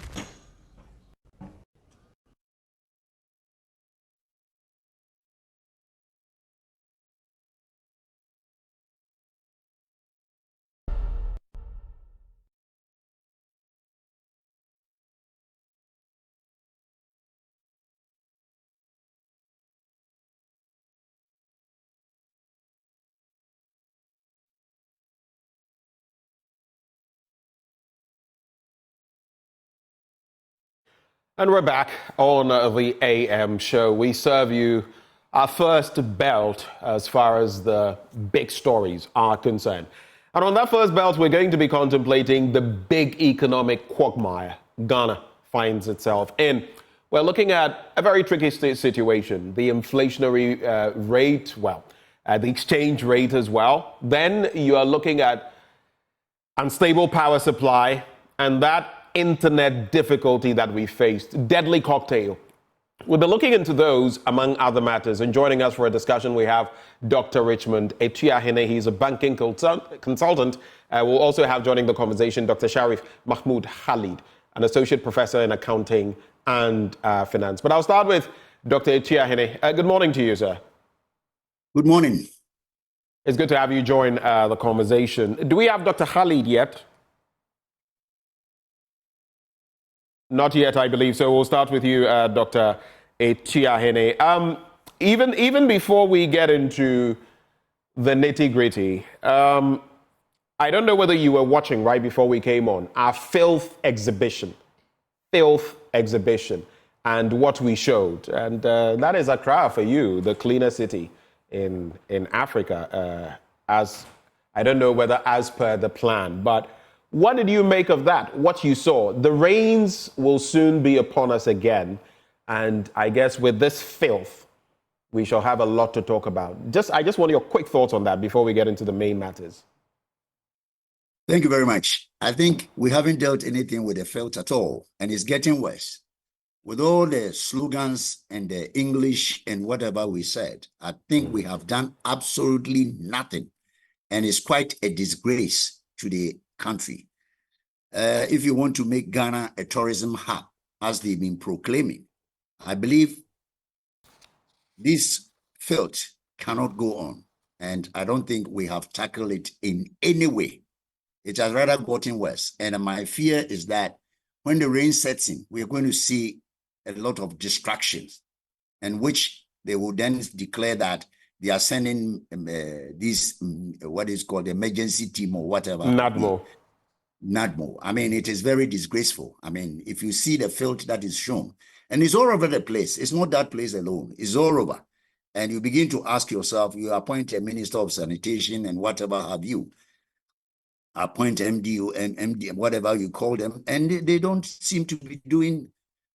Speaker 1: And we're back on the AM show. We serve you our first belt as far as the big stories are concerned. And on that first belt, we're going to be contemplating the big economic quagmire Ghana finds itself in. We're looking at a very tricky situation. The inflationary rate, the exchange rate as well. Then you are looking at unstable power supply and that internet difficulty that we faced, deadly cocktail. We'll be looking into those among other matters. And joining us for a discussion, we have Dr. Richmond Atuahene. He's a banking consultant. We'll also have joining the conversation Dr. Sharif Mahmoud Khalid, an associate professor in accounting and finance. But I'll start with Dr. Atuahene. Good morning to you, sir.
Speaker 12: Good morning.
Speaker 1: It's good to have you join the conversation. Do we have Dr. Khalid yet? Not yet, I believe. So we'll start with you, Dr. Atuahene. Even before we get into the nitty-gritty, I don't know whether you were watching right before we came on, our filth exhibition, and what we showed. And that is Accra for you, the cleaner city in Africa, as I don't know whether as per the plan, but what did you make of that, what you saw? The rains will soon be upon us again, and I guess with this filth, we shall have a lot to talk about. I just want your quick thoughts on that before we get into the main matters.
Speaker 12: Thank you very much. I think we haven't dealt anything with the filth at all, and it's getting worse. With all the slogans and the English and whatever we said, I think we have done absolutely nothing, and it's quite a disgrace to the country. If you want to make Ghana a tourism hub, as they've been proclaiming, I believe this filth cannot go on. And I don't think we have tackled it in any way. It has rather gotten worse. And my fear is that when the rain sets in, we're going to see a lot of distractions, and which they will then declare that they are sending what is called emergency team or whatever. NADMO. I mean, it is very disgraceful. I mean, if you see the filth that is shown, and it's all over the place. It's not that place alone. It's all over. And you begin to ask yourself, you appoint a minister of sanitation and whatever have you, appoint MDU and MD, whatever you call them, and they don't seem to be doing.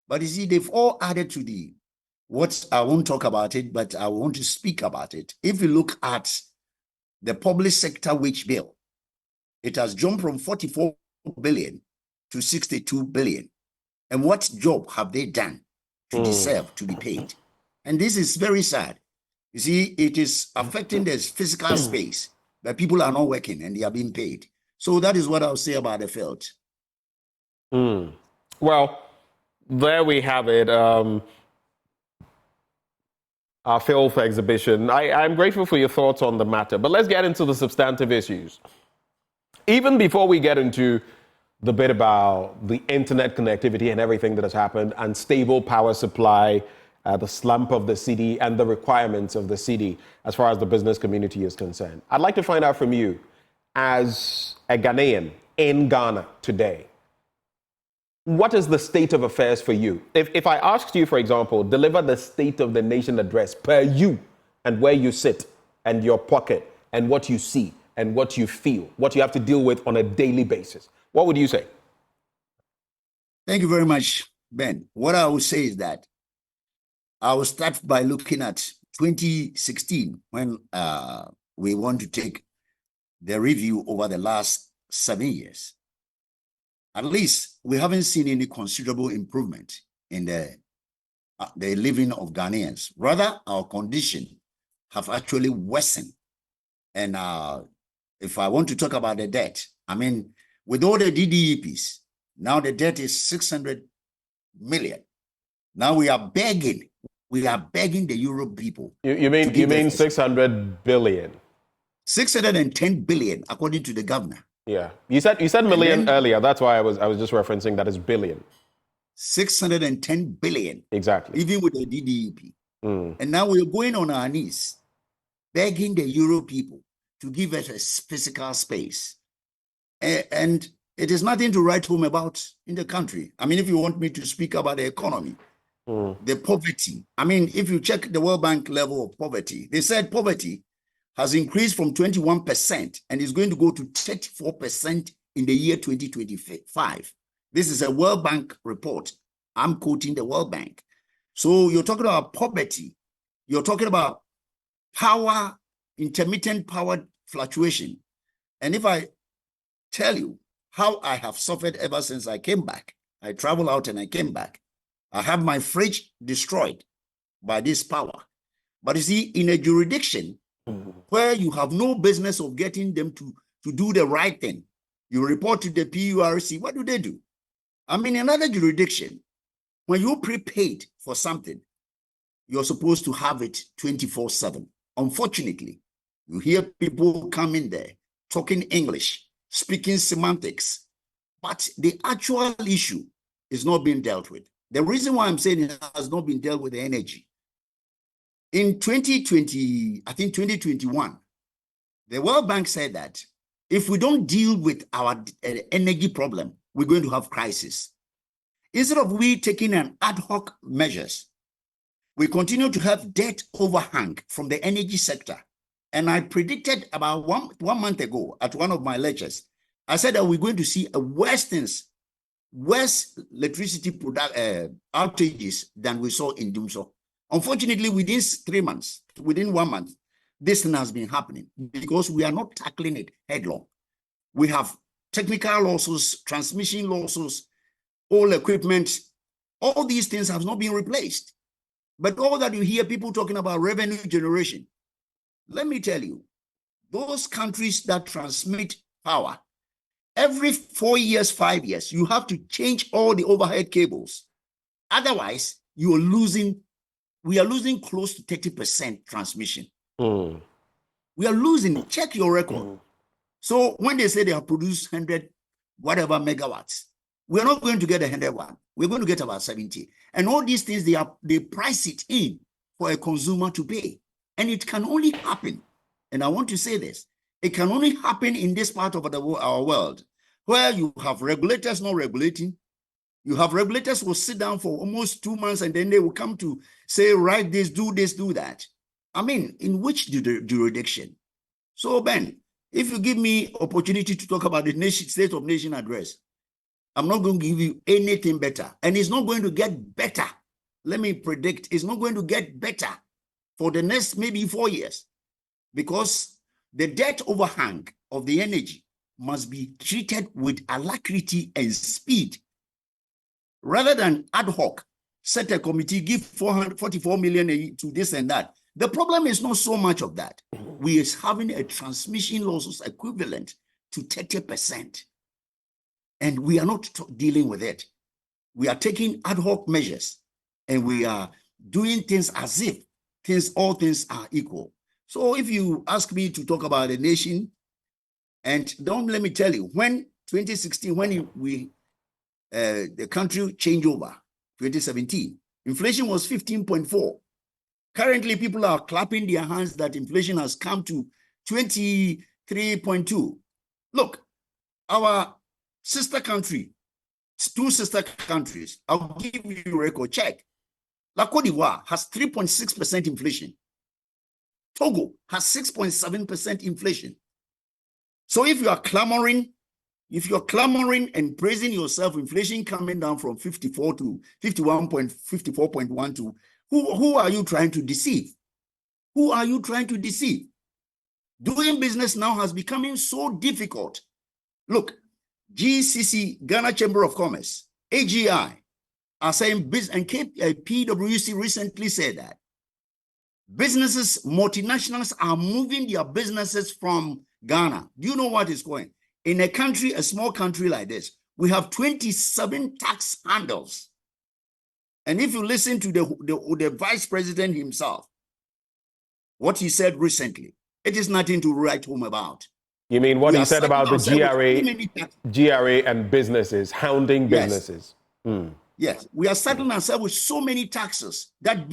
Speaker 12: But you see, they've all added to what I won't talk about it, but I want to speak about it. If you look at the public sector wage bill, it has jumped from 44 billion to 62 billion. And what job have they done to deserve to be paid? And this is very sad. You see, it is affecting the physical space, that people are not working and they are being paid. So that is what I'll say about the filth.
Speaker 1: Well, there we have it. Our filth exhibition. I'm grateful for your thoughts on the matter, but let's get into the substantive issues. Even before we get into the bit about the internet connectivity and everything that has happened, unstable power supply, the slump of the Cedi, and the requirements of the Cedi as far as the business community is concerned, I'd like to find out from you, as a Ghanaian in Ghana today, what is the state of affairs for you? If I asked you, for example, deliver the State of the Nation address per you and where you sit and your pocket and what you see and what you feel, what you have to deal with on a daily basis, what would you say?
Speaker 12: Thank you very much, Ben. What I would say is that I will start by looking at 2016 when we want to take the review over the last 7 years. At least we haven't seen any considerable improvement in the living of Ghanaians. Rather, our condition have actually worsened. And if I want to talk about the debt, I mean, with all the DDEPs, now the debt is 600 million. Now we are begging the Europe people.
Speaker 1: You mean 600 billion?
Speaker 12: 610 billion, according to the governor.
Speaker 1: Yeah, you said million earlier. That's why I was just referencing that as billion.
Speaker 12: 610 billion.
Speaker 1: Exactly.
Speaker 12: Even with the DDEP. And now we're going on our knees, begging the Euro people to give us a physical space. And It is nothing to write home about in the country. I mean, if you want me to speak about the economy, the poverty. I mean, if you check the World Bank level of poverty, they said poverty has increased from 21% and is going to go to 34% in the year 2025. This is a World Bank report. I'm quoting the World Bank. So you're talking about poverty. You're talking about power, intermittent power fluctuation. And if I tell you how I have suffered ever since I came back, I traveled out and I came back. I have my fridge destroyed by this power. But you see, in a jurisdiction where you have no business of getting them to do the right thing, you report to the PURC, what do? I mean, in another jurisdiction, when you prepaid for something, you're supposed to have it 24/7. Unfortunately, you hear people come in there talking English, speaking semantics, but the actual issue is not being dealt with. The reason why I'm saying it has not been dealt with the energy. In 2020, I think 2021, the World Bank said that if we don't deal with our energy problem, we're going to have crisis. Instead of we taking an ad hoc measures, we continue to have debt overhang from the energy sector. And I predicted about one month ago at one of my lectures, I said that we're going to see a worse electricity outages than we saw in Dumso. Unfortunately, within 3 months, within 1 month, this thing has been happening because we are not tackling it headlong. We have technical losses, transmission losses, all equipment, all these things have not been replaced. But all that you hear people talking about revenue generation, let me tell you, those countries that transmit power, every 4 years, 5 years, you have to change all the overhead cables. Otherwise, we are losing close to 30% transmission. We are losing, check your record. So when they say they have produced 100 whatever megawatts, we're not going to get 101. We're going to get about 70. And all these things, they price it in for a consumer to pay. And it can only happen, and I want to say this, it can only happen in this part of our world where you have regulators not regulating. You have regulators who will sit down for almost 2 months and then they will come to say, write this, do that. I mean, in which jurisdiction? So Ben, if you give me opportunity to talk about the State of Nation address, I'm not going to give you anything better. And it's not going to get better. Let me predict, it's not going to get better for the next maybe 4 years, because the debt overhang of the energy must be treated with alacrity and speed. Rather than ad hoc, set a committee, give 444 million to this and that. The problem is not so much of that. We are having a transmission losses equivalent to 30%. And we are not dealing with it. We are taking ad hoc measures and we are doing things as if all things are equal. So if you ask me to talk about a nation, and don't let me tell you, when 2016, when the country changed over, 2017, inflation was 15.4. Currently, people are clapping their hands that inflation has come to 23.2. Look, our sister country, 2 sister countries, I'll give you a record check. La Côte d'Ivoire has 3.6% inflation. Togo has 6.7% inflation. So if you are clamoring and praising yourself, inflation coming down from 54 to 51.54.1 to, who are you trying to deceive? Who are you trying to deceive? Doing business now has become so difficult. Look, GCC, Ghana Chamber of Commerce, AGI, are saying, and PwC recently said that businesses, multinationals are moving their businesses from Ghana. Do you know what is going? In a country, a small country like this, we have 27 tax handles. And if you listen to the vice president himself, what he said recently, it is nothing to write home about.
Speaker 1: You mean what he said about the GRA and businesses, hounding businesses?
Speaker 12: Yes, we are saddling ourselves with so many taxes that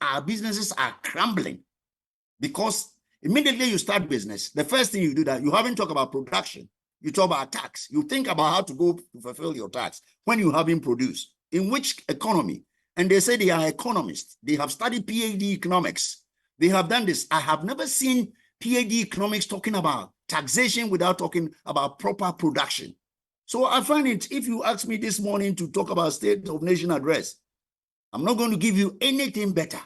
Speaker 12: our businesses are crumbling, because immediately you start business, the first thing you do that you haven't talked about production. You talk about tax. You think about how to go to fulfill your tax when you haven't produced. In which economy? And they say they are economists. They have studied PhD economics. They have done this. I have never seen PhD economics talking about taxation without talking about proper production. So I find it, if you ask me this morning to talk about State of Nation address, I'm not going to give you anything better.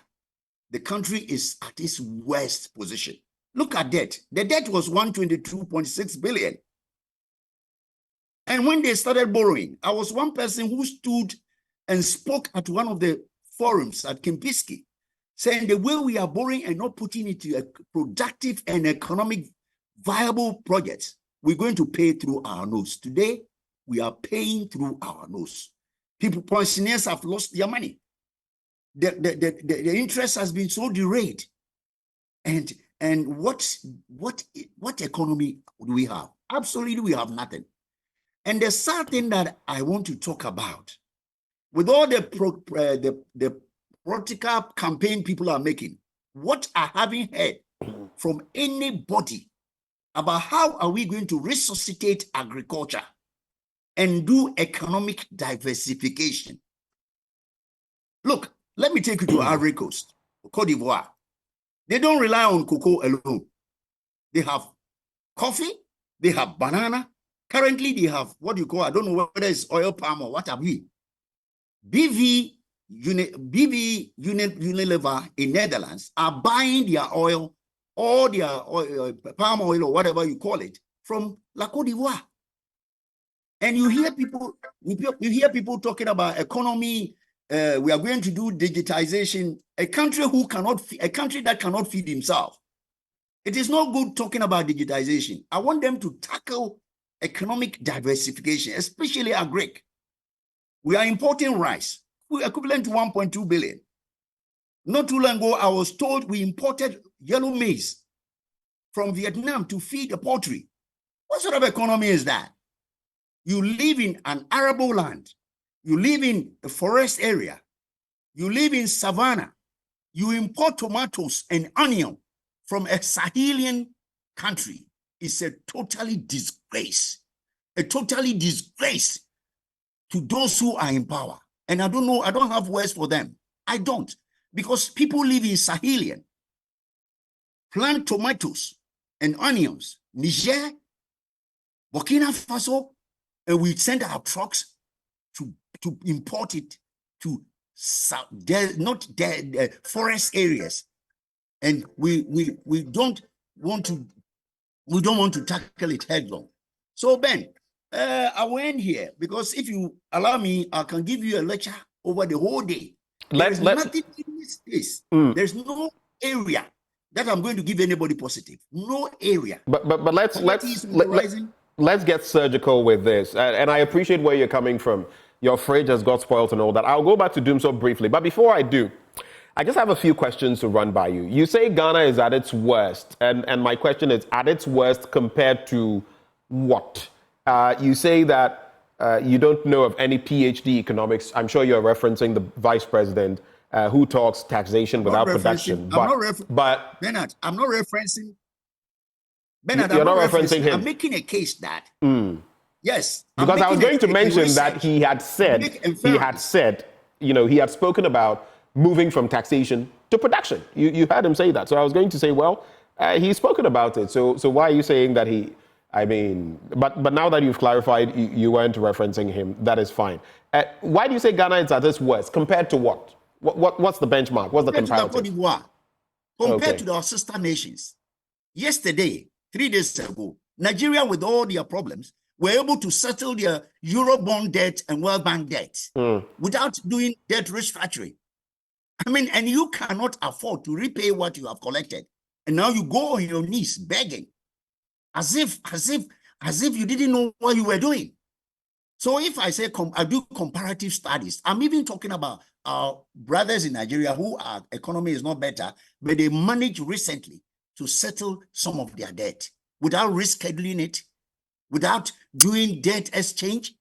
Speaker 12: The country is at its worst position. Look at debt. The debt was 122.6 billion. And when they started borrowing, I was one person who stood and spoke at one of the forums at Kempinski, saying the way we are borrowing and not putting it into a productive and economic viable projects, we're going to pay through our nose. Today, we are paying through our nose. People, pensioners have lost their money. The interest has been so derailed. And what economy do we have? Absolutely, we have nothing. And the sad thing that I want to talk about, with all the political campaign people are making, what I haven't heard from anybody about how are we going to resuscitate agriculture and do economic diversification. Look, let me take you to Ivory Coast, Cote d'Ivoire. They don't rely on cocoa alone. They have coffee, they have banana. Currently, they have what you call, I don't know whether it's oil palm or what have we. Unilever in Netherlands are buying their oil, or their oil, palm oil or whatever you call it, from La Cote d'Ivoire. And you hear people talking about economy. We are going to do digitization. A country that cannot feed himself. It is not good talking about digitization. I want them to tackle economic diversification, especially agric. We are importing rice, equivalent to 1.2 billion. Not too long ago, I was told we imported yellow maize from Vietnam to feed the poultry. What sort of economy is that? You live in an arable land. You live in a forest area. You live in savanna. You import tomatoes and onion from a Sahelian country. It's a totally disgrace. A totally disgrace to those who are in power. And I don't know, I don't have words for them. I don't. Because people live in Sahelian, plant tomatoes and onions, Niger, Burkina Faso, and we send our trucks to import it to forest areas. And we don't want to tackle it headlong. So Ben, I will end here, because if you allow me, I can give you a lecture over the whole day. There's nothing in this place. There's no area that I'm going to give anybody positive. No area.
Speaker 1: But let's get surgical with this. And I appreciate where you're coming from. Your fridge has got spoiled and all that. I'll go back to Dumso briefly. But before I do, I just have a few questions to run by you. You say Ghana is at its worst. And my question is, at its worst compared to what? You say that you don't know of any PhD economics. I'm sure you're referencing the vice president who talks taxation without production.
Speaker 12: Bernard, I'm not referencing. Bernard,
Speaker 1: you're not referencing him.
Speaker 12: I'm making a case that yes.
Speaker 1: Because I was going to mention that he had said, he had spoken about moving from taxation to production. You heard him say that. So I was going to say, well, he's spoken about it. So why are you saying that but now that you've clarified, you weren't referencing him, that is fine. Why do you say Ghana is at its worst? Compared to what? What's the benchmark? What's the comparative?
Speaker 12: Compared to our sister nations. Yesterday, 3 days ago, Nigeria, with all their problems, were able to settle their Eurobond debt and World Bank debt without doing debt restructuring. And you cannot afford to repay what you have collected. And now you go on your knees begging, as if you didn't know what you were doing. So if I say I do comparative studies, I'm even talking about our brothers in Nigeria who our economy is not better, but they managed recently to settle some of their debt without rescheduling it, without doing debt exchange,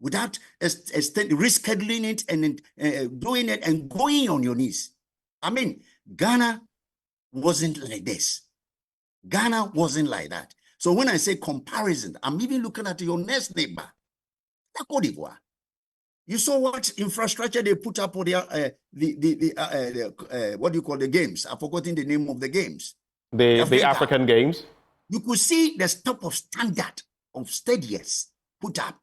Speaker 12: without rescheduling it and doing it and going on your knees. Ghana wasn't like this. Ghana wasn't like that. So when I say comparison, I'm even looking at your next neighbor, Cote d'Ivoire. You saw what infrastructure they put up for their what do you call the games? I've forgotten the name of the games.
Speaker 1: The African Games.
Speaker 12: You could see the type of standard of stadiums put up.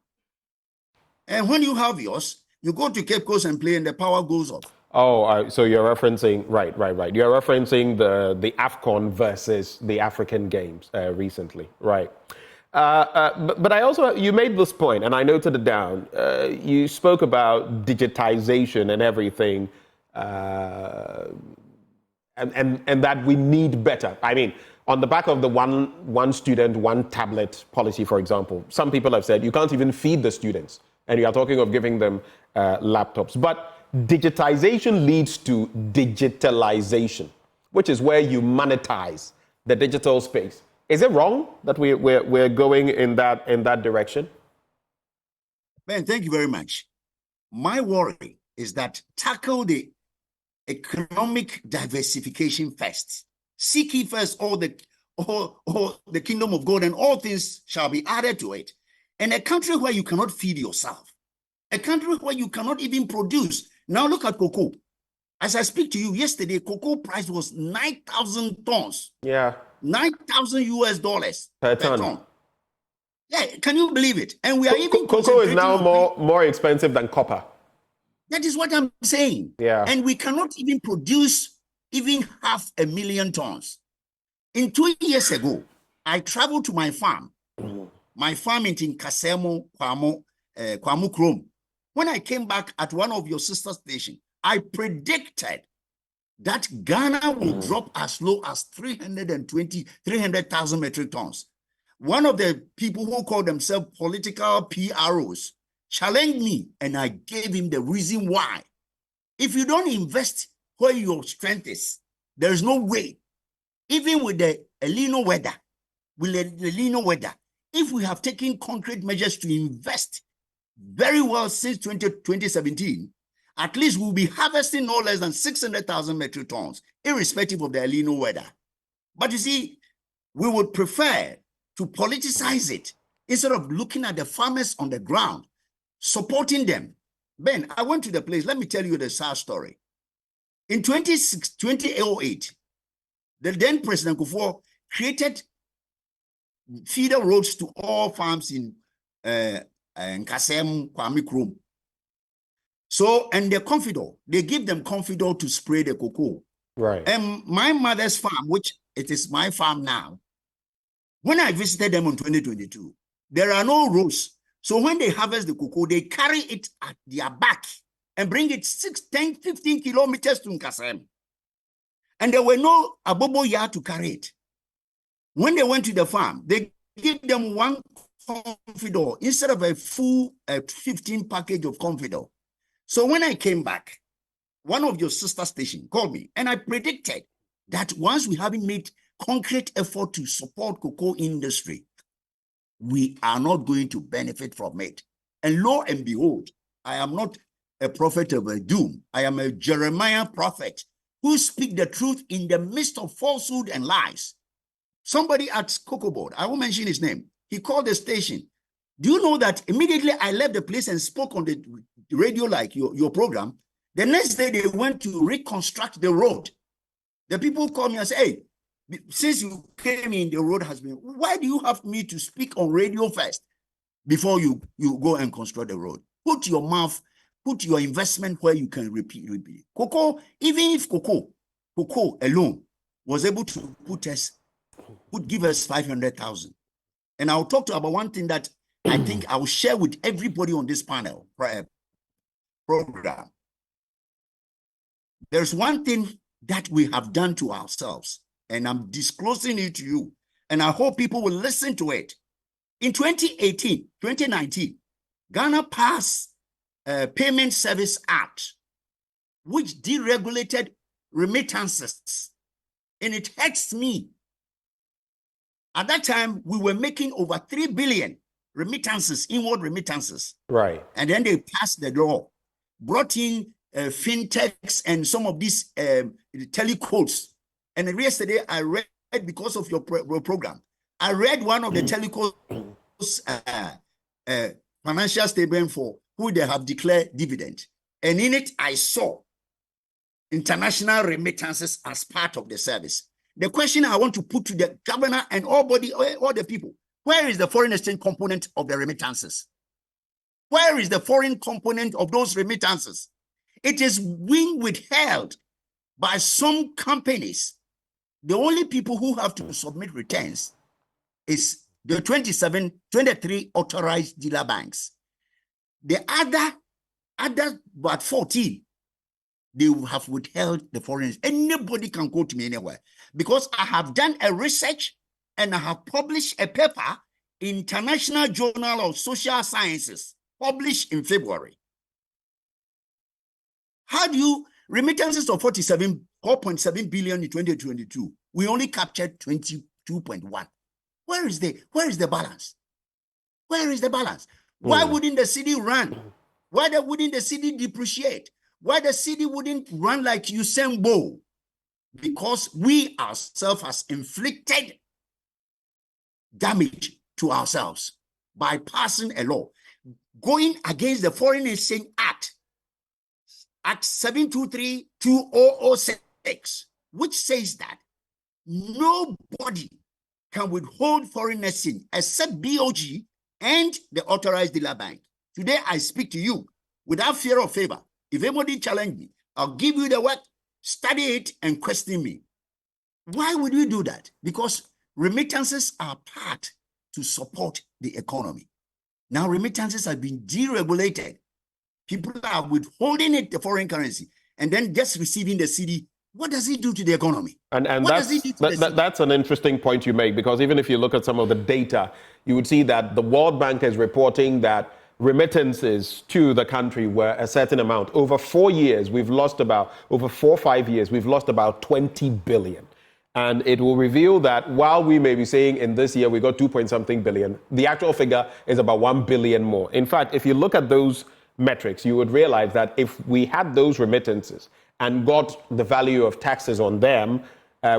Speaker 12: And when you have yours, you go to Cape Coast and play, and the power goes off.
Speaker 1: Oh, so you're referencing, right. You're referencing the AFCON versus the African Games recently, right? But I also, you made this point, and I noted it down. You spoke about digitization and everything, and that we need better. I mean, on the back of the one student, one tablet policy, for example, some people have said you can't even feed the students, and you are talking of giving them laptops. But digitization leads to digitalization, which is where you monetize the digital space. Is it wrong that we're going in that direction?
Speaker 12: Ben, thank you very much. My worry is that tackle the economic diversification first. Seek ye first all the kingdom of God, and all things shall be added to it. And a country where you cannot feed yourself, a country where you cannot even produce. Now look at cocoa. As I speak to you, yesterday, cocoa price was 9,000 tons.
Speaker 1: Yeah.
Speaker 12: 9,000 US dollars
Speaker 1: per ton.
Speaker 12: Yeah, can you believe it? And we are even
Speaker 1: cocoa is now more expensive than copper.
Speaker 12: That is what I'm saying.
Speaker 1: Yeah.
Speaker 12: And we cannot even produce even 500,000 tons. In 2 years ago, I traveled to my farm. My farm in Kasemo, Kwamu Krom. When I came back at one of your sister stations, I predicted that Ghana will drop as low as 300,000 metric tons. One of the people who call themselves political PROs challenged me, and I gave him the reason why. If you don't invest where your strength is, there's no way. Even with the El Nino weather, if we have taken concrete measures to invest very well since 2017, at least we'll be harvesting no less than 600,000 metric tons, irrespective of the El Nino weather. But you see, we would prefer to politicize it instead of looking at the farmers on the ground, supporting them. Ben, I went to the place. Let me tell you the sad story. In 2008, the then President Kufuor created feeder roads to all farms in Kasem, Kwame Krom. So, and the Confidor, they give them Confidor to spray the cocoa.
Speaker 1: Right.
Speaker 12: And my mother's farm, which it is my farm now, when I visited them in 2022, there are no roads. So when they harvest the cocoa, they carry it at their back and bring it 6, 10, 15 kilometers to Nkasem. And there were no abobo yard to carry it. When they went to the farm, they give them one Confidor instead of a full 15 package of Confidor. So when I came back, one of your sister stations called me, and I predicted that once we haven't made concrete effort to support cocoa industry, we are not going to benefit from it. And lo and behold, I am not a prophet of a doom. I am a Jeremiah prophet who speak the truth in the midst of falsehood and lies. Somebody at Cocoa Board, I won't mention his name, he called the station. Do you know that immediately I left the place and spoke on the radio like your program? The next day they went to reconstruct the road. The people called me and said, hey, since you came in, the road has been, why do you have me to speak on radio first before you go and construct the road? Put your mouth, put your investment where you can repeat. Cocoa, even if cocoa alone was able to give us 500,000. And I'll talk to you about one thing that I think I'll share with everybody on this panel program. There's one thing that we have done to ourselves, and I'm disclosing it to you, and I hope people will listen to it. In 2019, Ghana passed a Payment Service Act, which deregulated remittances, and it hurts me. At that time, we were making over 3 billion remittances, inward remittances.
Speaker 1: Right.
Speaker 12: And then they passed the law, brought in fintechs and some of these telecodes. And yesterday I read, because of your program, I read one of the telecoms financial statement for who they have declared dividend. And in it, I saw international remittances as part of the service. The question I want to put to the governor and all the people, where is the foreign exchange component of the remittances? Where is the foreign component of those remittances? It is being withheld by some companies. The only people who have to submit returns is the 23 authorized dealer banks. The other but 14, they have withheld the foreign. Anybody can go to me anywhere because I have done a research and I have published a paper in International Journal of Social Sciences, published in February. How do you remittances of 4.7 billion in 2022? We only captured 22.1. Where is the balance? Where is the balance? Why wouldn't the city run? Why wouldn't the city depreciate? Why the city wouldn't run like Usain Bolt? Because we ourselves has inflicted damage to ourselves by passing a law going against the Foreign Exchange Act 723/2006, which says that nobody can withhold foreign exchange except BOG and the authorized dealer bank. Today, I speak to you without fear of favor. If anybody challenge me, I'll give you the word, study it, and question me. Why would we do that? Because remittances are part to support the economy. Now, remittances have been deregulated. People are withholding it, the foreign currency, and then just receiving the CD. What does it do to the economy?
Speaker 1: And that's an interesting point you make, because even if you look at some of the data, you would see that the World Bank is reporting that remittances to the country were a certain amount. Over 4 years, we've lost about, over 4 or 5 years, we've lost about 20 billion. And it will reveal that while we may be saying in this year we got 2.something billion, the actual figure is about 1 billion more. In fact, if you look at those metrics, you would realize that if we had those remittances and got the value of taxes on them,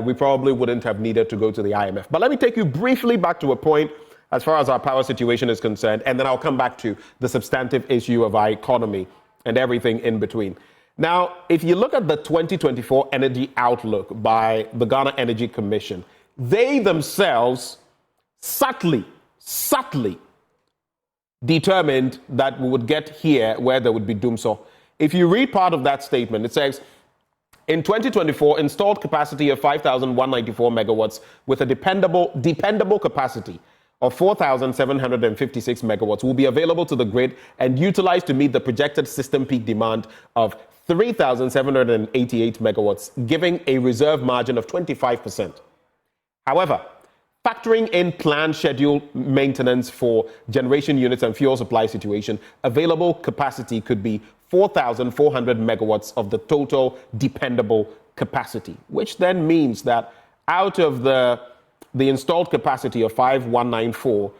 Speaker 1: we probably wouldn't have needed to go to the IMF. But let me take you briefly back to a point as far as our power situation is concerned, and then I'll come back to the substantive issue of our economy and everything in between. Now, if you look at the 2024 Energy Outlook by the Ghana Energy Commission, they themselves subtly determined that we would get here where there would be doomsday. If you read part of that statement, it says, in 2024, installed capacity of 5,194 megawatts with a dependable capacity of 4,756 megawatts will be available to the grid and utilized to meet the projected system peak demand of 3,788 megawatts, giving a reserve margin of 25%. However, factoring in planned scheduled maintenance for generation units and fuel supply situation, available capacity could be 4,400 megawatts of the total dependable capacity, which then means that out of the installed capacity of 5,194,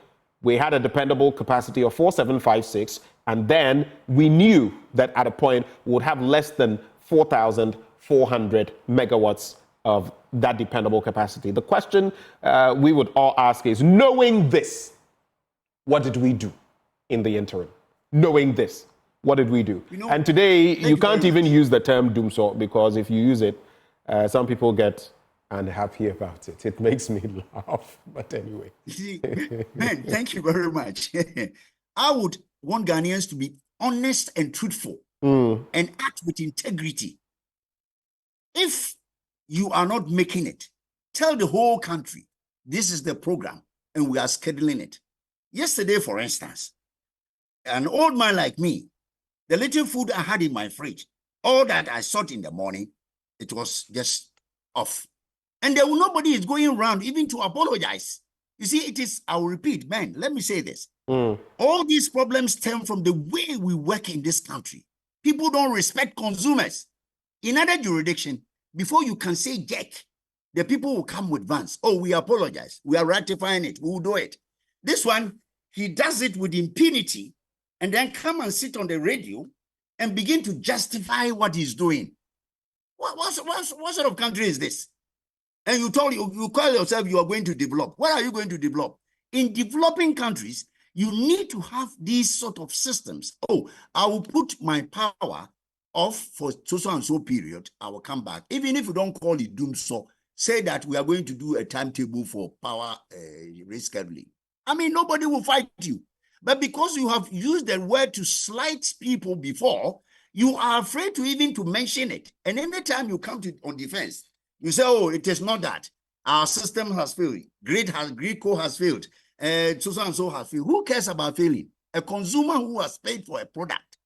Speaker 1: we had a dependable capacity of 4,756, and then we knew that at a point we would have less than 4,400 megawatts of that dependable capacity. The question we would all ask is, knowing this, what did we do in the interim? Knowing this, what did we do? And today, you can't even use the term doomsday, because if you use it, some people get unhappy about it. It makes me laugh, but anyway.
Speaker 12: Man, thank you very much. I would want Ghanaians to be honest and truthful and act with integrity. If you are not making it, tell the whole country, this is the program and we are scheduling it. Yesterday, for instance, an old man like me, the little food I had in my fridge, all that I sought in the morning, it was just off. And nobody is going around even to apologize. You see, it is, I'll repeat, man, let me say this. All these problems stem from the way we work in this country. People don't respect consumers. In other jurisdiction, before you can say jack, the people will come with vans. Oh, we apologize. We are ratifying it. We will do it. This one, he does it with impunity and then come and sit on the radio and begin to justify what he's doing. What sort of country is this? And you call yourself you are going to develop. What are you going to develop? In developing countries, you need to have these sort of systems. Oh, I will put my power off for so and so period. I will come back. Even if you don't call it doom so, say that we are going to do a timetable for power rescheduling. I mean, nobody will fight you. But because you have used the word to slight people before, you are afraid to even to mention it. And anytime you come to on defense, you say, oh, it is not that. Our system has failed. Greco has failed. So and so has failed. Who cares about failing? A consumer who has paid for a product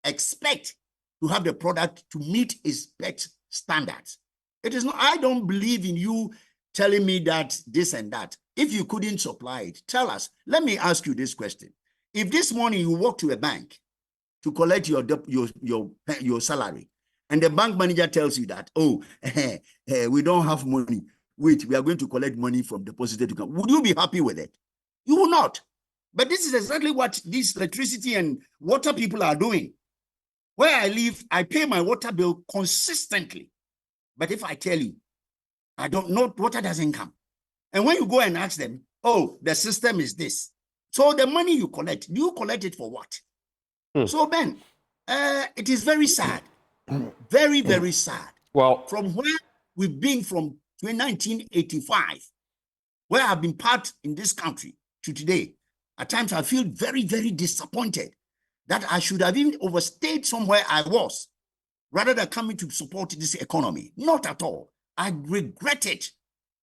Speaker 12: expect to have the product to meet its spec standards. It is not, I don't believe in you telling me that this and that. If you couldn't supply it, tell us. Let me ask you this question. If this morning you walk to a bank to collect your salary, and the bank manager tells you that, oh, we don't have money. Wait, we are going to collect money from deposited account. Would you be happy with it? You will not. But this is exactly what these electricity and water people are doing. Where I live, I pay my water bill consistently. But if I tell you, I don't know, water doesn't come. And when you go and ask them, oh, the system is this. So the money you collect, do you collect it for what? So Ben, it is very sad. Very, very sad.
Speaker 1: Well,
Speaker 12: from where we've been from 1985, where I've been part in this country to today, at times I feel very, very disappointed that I should have even overstayed somewhere I was rather than coming to support this economy. Not at all. I regret it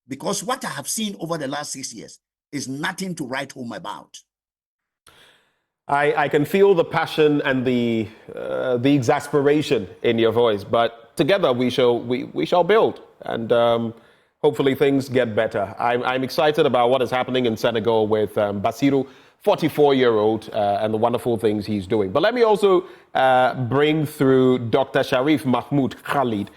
Speaker 12: because what I have seen over the last 6 years is nothing to write home about.
Speaker 1: I can feel the passion and the exasperation in your voice, but together we shall build, and hopefully things get better. I'm excited about what is happening in Senegal with Bassirou, 44-year-old, and the wonderful things he's doing. But let me also bring through Dr. Sharif Mahmoud Khalid.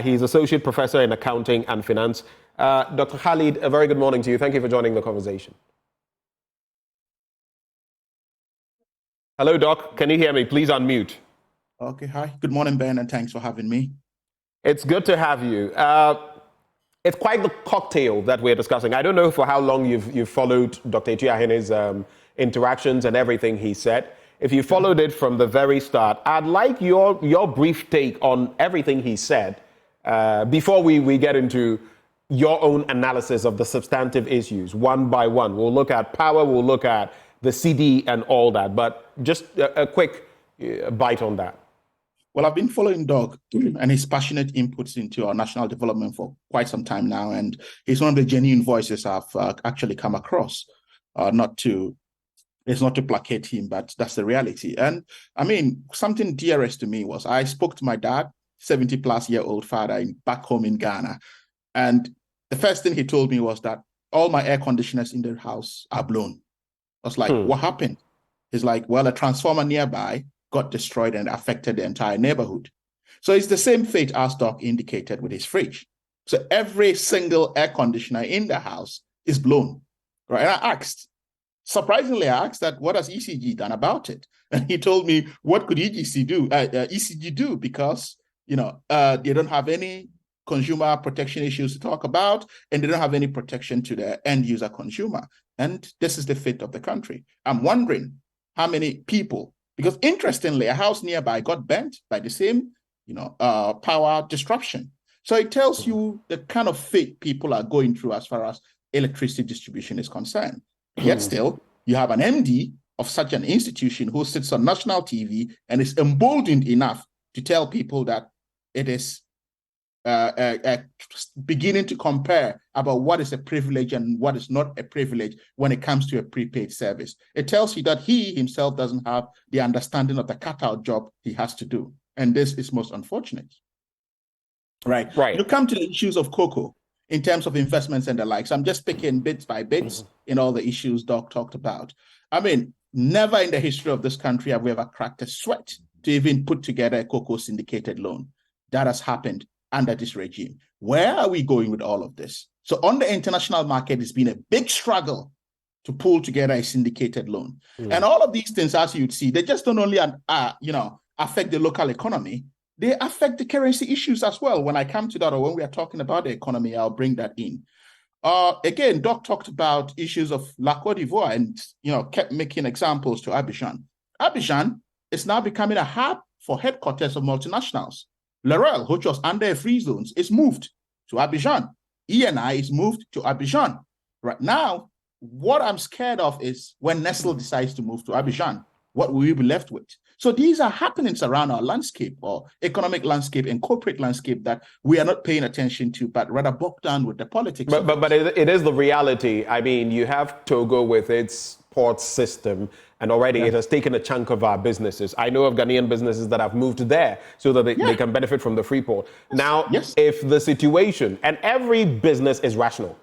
Speaker 1: He's Associate Professor in Accounting and Finance. Dr. Khalid, a very good morning to you. Thank you for joining the conversation. Hello, Doc. Can you hear me? Please unmute.
Speaker 13: Okay. Hi. Good morning, Ben, and thanks for having me.
Speaker 1: It's good to have you. It's quite the cocktail that we're discussing. I don't know for how long you've followed Dr. Atuahene's interactions and everything he said. If you followed it from the very start, I'd like your brief take on everything he said before we get into your own analysis of the substantive issues one by one. We'll look at power, we'll look at the Cedi and all that, but just a quick bite on that.
Speaker 13: Well, I've been following Doug and his passionate inputs into our national development for quite some time now, and he's one of the genuine voices I've actually come across. It's not to placate him, but that's the reality. And I mean, something dearest to me was I spoke to my dad, 70-plus-year-old father back home in Ghana, and the first thing he told me was that all my air conditioners in the house are blown. I was like, what happened? He's like, well, a transformer nearby got destroyed and affected the entire neighborhood. So it's the same fate as Doc indicated with his fridge. So every single air conditioner in the house is blown, right? And I asked that, what has ECG done about it? And he told me, what could ECG do? Because, they don't have any consumer protection issues to talk about, and they don't have any protection to the end user consumer. And this is the fate of the country. I'm wondering how many people, because interestingly, a house nearby got burnt by the same, power disruption. So it tells you the kind of fate people are going through as far as electricity distribution is concerned. Yet still, you have an MD of such an institution who sits on national TV and is emboldened enough to tell people that it is beginning to compare about what is a privilege and what is not a privilege when it comes to a prepaid service. It tells you that he himself doesn't have the understanding of the cut-out job he has to do. And this is most unfortunate. Right. You come to the issues of cocoa in terms of investments and the likes. I'm just picking bits by bits in all the issues Doc talked about. I mean, never in the history of this country have we ever cracked a sweat to even put together a cocoa syndicated loan. That has happened under this regime. Where are we going with all of this? So on the international market, it's been a big struggle to pull together a syndicated loan. And all of these things, as you'd see, they just don't only affect the local economy, they affect the currency issues as well. When I come to that, or when we are talking about the economy, I'll bring that in. Again, Doc talked about issues of La Côte d'Ivoire and, kept making examples to Abidjan. Abidjan is now becoming a hub for headquarters of multinationals. L'Oréal, which was under a free zones, is moved to Abidjan. ENI is moved to Abidjan. Right now, what I'm scared of is when Nestle decides to move to Abidjan, what will we be left with? So these are happenings around our landscape, or economic landscape and corporate landscape, that we are not paying attention to, but rather bogged down with the politics.
Speaker 1: But it is the reality. I mean, you have Togo with its port system, and already it has taken a chunk of our businesses. I know of Ghanaian businesses that have moved there so that they can benefit from the free port. Now, if the situation, and every business is rational,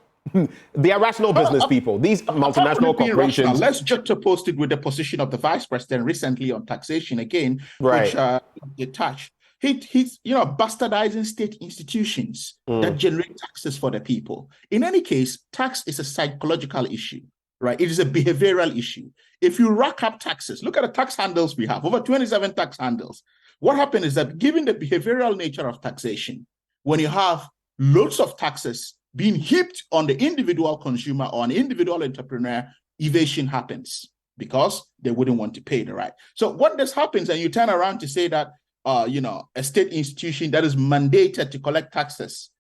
Speaker 1: they are rational business people. These multinational corporations.
Speaker 13: Let's juxtapose it with the position of the vice president recently on taxation again,
Speaker 1: right.
Speaker 13: which they touched. He's bastardizing state institutions that generate taxes for the people. In any case, tax is a psychological issue, right? It is a behavioral issue. If you rack up taxes, look at the tax handles we have, over 27 tax handles. What happened is that given the behavioral nature of taxation, when you have loads of taxes being heaped on the individual consumer or an individual entrepreneur, evasion happens because they wouldn't want to pay the right. So when this happens and you turn around to say that, a state institution that is mandated to collect taxes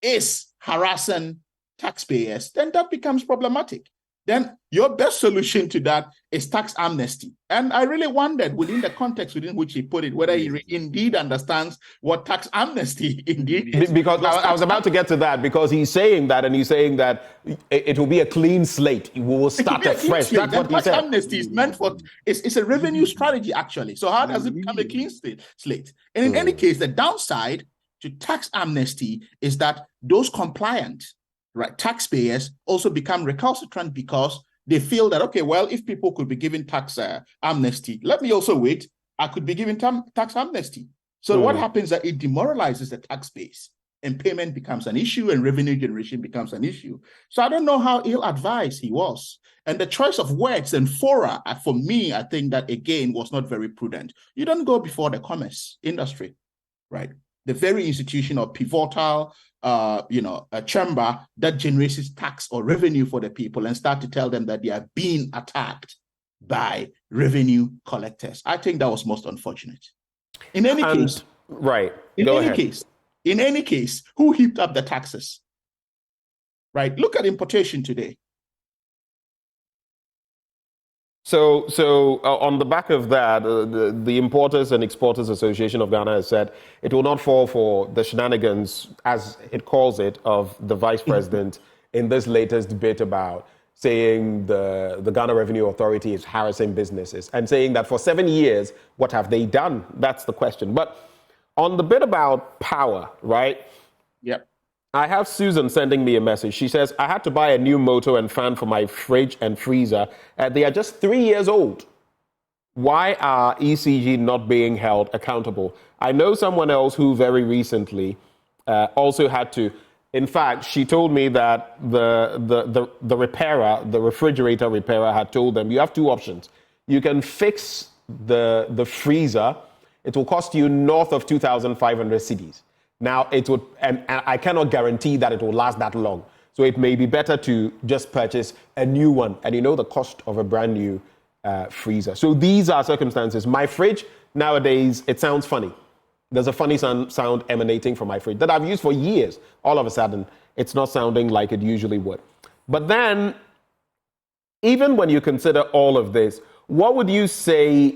Speaker 13: is harassing taxpayers, then that becomes problematic. Then your best solution to that is tax amnesty. And I really wondered, within the context within which he put it, whether he indeed understands what tax amnesty indeed is.
Speaker 1: Because I was about to get to that, because he's saying that, and he's saying that it will be a clean slate. We will start afresh. That's what he said.
Speaker 13: Tax amnesty is meant for, it's a revenue strategy, actually. So how does it become a clean slate? And in any case, the downside to tax amnesty is that those compliant, right, taxpayers also become recalcitrant because they feel that, okay, well, if people could be given tax amnesty, let me also wait, I could be given tax amnesty. So what happens is that it demoralizes the tax base, and payment becomes an issue and revenue generation becomes an issue. So I don't know how ill-advised he was. And the choice of words and fora, for me, I think that, again, was not very prudent. You don't go before the commerce industry, right? The very institution or pivotal a chamber that generates tax or revenue for the people, and start to tell them that they are being attacked by revenue collectors. I think that was most unfortunate. In any case,
Speaker 1: right.
Speaker 13: In any case, who heaped up the taxes? Right. Look at importation today.
Speaker 1: So on the back of that, the Importers and Exporters Association of Ghana has said it will not fall for the shenanigans, as it calls it, of the vice president in this latest debate about saying the Ghana Revenue Authority is harassing businesses, and saying that for 7 years, what have they done? That's the question. But on the bit about power, right?
Speaker 13: Yep.
Speaker 1: I have Susan sending me a message. She says, I had to buy a new motor and fan for my fridge and freezer. They are just 3 years old. Why are ECG not being held accountable? I know someone else who very recently also had to. In fact, she told me that the repairer, the refrigerator repairer, had told them, you have two options. You can fix the freezer. It will cost you north of 2,500 cedis. Now, it would, and I cannot guarantee that it will last that long. So it may be better to just purchase a new one. And you know the cost of a brand new freezer. So these are circumstances. My fridge, nowadays, it sounds funny. There's a funny sound emanating from my fridge that I've used for years. All of a sudden, it's not sounding like it usually would. But then, even when you consider all of this, what would you say,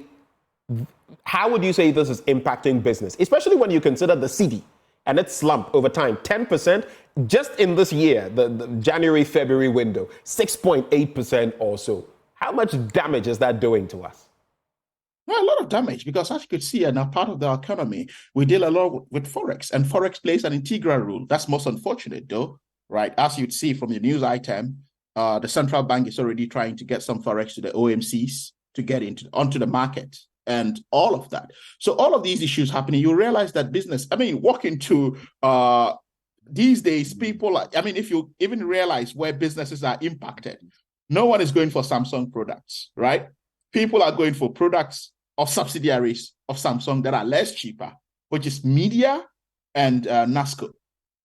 Speaker 1: how would you say this is impacting business? Especially when you consider the Cedi and its slump over time, 10% just in this year, the January-February window, 6.8% or so. How much damage is that doing to us?
Speaker 13: Well, a lot of damage, because as you could see, and now part of the economy, we deal a lot with Forex, and Forex plays an integral role. That's most unfortunate, though, right? As you'd see from the news item, the central bank is already trying to get some Forex to the OMCs to get onto the market and all of that. So all of these issues happening, you realize that business, walk into these days, people, if you even realize where businesses are impacted, no one is going for Samsung products, right? People are going for products of subsidiaries of Samsung that are less cheaper, which is media and NASCO.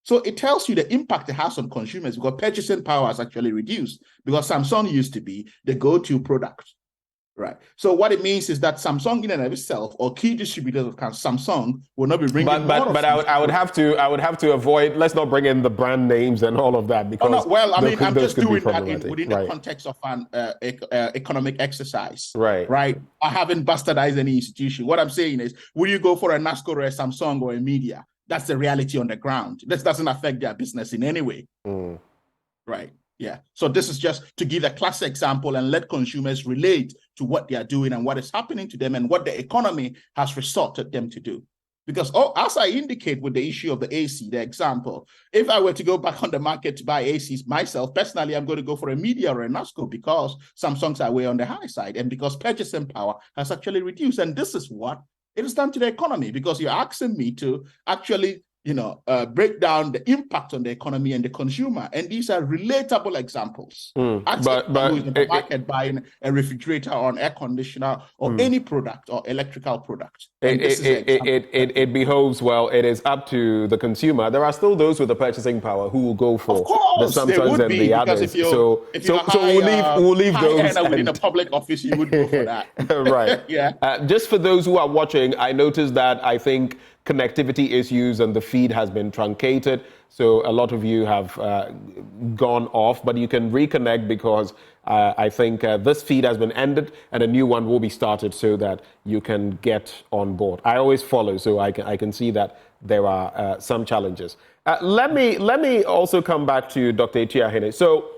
Speaker 13: So it tells you the impact it has on consumers because purchasing power has actually reduced because Samsung used to be the go-to product. Right. So what it means is that Samsung in and of itself, or key distributors of Samsung, will not be bringing.
Speaker 1: But I would have to avoid. Let's not bring in the brand names and all of that because.
Speaker 13: Well, I mean, I'm just doing that within the context of an economic exercise.
Speaker 1: Right.
Speaker 13: Right. I haven't bastardized any institution. What I'm saying is, will you go for a NASCO or a Samsung or a media? That's the reality on the ground. This doesn't affect their business in any way. Right. Yeah. So this is just to give a classic example and let consumers relate to what they are doing and what is happening to them and what the economy has resorted them to do. Because as I indicate with the issue of the AC, the example, if I were to go back on the market to buy ACs myself, personally, I'm going to go for a media or a NASCO because Samsungs are way on the high side and because purchasing power has actually reduced. And this is what it is done to the economy because you're asking me to actually break down the impact on the economy and the consumer. And these are relatable examples. But who is in the market buying a refrigerator or an air conditioner or any product or electrical product.
Speaker 1: It behoves, well, it is up to the consumer. There are still those with the purchasing power who will go for the Samsungs and the others. So we'll leave those.
Speaker 13: And within a public office, you would go for that.
Speaker 1: Right.
Speaker 13: Yeah.
Speaker 1: Just for those who are watching, I noticed that I think connectivity issues and the feed has been truncated. So a lot of you have gone off, but you can reconnect because I think this feed has been ended and a new one will be started so that you can get on board. I always follow, so I can see that there are some challenges. Let me also come back to Dr. Atuahene. So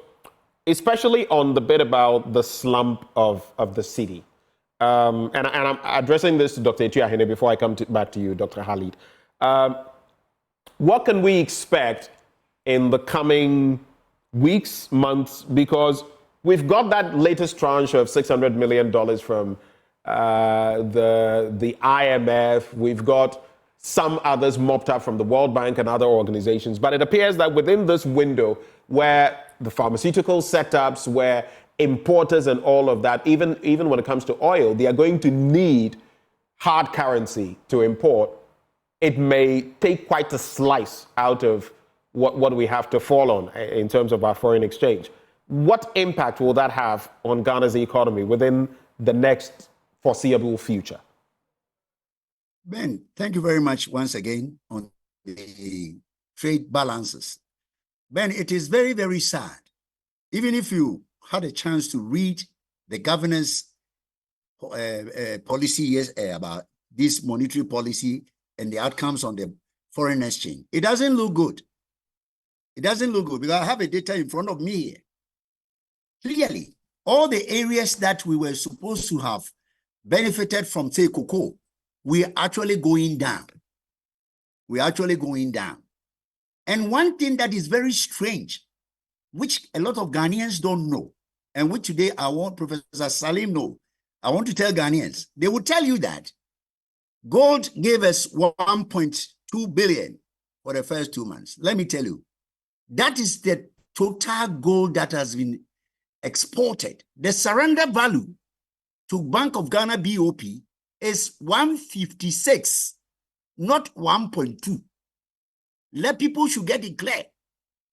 Speaker 1: especially on the bit about the slump of the city. And I'm addressing this to Dr. Atuahene before I come back to you, Dr. Khalid. What can we expect in the coming weeks, months? Because we've got that latest tranche of $600 million from the IMF. We've got some others mopped up from the World Bank and other organizations. But it appears that within this window where the pharmaceutical setups, where importers and all of that, even when it comes to oil, they are going to need hard currency to import. It may take quite a slice out of what we have to fall on in terms of our foreign exchange. What impact will that have on Ghana's economy within the next foreseeable future?
Speaker 12: Ben, thank you very much once again on the trade balances. Ben, it is very, very sad. Even if you had a chance to read the governor's policy about this monetary policy and the outcomes on the foreign exchange, it doesn't look good. It doesn't look good because I have a data in front of me here. Clearly, all the areas that we were supposed to have benefited from, say, cocoa, we are actually going down. We're actually going down. And one thing that is very strange, which a lot of Ghanaians don't know, and which today I want Professor Salim know, I want to tell Ghanaians, they will tell you that gold gave us 1.2 billion for the first 2 months. Let me tell you, that is the total gold that has been exported. The surrender value to Bank of Ghana BOP is 156, not 1.2. Let people should get it clear.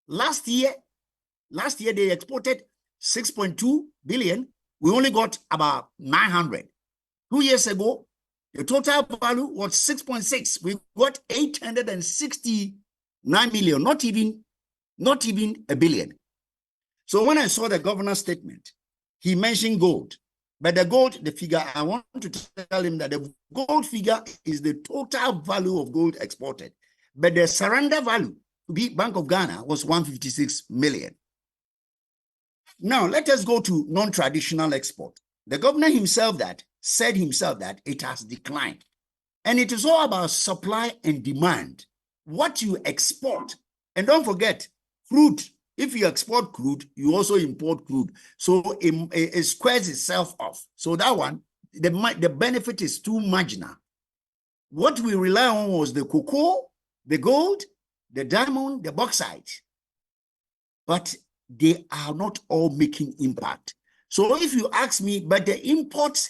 Speaker 12: Last year they exported 6.2 billion. We only got about 900. 2 years ago, the total value was 6.6. We got 869 million, not even a billion. So when I saw the governor's statement, he mentioned gold. But the gold, the figure, I want to tell him that the gold figure is the total value of gold exported. But the surrender value to be Bank of Ghana was 156 million. Now, let us go to non-traditional export. The governor himself said that it has declined. And it is all about supply and demand. What you export. And don't forget, crude. If you export crude, you also import crude. So it squares itself off. So that one, the benefit is too marginal. What we rely on was the cocoa, the gold, the diamond, the bauxite. But they are not all making impact. So if you ask me, but the import,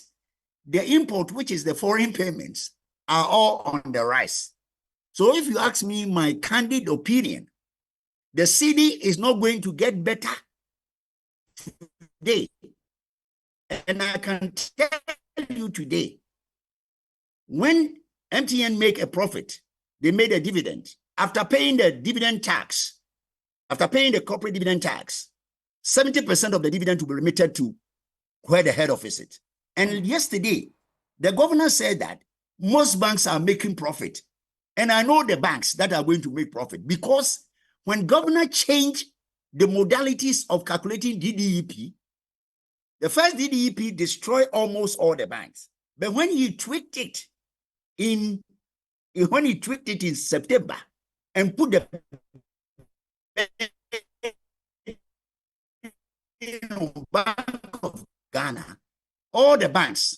Speaker 12: which is the foreign payments, are all on the rise. So if you ask me my candid opinion, the Cedi is not going to get better today. And I can tell you today, when MTN make a profit, they made a dividend. After paying the dividend tax, after paying the corporate dividend tax, 70% of the dividend will be remitted to where the head office is. And yesterday, the governor said that most banks are making profit. And I know the banks that are going to make profit because when governor changed the modalities of calculating DDEP, the first DDEP destroyed almost all the banks. But when he tweaked it in September and put the Bank of Ghana, all the banks,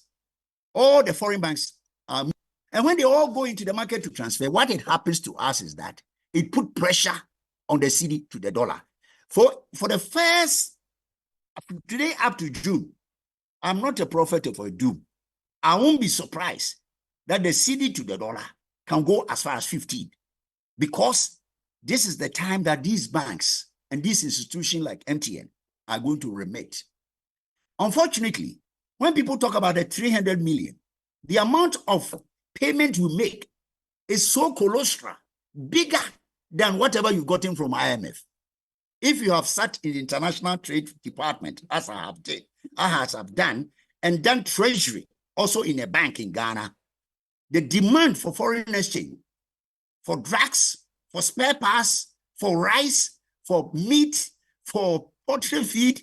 Speaker 12: all the foreign banks are, and when they all go into the market to transfer, what it happens to us is that it put pressure on the Cedi to the dollar. For the first, today up to June, I'm not a prophet of a doom. I won't be surprised that the Cedi to the dollar can go as far as 15, because this is the time that these banks and these institutions like MTN are going to remit. Unfortunately, when people talk about the 300 million, the amount of payment we make is so colossal, bigger than whatever you've gotten from IMF. If you have sat in the International Trade Department, as I have done, and done treasury also in a bank in Ghana, the demand for foreign exchange, for drugs, for spare parts, for rice, for meat, for poultry feed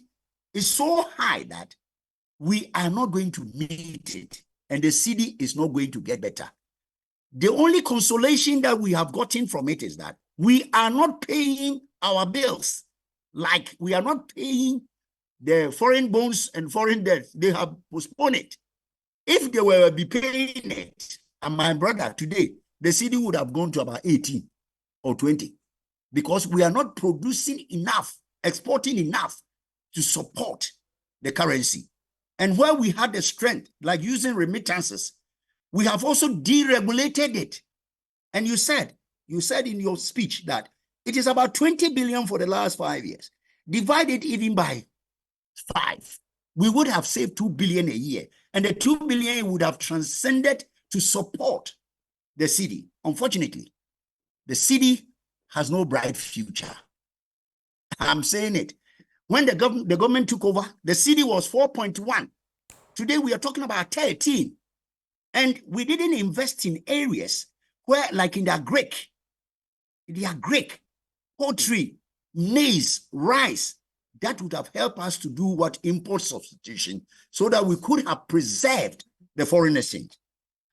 Speaker 12: is so high that we are not going to meet it, and the Cedi is not going to get better. The only consolation that we have gotten from it is that we are not paying our bills, like we are not paying the foreign bonds and foreign debt. They have postponed it. If they were be paying it, and my brother, today, the Cedi would have gone to about 18 or 20, because we are not producing enough, exporting enough to support the currency. And where we had the strength, like using remittances, we have also deregulated it. And you said in your speech that it is about 20 billion for the last 5 years. Divide it even by 5. We would have saved 2 billion a year. And the 2 billion would have transcended to support the Cedi. Unfortunately, the Cedi has no bright future. I'm saying it. When the government took over, the Cedi was 4.1. Today, we are talking about 13. And we didn't invest in areas where, like in the agric, poultry, maize, rice, that would have helped us to do what import substitution, so that we could have preserved the foreign exchange.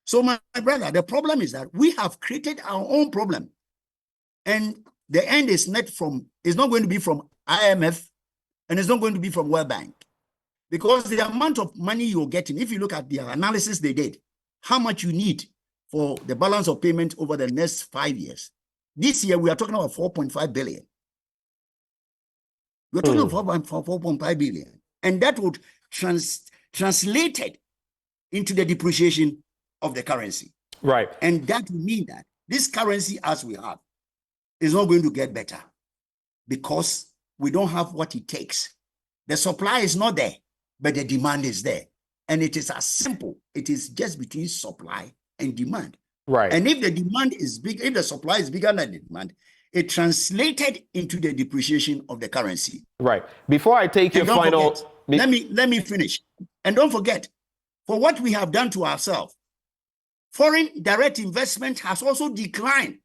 Speaker 12: So my brother, the problem is that we have created our own problem. And the end is not going to be from IMF, and it's not going to be from World Bank. Because the amount of money you're getting, if you look at the analysis they did, how much you need for the balance of payment over the next 5 years. This year, we are talking about 4.5 billion. We're talking about 4.5 billion. And that would translate it into the depreciation of the currency.
Speaker 1: Right.
Speaker 12: And that would mean that this currency as we have is not going to get better, because we don't have what it takes. The supply is not there, but the demand is there. And it is as simple. It is just between supply and demand.
Speaker 1: Right.
Speaker 12: And if the demand is big, if the supply is bigger than the demand, it translated into the depreciation of the currency.
Speaker 1: Right. Before I take your final...
Speaker 12: let me finish. And don't forget, for what we have done to ourselves, foreign direct investment has also declined.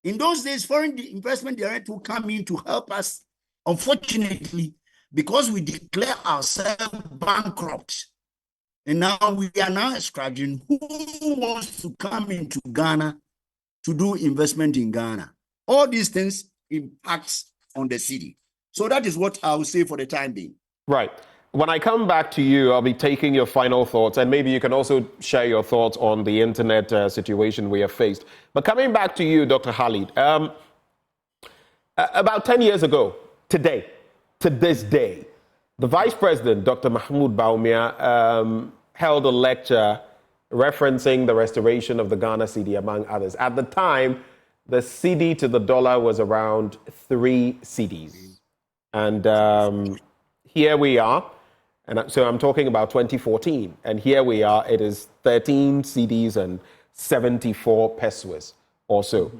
Speaker 12: In those days, foreign investment direct will come in to help us. Unfortunately, because we declare ourselves bankrupt, and now we are now struggling. Who wants to come into Ghana to do investment in Ghana? All these things impact on the Cedi. So that is what I will say for the time being.
Speaker 1: Right. When I come back to you, I'll be taking your final thoughts, and maybe you can also share your thoughts on the internet situation we have faced. But coming back to you, Dr. Khalid, about 10 years ago, today, to this day, the Vice President, Dr. Mahmoud Bawumia, held a lecture referencing the restoration of the Ghana cedi, among others. At the time, the cedi to the dollar was around 3 cedis. And here we are. And so I'm talking about 2014. And here we are. It is 13 cedis and 74 pesos or so.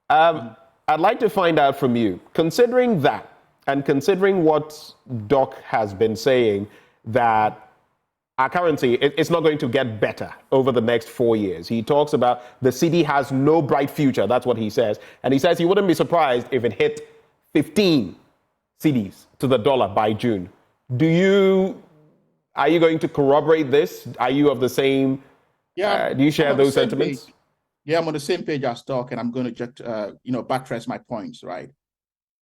Speaker 1: I'd like to find out from you, considering that, and considering what Doc has been saying, that our currency, it's not going to get better over the next 4 years. He talks about the cedi has no bright future. That's what he says. And he says he wouldn't be surprised if it hit 15 cedis to the dollar by June. Are you going to corroborate this? Are you of the same, do you share those sentiments?
Speaker 13: Yeah, I'm on the same page as Doc, and I'm going to just, buttress my points, right?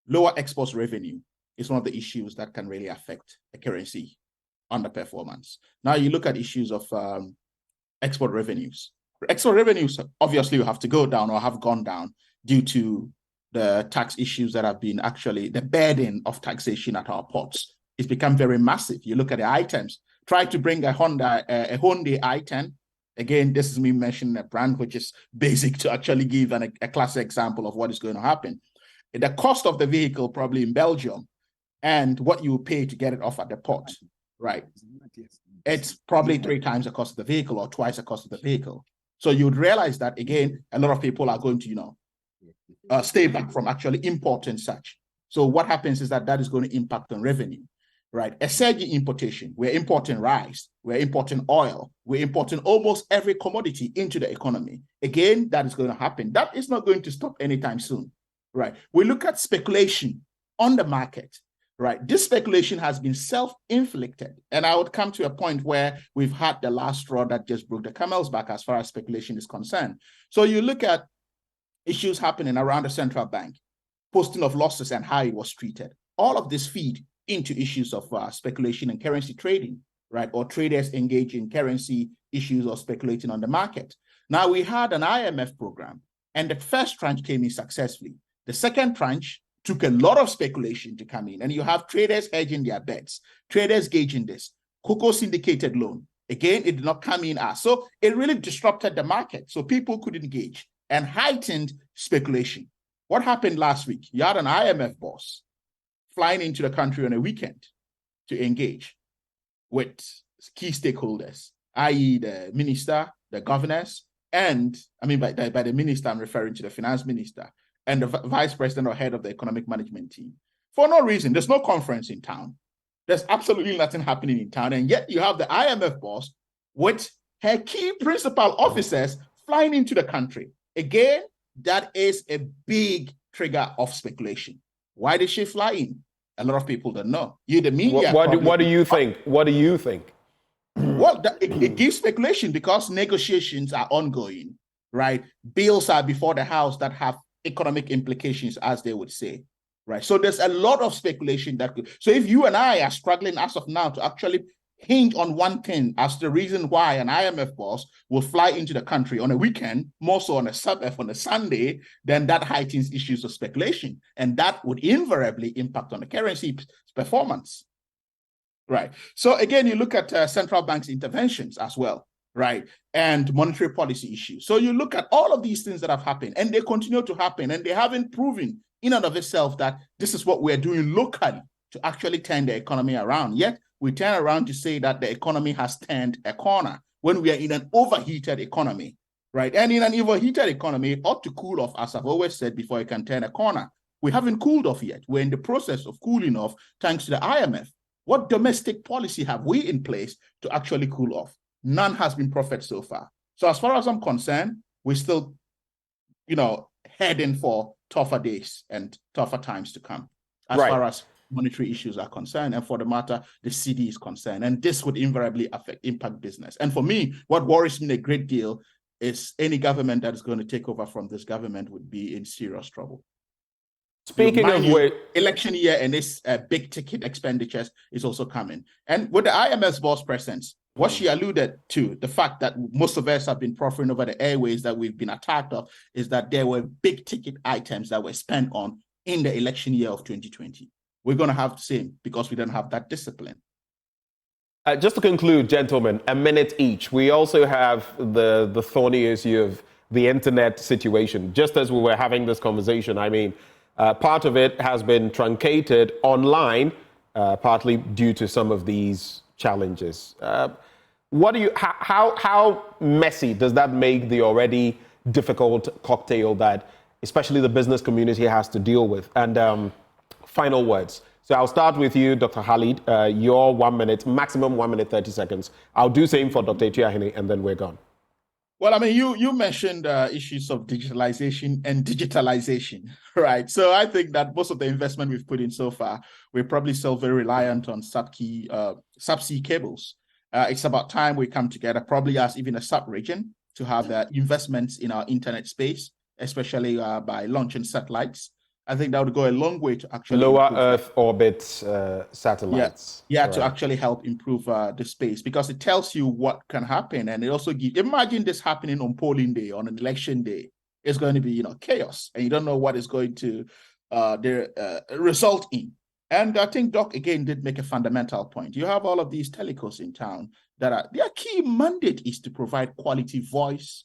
Speaker 13: Lower exports revenue is one of the issues that can really affect the currency underperformance. Now you look at issues of export revenues. Export revenues obviously will have to go down or have gone down due to the tax issues that have been actually, the burden of taxation at our ports. It's become very massive. You look at the items. Try to bring a Hyundai i10. Again, this is me mentioning a brand which is basic to actually give a classic example of what is going to happen. The cost of the vehicle probably in Belgium and what you pay to get it off at the port, right? It's probably 3 times the cost of the vehicle or twice the cost of the vehicle. So you would realize that, again, a lot of people are going to, stay back from actually importing such. So what happens is that is going to impact on revenue, right? A surge in importation. We're importing rice. We're importing oil. We're importing almost every commodity into the economy. Again, that is going to happen. That is not going to stop anytime soon, right? We look at speculation on the market, right? This speculation has been self-inflicted. And I would come to a point where we've had the last straw that just broke the camel's back as far as speculation is concerned. So you look at issues happening around the central bank, posting of losses and how it was treated. All of this feed into issues of speculation and currency trading, right? Or traders engage in currency issues or speculating on the market. Now we had an IMF program and the first tranche came in successfully. The second tranche took a lot of speculation to come in, and you have traders hedging their bets, traders gauging this. Cocoa syndicated loan, again, it did not come in as. So it really disrupted the market. So people couldn't gauge and heightened speculation. What happened last week? You had an IMF boss flying into the country on a weekend to engage with key stakeholders, i.e. the minister, the governors, and by the minister, I'm referring to the finance minister and the vice president or head of the economic management team. For no reason, there's no conference in town. There's absolutely nothing happening in town. And yet you have the IMF boss with her key principal officers flying into the country. Again, that is a big trigger of speculation. Why did she fly in? A lot of people don't know. You, the media.
Speaker 1: What do you think? What do you think?
Speaker 13: Well, it gives speculation because negotiations are ongoing, right? Bills are before the House that have economic implications, as they would say, right? So there's a lot of speculation that could. So if you and I are struggling as of now to actually hinge on one thing as the reason why an IMF boss will fly into the country on a weekend, more so on a Sunday, then that heightens issues of speculation. And that would invariably impact on the currency performance, right? So again, you look at central banks' interventions as well, right? And monetary policy issues. So you look at all of these things that have happened and they continue to happen and they haven't proven in and of itself that this is what we're doing locally to actually turn the economy around. Yet we turn around to say that the economy has turned a corner when we are in an overheated economy, right? And in an overheated economy, it ought to cool off, as I've always said, before it can turn a corner. We haven't cooled off yet. We're in the process of cooling off thanks to the IMF. What domestic policy have we in place to actually cool off? None has been proffered so far. So as far as I'm concerned, we're still, heading for tougher days and tougher times to come as far as monetary issues are concerned, and for the matter, the cedi is concerned. And this would invariably impact business. And for me, what worries me a great deal is any government that is going to take over from this government would be in serious trouble.
Speaker 1: Speaking of which,
Speaker 13: election year and this big ticket expenditures is also coming. And with the IMF's boss presence, what she alluded to, the fact that most of us have been proffering over the airways that we've been attacked of, is that there were big ticket items that were spent on in the election year of 2020. We're going to have the same because we don't have that discipline.
Speaker 1: Just to conclude, gentlemen, a minute each. We also have the thorny issue of the internet situation. Just as we were having this conversation, I mean, part of it has been truncated online, partly due to some of these challenges. How messy does that make the already difficult cocktail that especially the business community has to deal with? And final words. So I'll start with you, Dr. Khalid. Your 1 minute, maximum 1 minute, 30 seconds. I'll do same for Dr. Atuahene, and then we're gone.
Speaker 13: Well, I mean, you mentioned issues of digitalization and digitalization, right? So I think that most of the investment we've put in so far, we're probably still very reliant on subsea cables. It's about time we come together, probably as even a sub-region, to have investments in our internet space, especially by launching satellites. I think that would go a long way to actually
Speaker 1: lower Earth orbit satellites.
Speaker 13: Yeah, to actually help improve the space, because it tells you what can happen, and it also gives. Imagine this happening on polling day, on an election day. It's going to be chaos, and you don't know what is going to result in. And I think Doc again did make a fundamental point. You have all of these telecos in town that their key mandate is to provide quality voice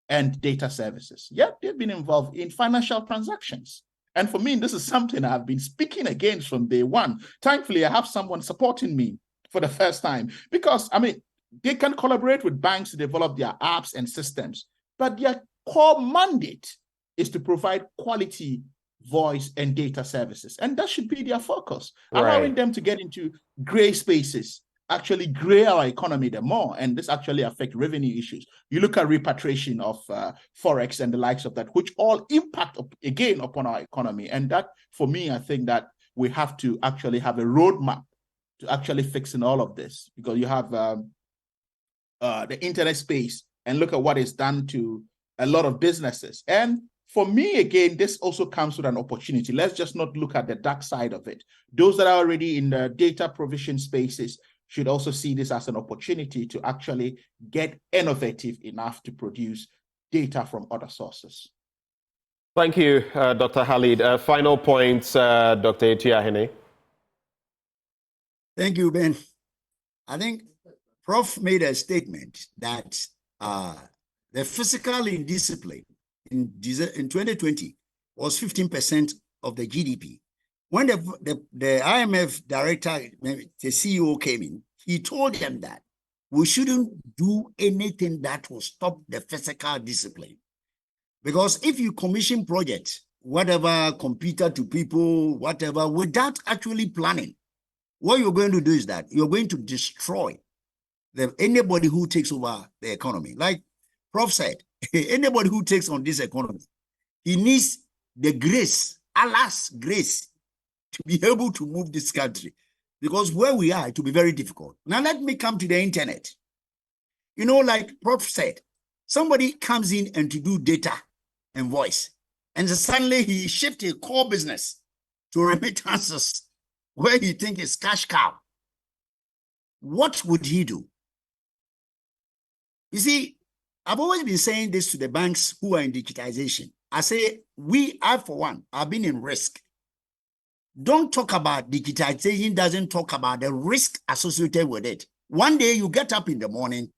Speaker 13: and data services. Yet they've been involved in financial transactions. And for me, this is something I've been speaking against from day one. Thankfully, I have someone supporting me for the first time, because, I mean, they can collaborate with banks to develop their apps and systems, but their core mandate is to provide quality voice and data services. And that should be their focus, allowing them to get into gray spaces, actually gray our economy the more, and this actually affect revenue issues. You look at repatriation of forex and the likes of that, which all impact again upon our economy. And that, for me, I think that we have to actually have a roadmap to actually fixing all of this, because you have the internet space, and look at what is done to a lot of businesses. And for me, again, this also comes with an opportunity. Let's just not look at the dark side of it. Those that are already in the data provision spaces should also see this as an opportunity to actually get innovative enough to produce data from other sources.
Speaker 1: Thank you, Dr. Khalid. Final points, Dr. Atuahene.
Speaker 12: Thank you, Ben. I think Prof made a statement that the fiscal indiscipline in 2020 was 15% of the GDP. When the IMF director, the CEO came in, he told them that we shouldn't do anything that will stop the fiscal discipline. Because if you commission projects, whatever, computer to people, whatever, without actually planning, what you're going to do is that you're going to destroy anybody who takes over the economy. Like Prof said, anybody who takes on this economy, he needs the grace, Allah's grace, to be able to move this country, because where we are, it will be very difficult. Now, let me come to the internet. Like Prof said, somebody comes in and to do data and voice, and suddenly he shifts a core business to remittances where he thinks it's cash cow. What would he do? You see, I've always been saying this to the banks who are in digitization. I say, I for one, have been in risk. Don't talk about digitization, doesn't talk about the risk associated with it. One day you get up in the morning,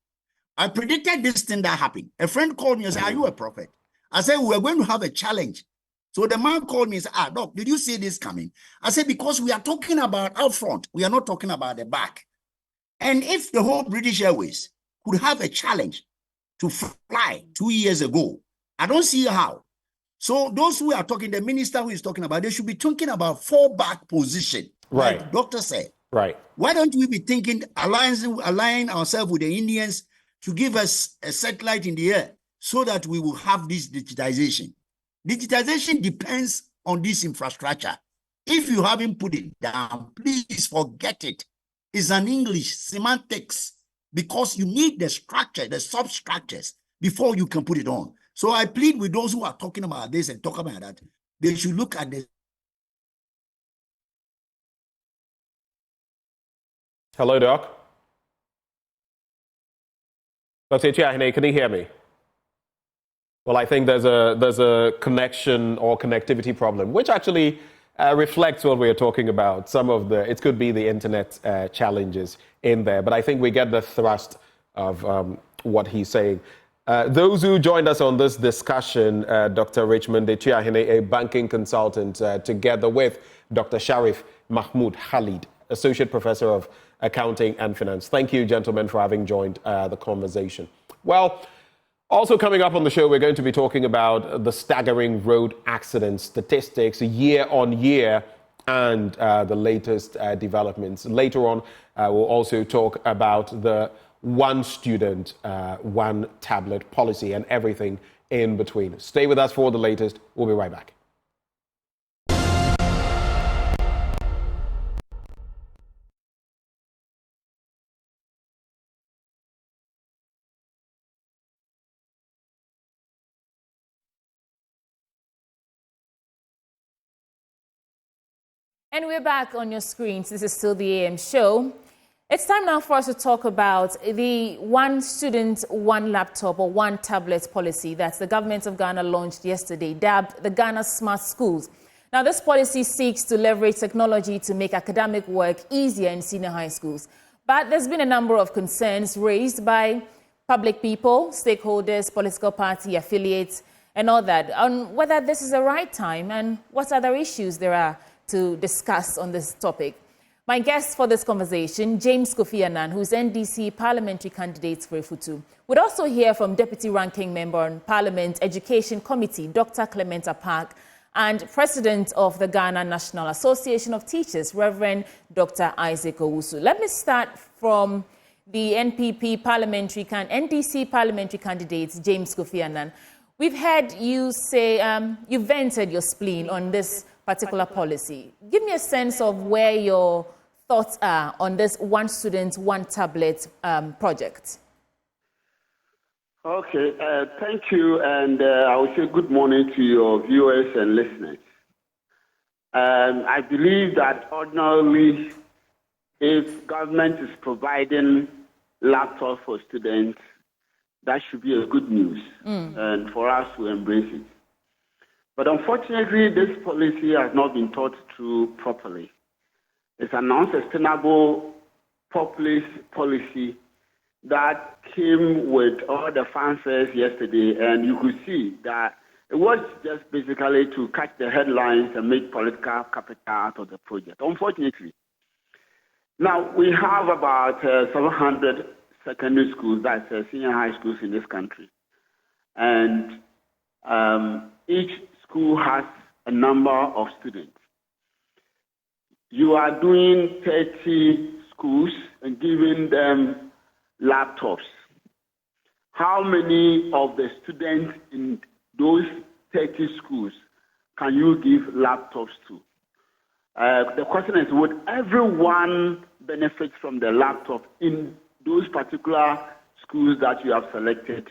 Speaker 12: I predicted this thing that happened. A friend called me and said, are you a prophet? I said, we're going to have a challenge. So the man called me and said, Doc, did you see this coming? I said, because we are talking about out front, we are not talking about the back. And if the whole British Airways could have a challenge to fly 2 years ago, I don't see how. So those who are talking, the minister who is talking about, they should be talking about fallback position.
Speaker 1: Right.
Speaker 12: Like the doctor said.
Speaker 1: Right.
Speaker 12: Why don't we be thinking aligning ourselves with the Indians to give us a satellite in the air so that we will have this digitization? Digitization depends on this infrastructure. If you haven't put it down, please forget it. It's an English semantics, because you need the structure, the substructures before you can put it on. So I plead with those who are talking about this and talk about that. They should look at this.
Speaker 1: Hello, Doc. Dr. Atuahene, can you hear me? Well, I think there's a connection or connectivity problem, which actually reflects what we're talking about. Some of it could be the internet challenges in there, but I think we get the thrust of what he's saying. Those who joined us on this discussion, Dr. Richmond Atuahene, a banking consultant, together with Dr. Sharif Mahmoud Khalid, Associate Professor of Accounting and Finance. Thank you, gentlemen, for having joined the conversation. Well, also coming up on the show, we're going to be talking about the staggering road accident statistics year on year and the latest developments. Later on, we'll also talk about the one student, one tablet policy and everything in between. Stay with us for the latest. We'll be right back.
Speaker 2: And we're back on your screens. This is still the AM show. It's time now for us to talk about the one student, one laptop or one tablet policy that the government of Ghana launched yesterday, dubbed the Ghana Smart Schools. Now, this policy seeks to leverage technology to make academic work easier in senior high schools. But there's been a number of concerns raised by public people, stakeholders, political party affiliates, and all that on whether this is the right time and what other issues there are to discuss on this topic. My guest for this conversation, James Kofi Annan, who's NDC parliamentary candidate for Ifutu. We'd also hear from Deputy Ranking Member on Parliament Education Committee, Dr. Clement Park, and President of the Ghana National Association of Teachers, Reverend Dr. Isaac Owusu. Let me start from the NDC parliamentary candidate, James Kofi Annan. We've heard you say you vented your spleen on this particular policy. Give me a sense of where your thoughts are on this one student, one tablet project.
Speaker 14: Okay, thank you, and I will say good morning to your viewers and listeners. I believe that ordinarily, if government is providing laptops for students, that should be a good news, and for us to embrace it. But unfortunately, this policy has not been thought through properly. It's an unsustainable populist policy that came with all the fanfares yesterday, and you could see that it was just basically to catch the headlines and make political capital out of the project, unfortunately. Now, we have about 700 secondary schools, that's senior high schools in this country. And each school has a number of students. You are doing 30 schools and giving them laptops. How many of the students in those 30 schools can you give laptops to? The question is, would everyone benefit from the laptop in those particular schools that you have selected?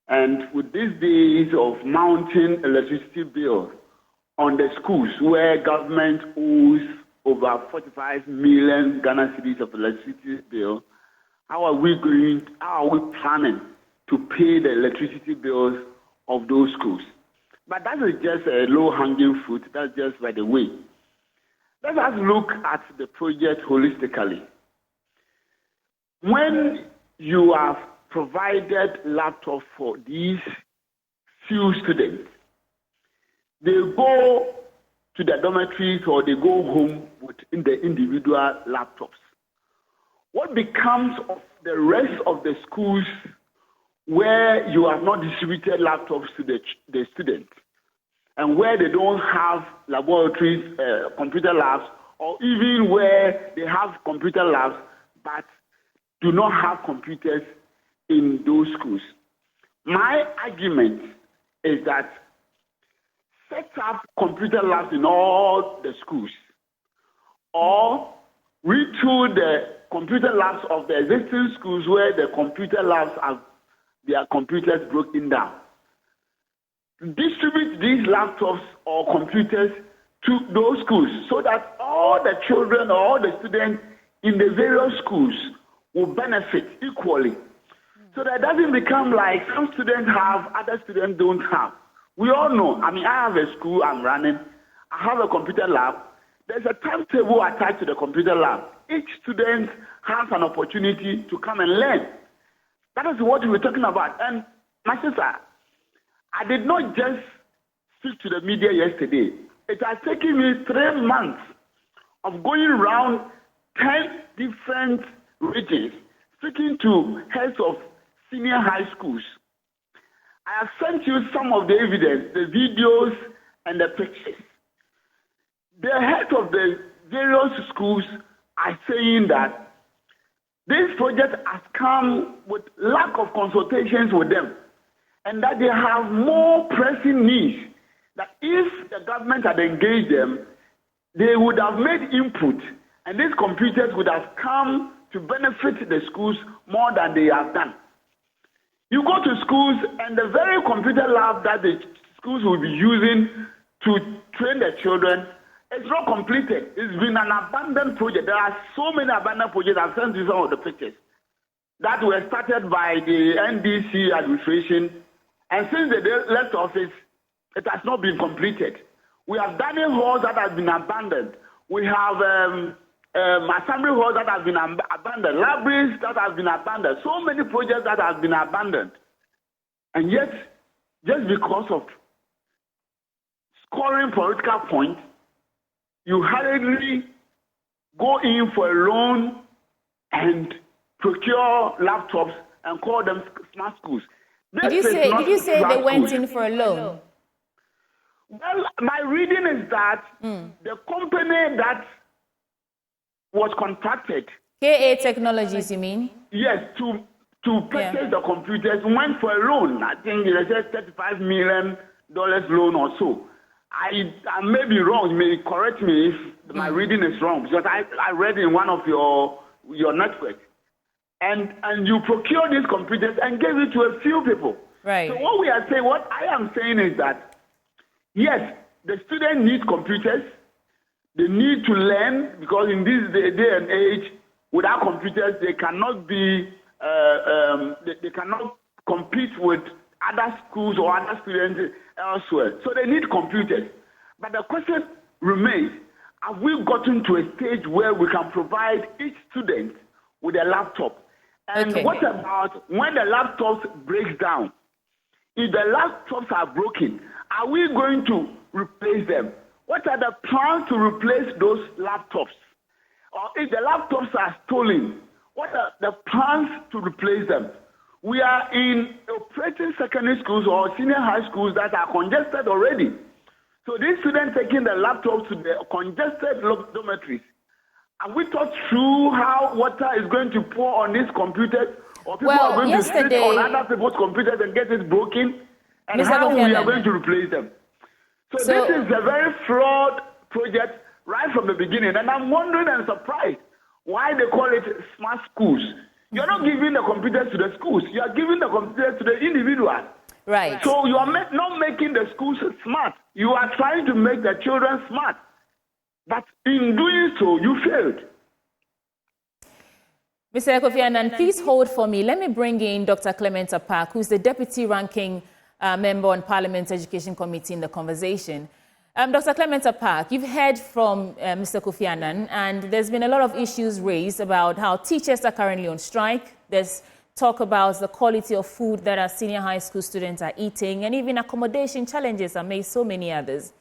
Speaker 14: And with these days of mounting electricity bill on the schools where government owes over 45 million Ghana cedis of electricity bill, how are we planning to pay the electricity bills of those schools? But that is just a low-hanging fruit. That's just by the way. Let us look at the project holistically. When you have provided laptops for these few students, they go to the dormitories or they go home with the individual laptops. What becomes of the rest of the schools where you have not distributed laptops to the students and where they don't have laboratories, computer labs, or even where they have computer labs but do not have computers in those schools? My argument is that set up computer labs in all the schools, or retool the computer labs of the existing schools where the computer labs have their computers broken down. Distribute these laptops or computers to those schools so that all the children or all the students in the various schools will benefit equally. So that doesn't become like some students have, other students don't have. We all know. I mean, I have a school I'm running. I have a computer lab. There's a timetable attached to the computer lab. Each student has an opportunity to come and learn. That is what we were talking about. And my sister, I did not just speak to the media yesterday. It has taken me 3 months of going around 10 different regions, speaking to heads of senior high schools. I have sent you some of the evidence, the videos and the pictures. The heads of the various schools are saying that this project has come with lack of consultations with them, and that they have more pressing needs, that if the government had engaged them, they would have made input, and these computers would have come to benefit the schools more than they have done. You go to schools, and the very computer lab that the schools will be using to train the children is not completed. It's been an abandoned project. There are so many abandoned projects. I've sent you some of the pictures that were started by the NDC administration, and since they left office, it has not been completed. We have dining halls that have been abandoned. We have assembly halls that have been abandoned, libraries that have been abandoned, so many projects that have been abandoned. And yet, just because of scoring political points, you hurriedly go in for a loan and procure laptops and call them smart schools.
Speaker 2: Did you say they went in for a loan?
Speaker 14: Well, my reading is that the company that was contracted,
Speaker 2: KA Technologies, you mean?
Speaker 14: Yes, to purchase the computers went for a loan. I think they said $35 million loan or so. I may be wrong. You may correct me if my reading is wrong, because I read in one of your networks. And you procure these computers and gave it to a few people.
Speaker 2: Right.
Speaker 14: So what I am saying is that, yes, the student needs computers. They need to learn, because in this day and age, without computers, they cannot be, they cannot compete with other schools or other students elsewhere. So they need computers. But the question remains, have we gotten to a stage where we can provide each student with a laptop? And what about when the laptops break down? If the laptops are broken, are we going to replace them? What are the plans to replace those laptops? Or if the laptops are stolen, what are the plans to replace them? We are in operating secondary schools or senior high schools that are congested already. So these students taking the laptops to the congested dormitories. Have we thought through how water is going to pour on these computers? Or people are going to sit on other people's computers and get it broken? And how we are going to replace them? So this is a very flawed project right from the beginning. And I'm wondering and surprised why they call it smart schools. You're not giving the computers to the schools. You are giving the computers to the individual.
Speaker 2: Right.
Speaker 14: So you are not making the schools smart. You are trying to make the children smart. But in doing so, you failed.
Speaker 2: Mr. Kofi Annan, please hold for me. Let me bring in Dr. Clement Apak, who's the Deputy Ranking Member on Parliament's Education Committee in the conversation. Dr. Clement Apak, you've heard from Mr. Kofi Annan, and there's been a lot of issues raised about how teachers are currently on strike. There's talk about the quality of food that our senior high school students are eating, and even accommodation challenges among so many others.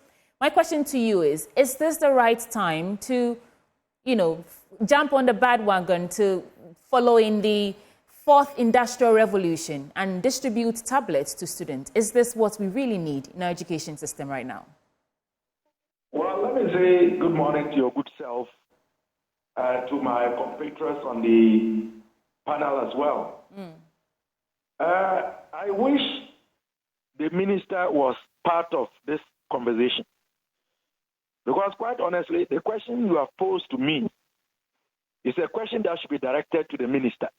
Speaker 2: My question to you is this the right time to, jump on the bandwagon to follow in the fourth industrial revolution and distribute tablets to students? Is this what we really need in our education system right now?
Speaker 15: Well, let me say good morning to your good self, to my compatriots on the panel as well. I wish the minister was part of this conversation. Because quite honestly, the question you have posed to me is a question that should be directed to the minister.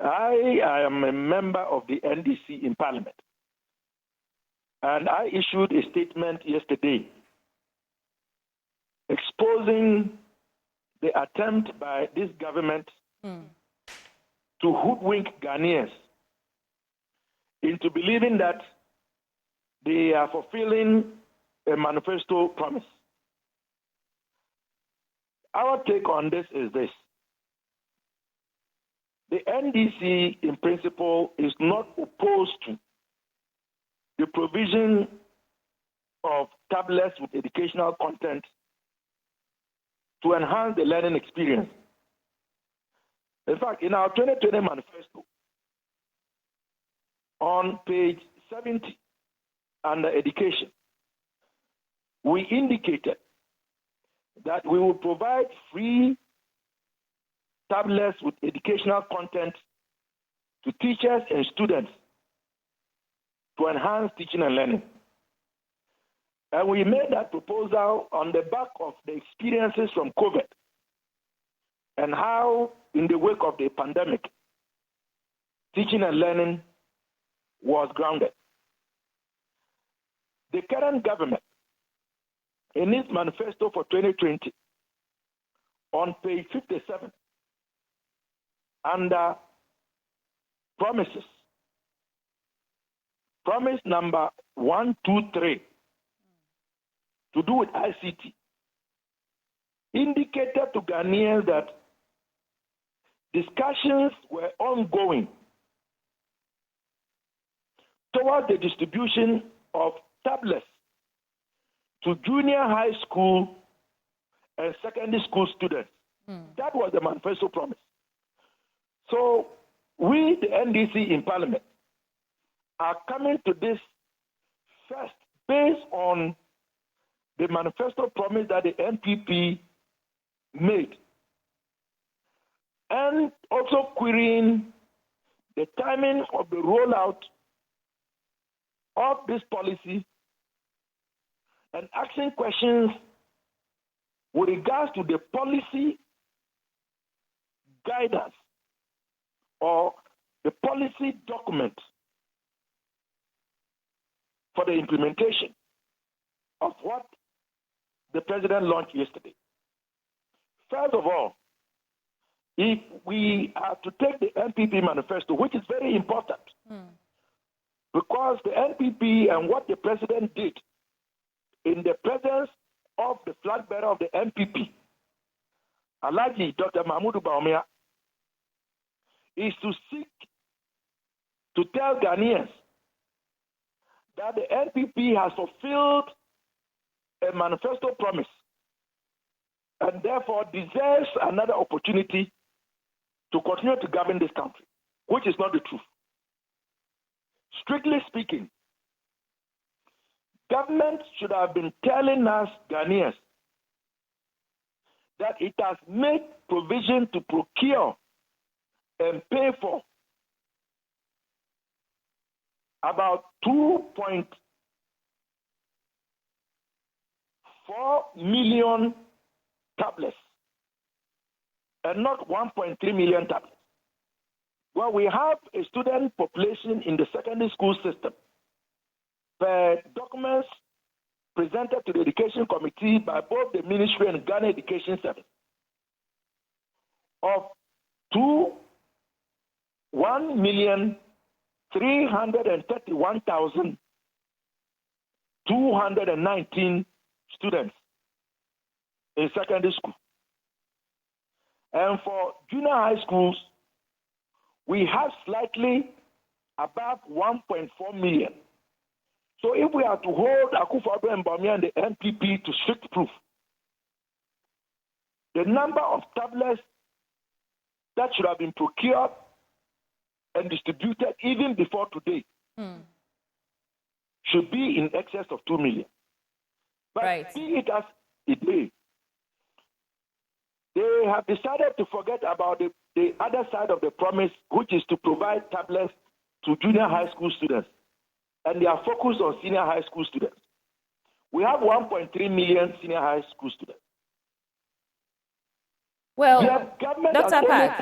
Speaker 15: I am a member of the NDC in Parliament. And I issued a statement yesterday exposing the attempt by this government to hoodwink Ghanaians into believing that they are fulfilling a manifesto promise. Our take on this is this. The NDC, in principle, is not opposed to the provision of tablets with educational content to enhance the learning experience. In fact, in our 2020 manifesto, on page 70, under education, we indicated that we will provide free tablets with educational content to teachers and students to enhance teaching and learning. And we made that proposal on the back of the experiences from COVID and how, in the wake of the pandemic, teaching and learning was grounded. The current government, in its manifesto for 2020, on page 57, under promises, promise number 1, 2, 3, to do with ICT, indicated to Ghanaians that discussions were ongoing towards the distribution of tablets to junior high school and secondary school students. That was the manifesto promise. So we, the NDC in Parliament, are coming to this first based on the manifesto promise that the NPP made, and also querying the timing of the rollout of this policy and asking questions with regards to the policy guidance or the policy document for the implementation of what the president launched yesterday. First of all, if we are to take the NPP manifesto, which is very important, because the NPP and what the president did in the presence of the flag bearer of the NPP, Alhaji Dr. Mahmoud Bawumia, is to seek to tell Ghanaians that the NPP has fulfilled a manifesto promise and therefore deserves another opportunity to continue to govern this country, which is not the truth. Strictly speaking, government should have been telling us, Ghanaians, that it has made provision to procure and pay for about 2.4 million tablets and not 1.3 million tablets. Well, we have a student population in the secondary school system, per documents presented to the Education Committee by both the Ministry and Ghana Education Service, of 1,331,219 students in secondary school. And for junior high schools, we have slightly above 1.4 million. So if we are to hold Akufo-Addo and Bawumia and the NPP to strict proof, the number of tablets that should have been procured and distributed even before today should be in excess of 2 million. But be it as it may, they have decided to forget about the other side of the promise, which is to provide tablets to junior high school students. And they are focused on senior high school students. We have 1.3 million senior high school students.
Speaker 2: Well, Dr. Park.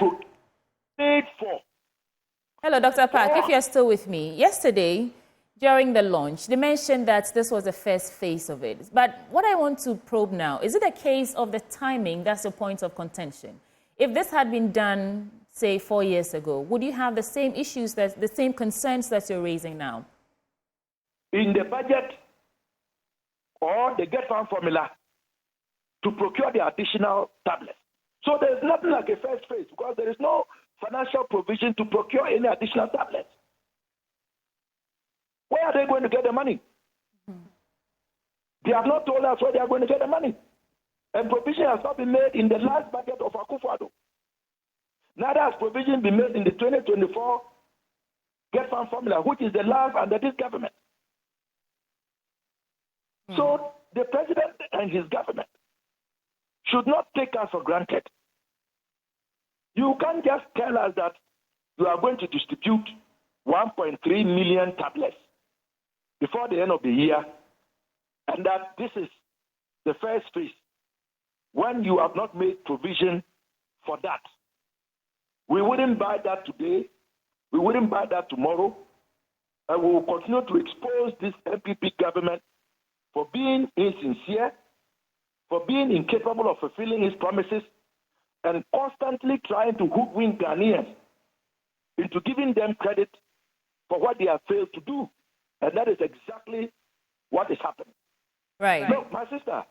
Speaker 2: Hello, Dr. Park, if you're still with me. Yesterday, during the launch, they mentioned that this was the first phase of it. But what I want to probe now, is it a case of the timing that's the point of contention? If this had been done, say, 4 years ago, would you have the same issues, the same concerns that you're raising now?
Speaker 15: In the budget or the Get Farm formula to procure the additional tablets. So there's nothing like a first phase because there is no financial provision to procure any additional tablets. Where are they going to get the money? They have not told us where they are going to get the money. And provision has not been made in the last budget of Akufo-Addo. Neither has provision been made in the 2024 Get Farm formula, which is the last under this government. So the president and his government should not take us for granted. You can't just tell us that you are going to distribute 1.3 million tablets before the end of the year, and that this is the first phase, when you have not made provision for that. We wouldn't buy that today, we wouldn't buy that tomorrow, and we will continue to expose this MPP government for being insincere, for being incapable of fulfilling his promises, and constantly trying to hoodwink Ghanaians into giving them credit for what they have failed to do. And that is exactly what is happening.
Speaker 2: Right.
Speaker 15: Look, my sister,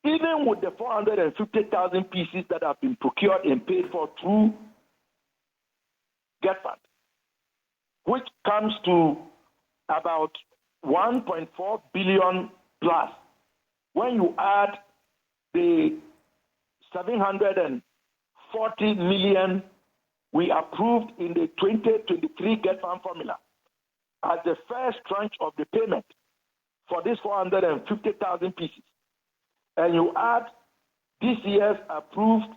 Speaker 15: even with the 450,000 pieces that have been procured and paid for through Get Fund, which comes to about 1.4 billion plus, when you add the 740 million we approved in the 2023 Get Farm formula as the first tranche of the payment for this 450,000 pieces, and you add this year's approved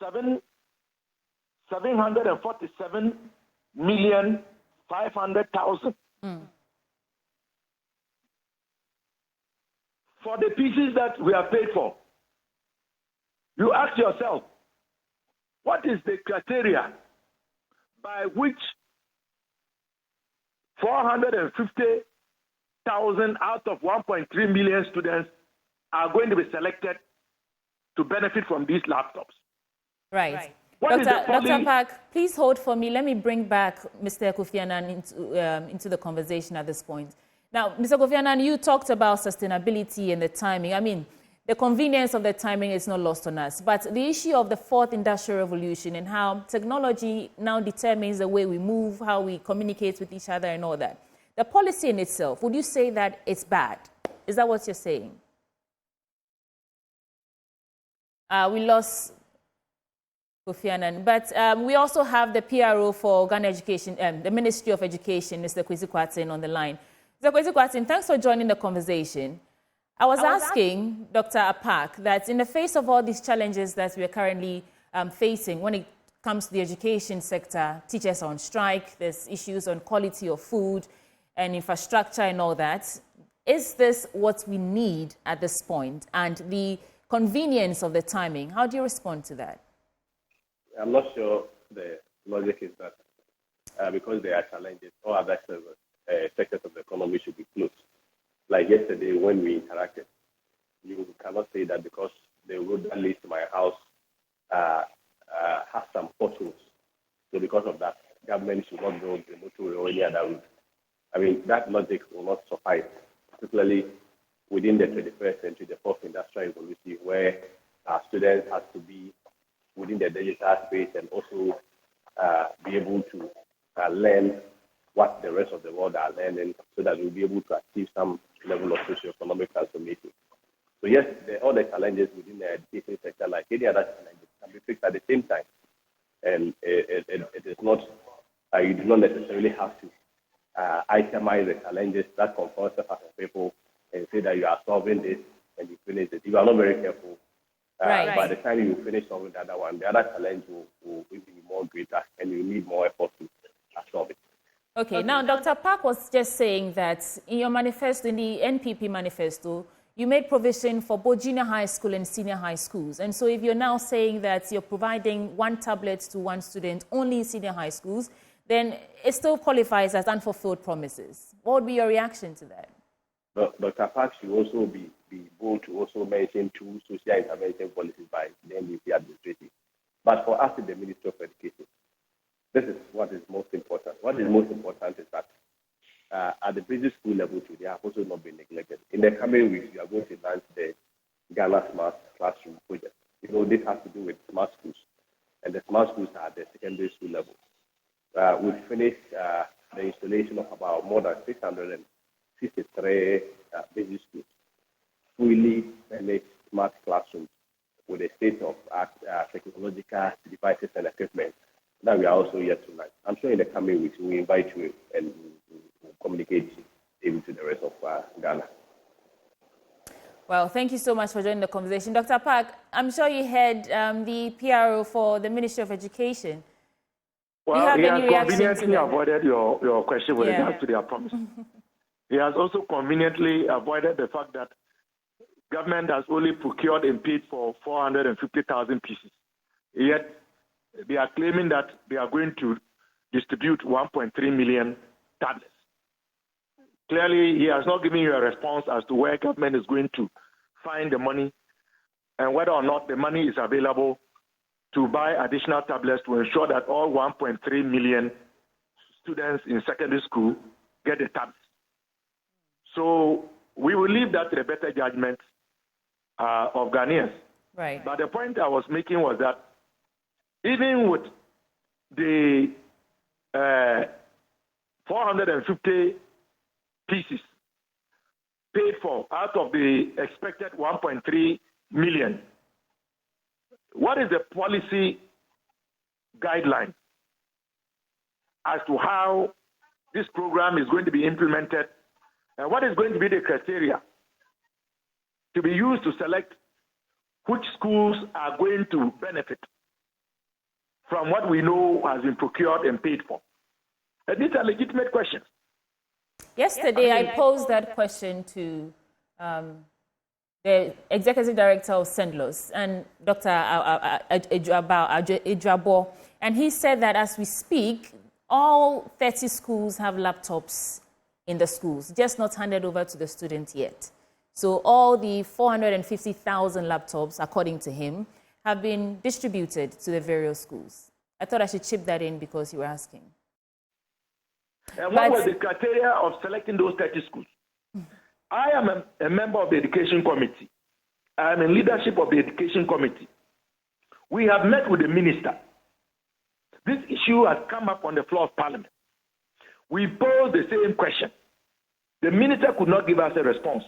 Speaker 15: 747,500,000 for the pieces that we have paid for. You ask yourself, what is the criteria by which 450,000 out of 1.3 million students are going to be selected to benefit from these laptops?
Speaker 2: Right.
Speaker 15: Dr.
Speaker 2: Park, please hold for me. Let me bring back Mr. Kofi Annan into the conversation at this point. Now, Mr. Kofi Annan, you talked about sustainability and the timing. I mean, the convenience of the timing is not lost on us. But the issue of the fourth industrial revolution and how technology now determines the way we move, how we communicate with each other and all that. The policy in itself, would you say that it's bad? Is that what you're saying? We lost Kofi Annan. But we also have the PRO for Ghana Education, the Ministry of Education, Mr. Kwesi Kwarteng, on the line. Mr. Kwesi Kwarteng, thanks for joining the conversation. I was asking Dr. Apak that in the face of all these challenges that we are currently facing when it comes to the education sector, teachers are on strike, there's issues on quality of food and infrastructure and all that. Is this what we need at this point? And the convenience of the timing, how do you respond to that?
Speaker 16: I'm not sure the logic is that because there are challenges, all other sectors of the economy should be closed. Like yesterday when we interacted, you cannot say that because the road that leads to my house has some potholes. So because of that, government should not build the motorway or any other route. I mean, that logic will not suffice, particularly within the 21st century, the fourth industrial revolution, where our students have to be within the digital space and also be able to learn what the rest of the world are learning so that we'll be able to achieve some level of socio-economic transformation. So yes, all the challenges within the education sector, like any other challenges, can be fixed at the same time. And it is not, you do not necessarily have to itemize the challenges that confront us as people and say that you are solving this and you finish it. If you are not very careful, by the time you finish solving the other one, the other challenge will be more greater and you need more effort to solve it.
Speaker 2: Okay, now Dr. Park was just saying that in your manifesto, in the NPP manifesto, you made provision for both junior high school and senior high schools. And so if you're now saying that you're providing one tablet to one student only in senior high schools, then it still qualifies as unfulfilled promises. What would be your reaction to that?
Speaker 16: Dr. Park should also be bold to also mention two social intervention policies by the NDP administration. But for us in the Ministry of Education, this is what is most important. What is most important is that at the basic school level too, they have also not been neglected. In the coming weeks, we are going to launch the Ghana Smart Classroom project. This has to do with smart schools, and the smart schools are at the secondary school level. We've finished the installation of about more than 663 basic schools, fully finished smart classrooms with a state-of-art technological devices and equipment that we are also yet to launch. I'm sure in the coming weeks we invite you and we'll communicate even to the rest of Ghana.
Speaker 2: Well, thank you so much for joining the conversation. Dr. Park, I'm sure you heard the PRO for the Ministry of Education.
Speaker 15: Well, he has conveniently avoided your question with regards to their promise. He has also conveniently avoided the fact that government has only procured and paid for 450,000 pieces. Yet they are claiming that they are going to distribute 1.3 million tablets. Clearly, he has not given you a response as to where government is going to find the money and whether or not the money is available to buy additional tablets to ensure that all 1.3 million students in secondary school get the tablets. So we will leave that to the better judgment of Ghanaians.
Speaker 2: Right.
Speaker 15: But the point I was making was that even with the 450 pieces paid for out of the expected 1.3 million, what is the policy guideline as to how this program is going to be implemented, and what is going to be the criteria to be used to select which schools are going to benefit from what we know has been procured and paid for? And these are legitimate questions.
Speaker 2: Yesterday, I posed that question to the Executive Director of Sendlos and Dr. Ejabo, and he said that as we speak, all 30 schools have laptops in the schools, just not handed over to the students yet. So all the 450,000 laptops, according to him, have been distributed to the various schools. I thought I should chip that in because you were asking.
Speaker 15: And what was the criteria of selecting those 30 schools? I am a member of the Education Committee. I am in leadership of the Education Committee. We have met with the minister. This issue has come up on the floor of Parliament. We posed the same question. The minister could not give us a response.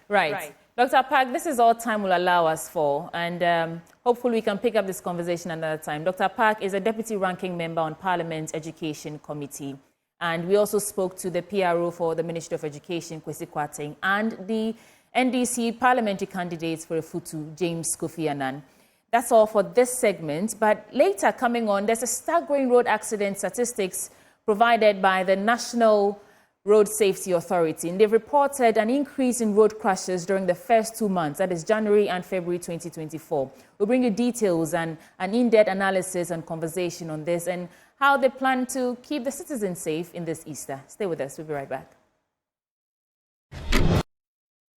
Speaker 2: Right. Dr. Park, this is all time will allow us for, and hopefully we can pick up this conversation another time. Dr. Park is a deputy ranking member on Parliament's Education Committee, and we also spoke to the PRO for the Ministry of Education, Kwesi Kwarteng, and the NDC parliamentary candidates for Efutu, James Kofi Annan. That's all for this segment, but later coming on, there's a staggering road accident statistics provided by the National Road Safety Authority, and they've reported an increase in road crashes during the first 2 months, that is January and February 2024. We'll bring you details and an in-depth analysis and conversation on this and how they plan to keep the citizens safe in this Easter. Stay with us, we'll be right back.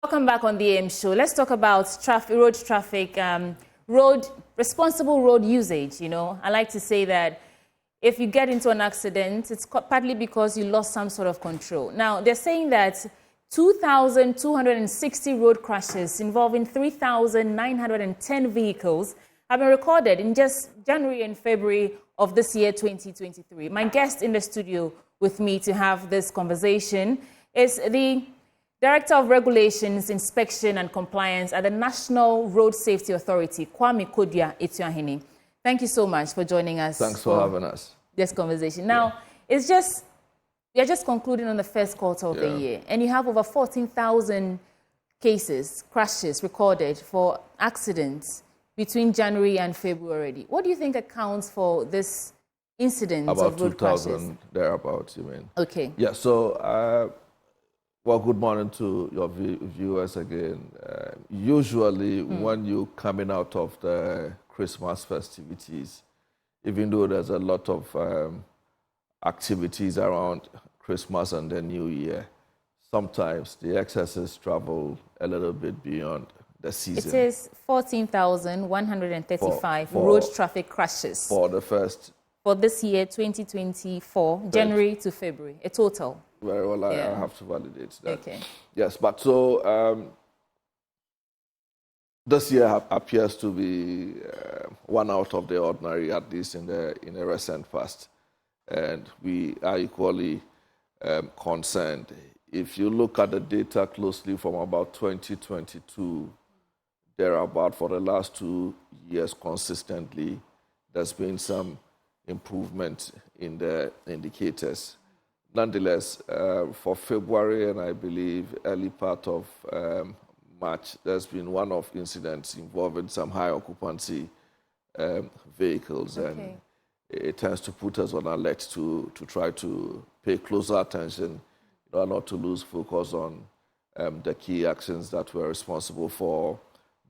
Speaker 2: Welcome back on the AM show. Let's talk about road traffic, responsible road usage. You know, I like to say that if you get into an accident, it's partly because you lost some sort of control. Now, they're saying that 2,260 road crashes involving 3,910 vehicles have been recorded in just January and February of this year, 2023. My guest in the studio with me to have this conversation is the Director of Regulations, Inspection and Compliance at the National Road Safety Authority, Kwame Kodia Atuahene. Thank you so much for joining us.
Speaker 3: Thanks for having us.
Speaker 2: This conversation. Now, we are just concluding on the first quarter of the year, and you have over 14,000 crashes recorded for accidents between January and February already. What do you think accounts for this incidence of road crashes?
Speaker 3: About 2,000 thereabouts, you mean?
Speaker 2: Okay.
Speaker 3: Yeah, so, well, good morning to your viewers again. Usually, when you're coming out of the Christmas festivities, even though there's a lot of activities around Christmas and the New Year, sometimes the excesses travel a little bit beyond the season.
Speaker 2: It is 14,135 road traffic crashes.
Speaker 3: For the first
Speaker 2: for this year, 2024, January to February, a total?
Speaker 3: Very well, I have to validate that.
Speaker 2: Okay.
Speaker 3: Yes, but so this year appears to be one out of the ordinary, at least in the recent past, and we are equally concerned. If you look at the data closely from about 2022, thereabout, for the last 2 years consistently, there's been some improvement in the indicators. Nonetheless, for February and I believe early part of March, there's been one-off incidents involving some high occupancy vehicles, and it tends to put us on alert to try to pay closer attention in order not to lose focus on the key actions that were responsible for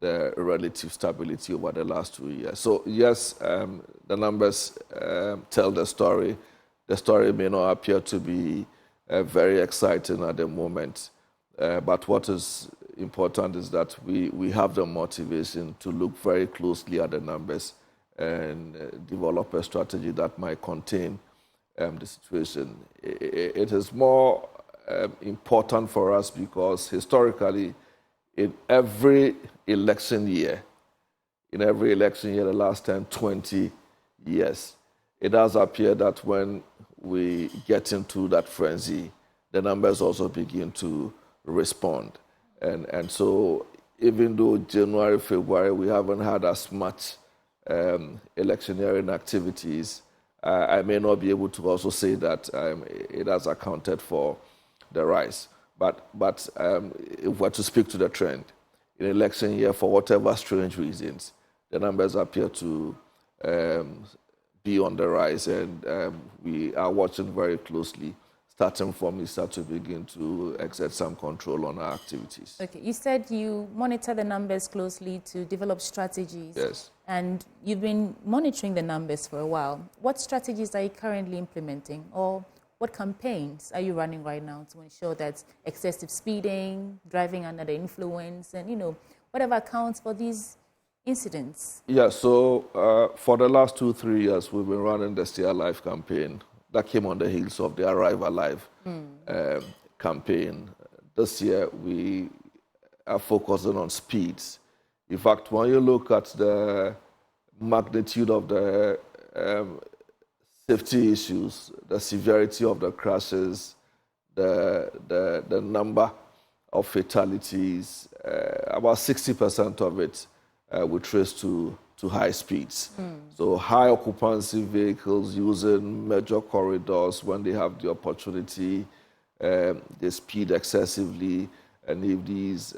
Speaker 3: the relative stability over the last 2 years. So yes, the numbers tell the story. The story may not appear to be very exciting at the moment, but what is important is that we have the motivation to look very closely at the numbers and develop a strategy that might contain the situation. It is more important for us because historically, in every election year, the last 10, 20 years, it does appear that when we get into that frenzy, the numbers also begin to respond. And so even though January, February, we haven't had as much electioneering activities, I may not be able to also say that it has accounted for the rise. But if we're to speak to the trend, in election year, for whatever strange reasons, the numbers appear to be on the rise, and we are watching very closely, starting from Easter, to begin to exert some control on our activities.
Speaker 2: Okay, you said you monitor the numbers closely to develop strategies.
Speaker 3: Yes.
Speaker 2: And you've been monitoring the numbers for a while. What strategies are you currently implementing, or what campaigns are you running right now to ensure that excessive speeding, driving under the influence, and whatever accounts for these incidents?
Speaker 3: Yeah, so for the last 2-3 years, we've been running the Stay Alive campaign. That came on the heels of the Arrive Alive campaign. This year, we are focusing on speeds. In fact, when you look at the magnitude of the safety issues, the severity of the crashes, the number of fatalities, about 60% of it we trace to high speeds. So high occupancy vehicles using major corridors when they have the opportunity, they speed excessively, and if these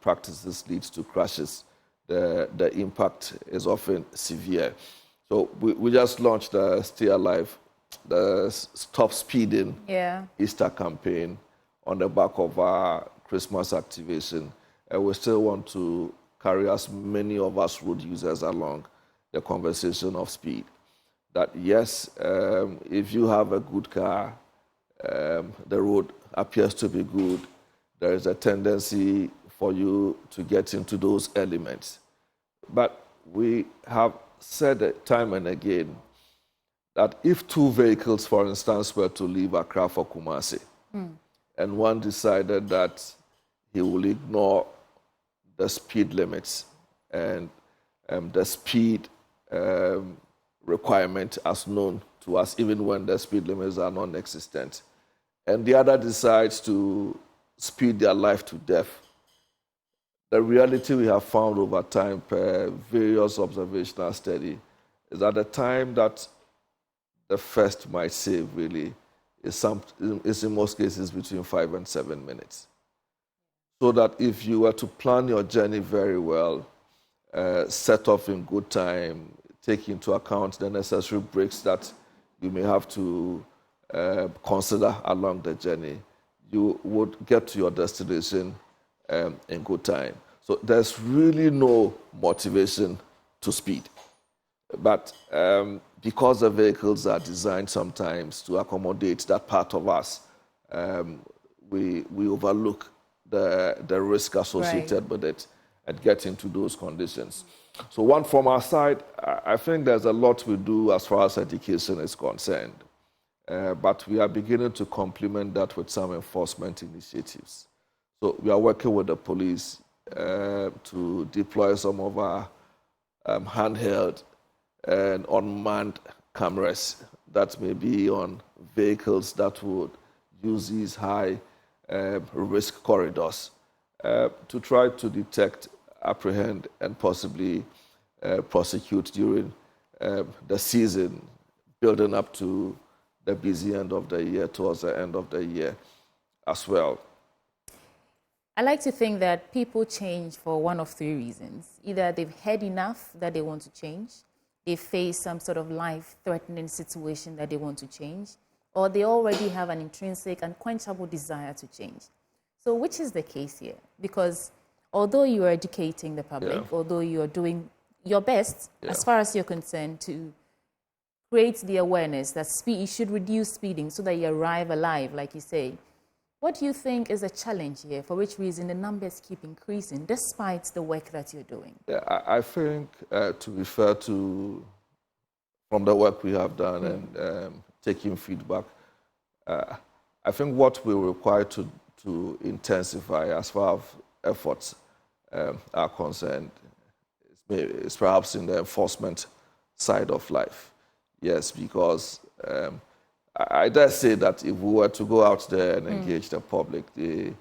Speaker 3: practices lead to crashes, the impact is often severe. So we just launched the Stay Alive, the Stop Speeding Easter campaign on the back of our Christmas activation. And we still want to carry as many of us road users along the conversation of speed. That yes, if you have a good car, the road appears to be good, there is a tendency for you to get into those elements. But we have said it time and again that if 2 vehicles, for instance, were to leave Accra for Kumasi, and one decided that he will ignore the speed limits and the speed requirement as known to us, even when the speed limits are non-existent, and the other decides to speed their life to death, the reality we have found over time per various observational studies is that the time that the first might save really is in most cases between 5 and 7 minutes. So that if you were to plan your journey very well, set off in good time, take into account the necessary breaks that you may have to consider along the journey, you would get to your destination in good time. So there's really no motivation to speed. But because the vehicles are designed sometimes to accommodate that part of us, we overlook the risk associated with it. and get into those conditions. So one, from our side, I think there's a lot we do as far as education is concerned. But we are beginning to complement that with some enforcement initiatives. So we are working with the police to deploy some of our handheld and unmanned cameras that may be on vehicles that would use these high risk corridors to try to detect, apprehend, and possibly prosecute during the season, building up to the busy end of the year, towards the end of the year as well.
Speaker 2: I like to think that people change for one of three reasons. Either they've had enough that they want to change, they face some sort of life-threatening situation that they want to change, or they already have an intrinsic and quenchable desire to change. So which is the case here? Because although you are educating the public, although you are doing your best, as far as you're concerned, to create the awareness that you should reduce speeding so that you arrive alive, like you say, what do you think is a challenge here, for which reason the numbers keep increasing despite the work that you're doing?
Speaker 3: Yeah, I think to refer to, from the work we have done and taking feedback, I think what we require to intensify as far as efforts are concerned is perhaps in the enforcement side of life. Yes, because I dare say that if we were to go out there and engage the public, the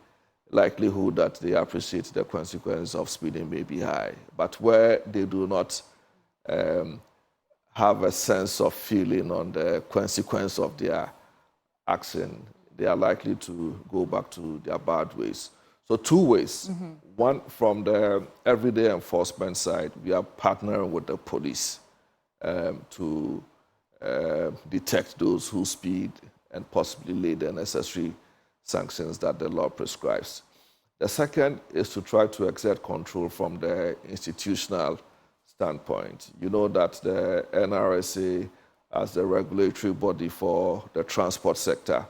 Speaker 3: likelihood that they appreciate the consequences of speeding may be high. But where they do not have a sense of feeling on the consequence of their action, they are likely to go back to their bad ways. So two ways. One, from the everyday enforcement side, we are partnering with the police to detect those who speed and possibly lay the necessary sanctions that the law prescribes. The second is to try to exert control from the institutional standpoint. You know that the NRSA, as the regulatory body for the transport sector,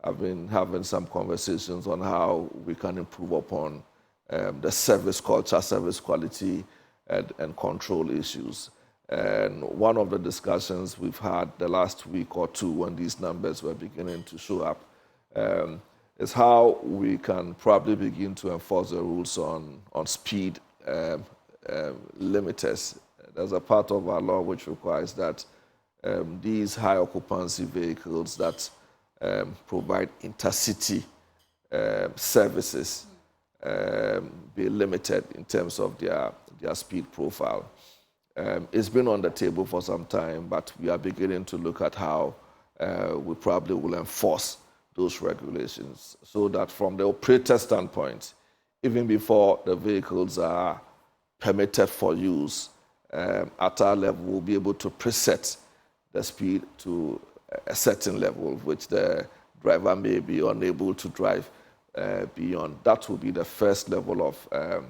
Speaker 3: have been having some conversations on how we can improve upon the service culture, service quality, and control issues. And one of the discussions we've had the last week or two when these numbers were beginning to show up is how we can probably begin to enforce the rules on speed limiters. There's a part of our law which requires that these high occupancy vehicles that provide intercity services be limited in terms of their speed profile. It's been on the table for some time, but we are beginning to look at how we probably will enforce those regulations so that from the operator standpoint, even before the vehicles are permitted for use, at our level, we'll be able to preset the speed to a certain level, which the driver may be unable to drive beyond. That will be the first level of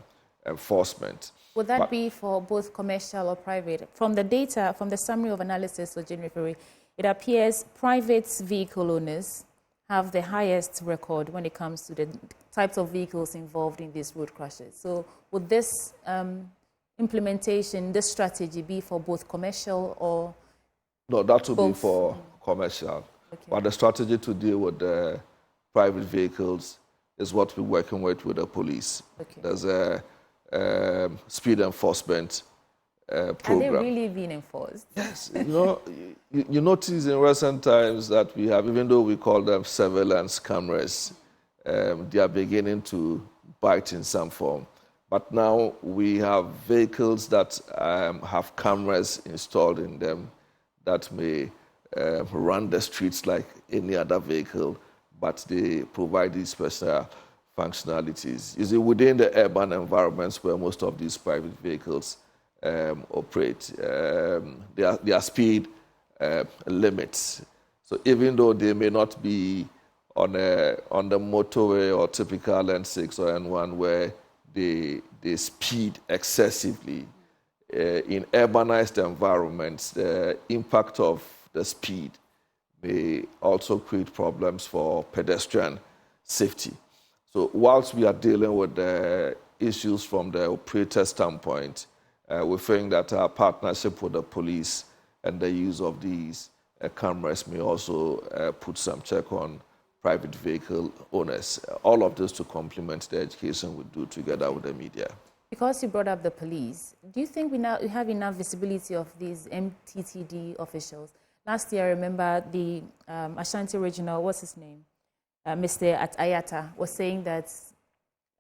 Speaker 3: enforcement.
Speaker 2: Would that be for both commercial or private? From the data, from the summary of analysis of January, it appears private vehicle owners have the highest record when it comes to the types of vehicles involved in these road crashes. So would this implementation, this strategy be for both commercial or?
Speaker 3: No, that will be for commercial. Okay. But the strategy to deal with the private vehicles is what we're working with the police. Okay. There's a speed enforcement program.
Speaker 2: Are they really being enforced?
Speaker 3: Yes. You notice in recent times that we have, even though we call them surveillance cameras, they are beginning to bite in some form. But now we have vehicles that have cameras installed in them that may run the streets like any other vehicle, but they provide these special functionalities. You see, within the urban environments where most of these private vehicles operate, their speed limits. So even though they may not be on the motorway or typical N6 or N1 where they speed excessively, in urbanized environments, the impact of the speed may also create problems for pedestrian safety. So whilst we are dealing with the issues from the operator standpoint, we think that our partnership with the police and the use of these cameras may also put some check on private vehicle owners. All of this to complement the education we do together with the media.
Speaker 2: Because you brought up the police, do you think we have enough visibility of these MTTD officials? Last year, I remember the Ashanti Regional, what's his name? Mr. Ayata was saying that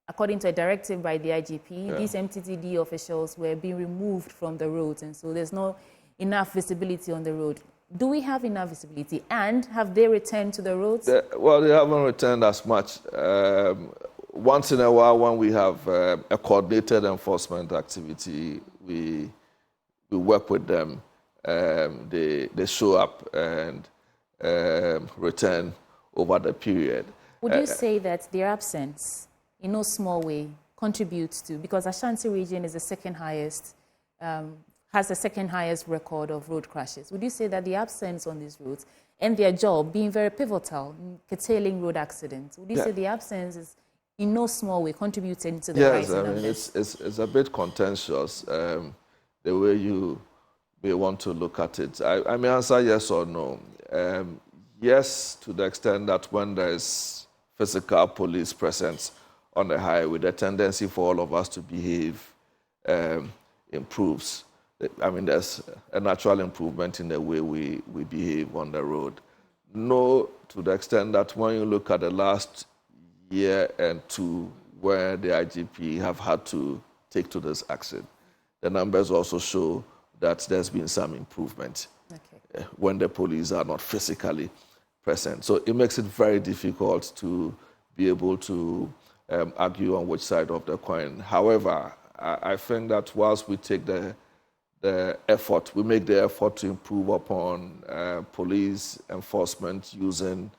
Speaker 2: according to a directive by the IGP, these MTTD officials were being removed from the roads, and so there's no enough visibility on the road. Do we have enough visibility, and have they returned to the roads?
Speaker 3: Well, they haven't returned as much. Once in a while, when we have a coordinated enforcement activity, we work with them. They show up and return over the period.
Speaker 2: Would you say that their absence, in no small way, contributes to, because Ashanti region is the second highest, has the second highest record of road crashes. Would you say that the absence on these roads and their job being very pivotal in curtailing road accidents, would you say the absence is in no small way contributing to the rise in numbers?
Speaker 3: Yes, it's a bit contentious, the way you may want to look at it. I may answer yes or no. Yes, to the extent that when there is physical police presence on the highway, the tendency for all of us to behave improves. I mean, there's a natural improvement in the way we behave on the road. No, to the extent that when you look at the last year and two, where the IGP have had to take to this action, the numbers also show that there's been some improvement when the police are not physically present. So it makes it very difficult to be able to argue on which side of the coin. However, I think that whilst we take the effort, we make the effort to improve upon police enforcement using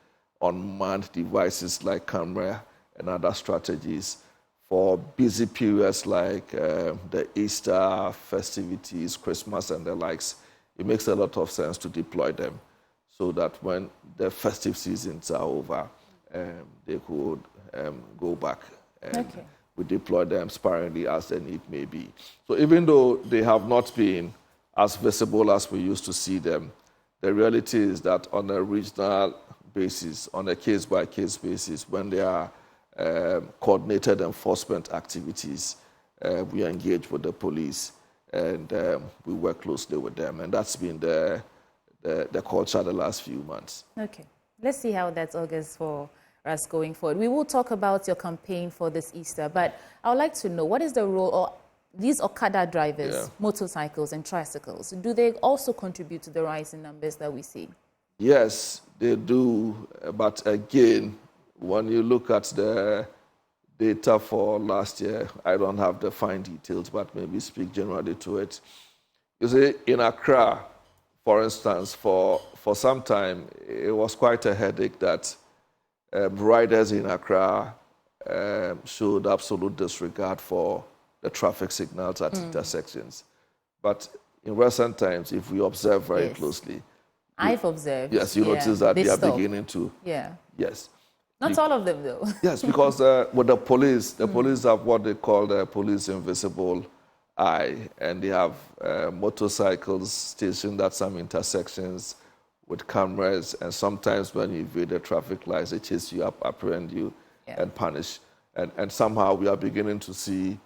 Speaker 3: unmanned devices like camera and other strategies for busy periods like the Easter festivities, Christmas and the likes. It makes a lot of sense to deploy them so that when the festive seasons are over, they could go back and we deploy them sparingly as the need may be. So even though they have not been as visible as we used to see them, the reality is that on a regional basis, on a case-by-case basis, when there are coordinated enforcement activities, we engage with the police and we work closely with them. And that's been the culture the last few months.
Speaker 2: Okay. Let's see how that augurs for us going forward. We will talk about your campaign for this Easter, but I would like to know, what is the role of these Okada drivers, motorcycles and tricycles? Do they also contribute to the rise in numbers that we see?
Speaker 3: Yes, they do. But again, when you look at the data for last year, I don't have the fine details, but maybe speak generally to it. You see, in Accra, for instance, for some time, it was quite a headache that riders in Accra showed absolute disregard for the traffic signals at intersections. But in recent times, if we observe very closely,
Speaker 2: I've observed.
Speaker 3: Yes, you notice that they are beginning to. Yes.
Speaker 2: Not all of them, though.
Speaker 3: Yes, because with the police have what they call the police invisible eye, and they have motorcycles stationed at some intersections with cameras, and sometimes when you evade the traffic lights, they chase you up, apprehend you, and punish. And somehow we are beginning to see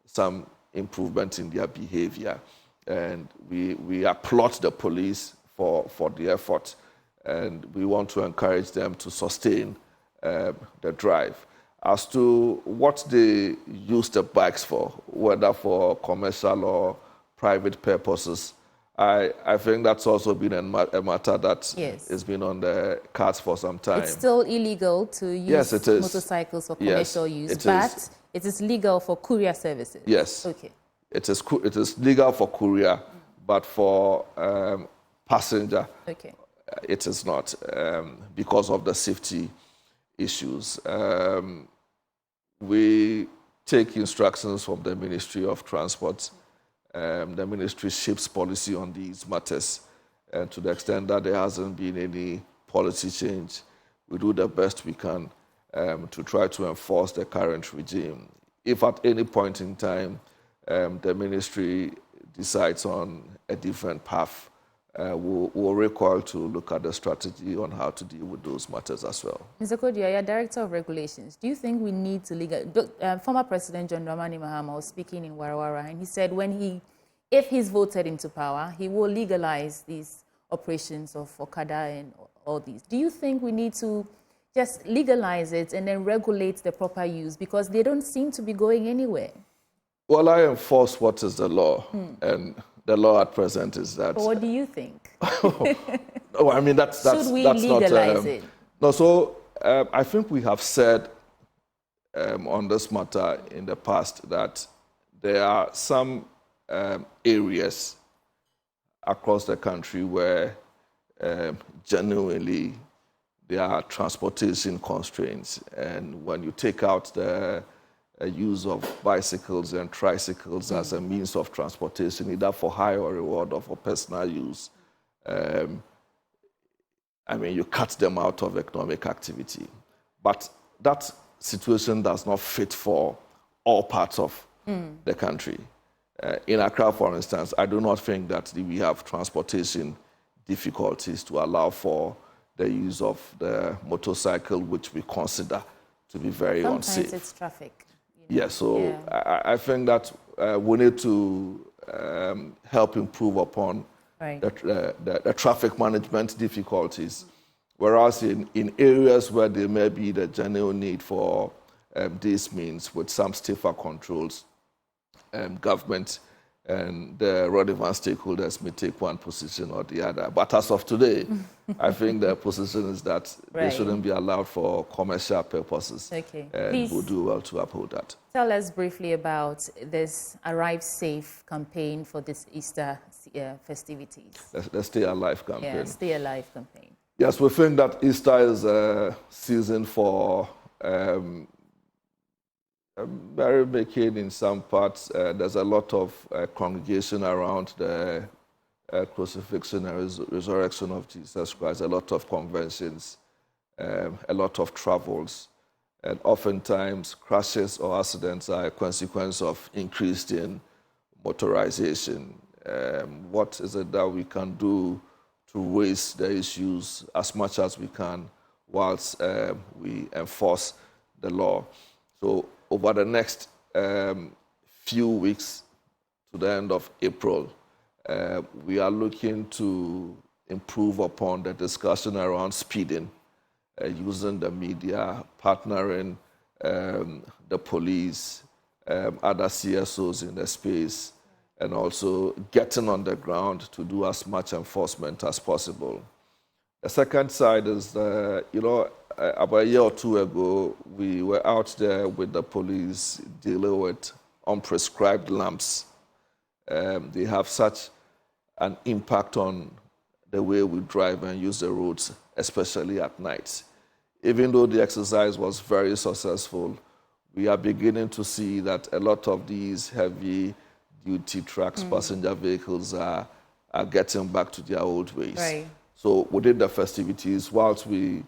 Speaker 3: some improvement in their behavior. And we applaud the police for the effort, and we want to encourage them to sustain the drive. As to what they use the bikes for, whether for commercial or private purposes, I think that's also been a matter that has been on the cards for some time.
Speaker 2: It's still illegal to use motorcycles for commercial use, but it is legal for courier services.
Speaker 3: Yes.
Speaker 2: Okay.
Speaker 3: It is legal for courier, but for passenger, it is not because of the safety issues. We take instructions from the Ministry of Transport. The ministry shapes policy on these matters, and to the extent that there hasn't been any policy change, we do the best we can to try to enforce the current regime. if at any point in time the ministry decides on a different path, we'll recoil to look at the strategy on how to deal with those matters as well.
Speaker 2: Mr. Kodia, you're Director of Regulations. Do you think we need to former President John Dramani Mahama was speaking in Warawara, and he said if he's voted into power, he will legalize these operations of Okada and all these. Do you think we need to just legalize it and then regulate the proper use, because they don't seem to be going anywhere?
Speaker 3: Well, I enforce what is the law, and the law at present is that.
Speaker 2: But what do you think?
Speaker 3: Oh, I mean, that's
Speaker 2: Should we
Speaker 3: that's
Speaker 2: legalize
Speaker 3: not,
Speaker 2: it?
Speaker 3: No, so I think we have said on this matter in the past that there are some areas across the country where genuinely there are transportation constraints, and when you take out the use of bicycles and tricycles as a means of transportation, either for hire or reward or for personal use, I mean, you cut them out of economic activity. But that situation does not fit for all parts of the country. In Accra, for instance, I do not think that we have transportation difficulties to allow for the use of the motorcycle, which we consider to be very unsafe.
Speaker 2: Sometimes it's traffic.
Speaker 3: Yeah, so I think that we need to help improve upon the traffic management difficulties, whereas in areas where there may be the genuine need for these means with some stiffer controls, government and the relevant stakeholders may take one position or the other. But as of today, I think the position is that they shouldn't be allowed for commercial purposes.
Speaker 2: Okay.
Speaker 3: And
Speaker 2: Please
Speaker 3: we'll do well to uphold that.
Speaker 2: tell us briefly about this Arrive Safe campaign for this Easter festivities.
Speaker 3: The Stay Alive campaign.
Speaker 2: Yeah, Stay Alive campaign.
Speaker 3: Yes, we think that Easter is a season for merrymaking in some parts. There's a lot of congregation around the crucifixion and resurrection of Jesus Christ, a lot of conventions, a lot of travels, and oftentimes crashes or accidents are a consequence of increased in motorization. What is it that we can do to raise the issues as much as we can whilst we enforce the law? So over the next few weeks to the end of April, we are looking to improve upon the discussion around speeding, using the media, partnering the police, other CSOs in the space, and also getting on the ground to do as much enforcement as possible. The second side is, about a year or two ago, we were out there with the police dealing with unprescribed lamps. They have such an impact on the way we drive and use the roads, especially at night. Even though the exercise was very successful, we are beginning to see that a lot of these heavy-duty trucks, passenger vehicles are getting back to their old ways.
Speaker 2: Right.
Speaker 3: So within the festivities, whilst we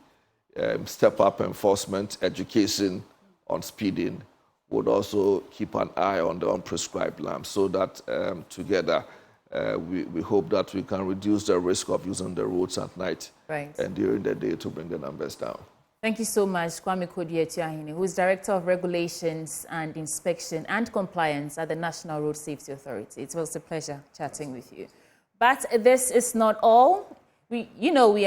Speaker 3: step up enforcement, education on speeding, would also keep an eye on the unprescribed lamps, so that together we hope that we can reduce the risk of using the roads at night and during the day to bring the numbers down.
Speaker 2: Thank you so much, Kwame Kodi Atuahene, who is Director of Regulations and Inspection and Compliance at the National Road Safety Authority. It was a pleasure chatting with you. But this is not all. We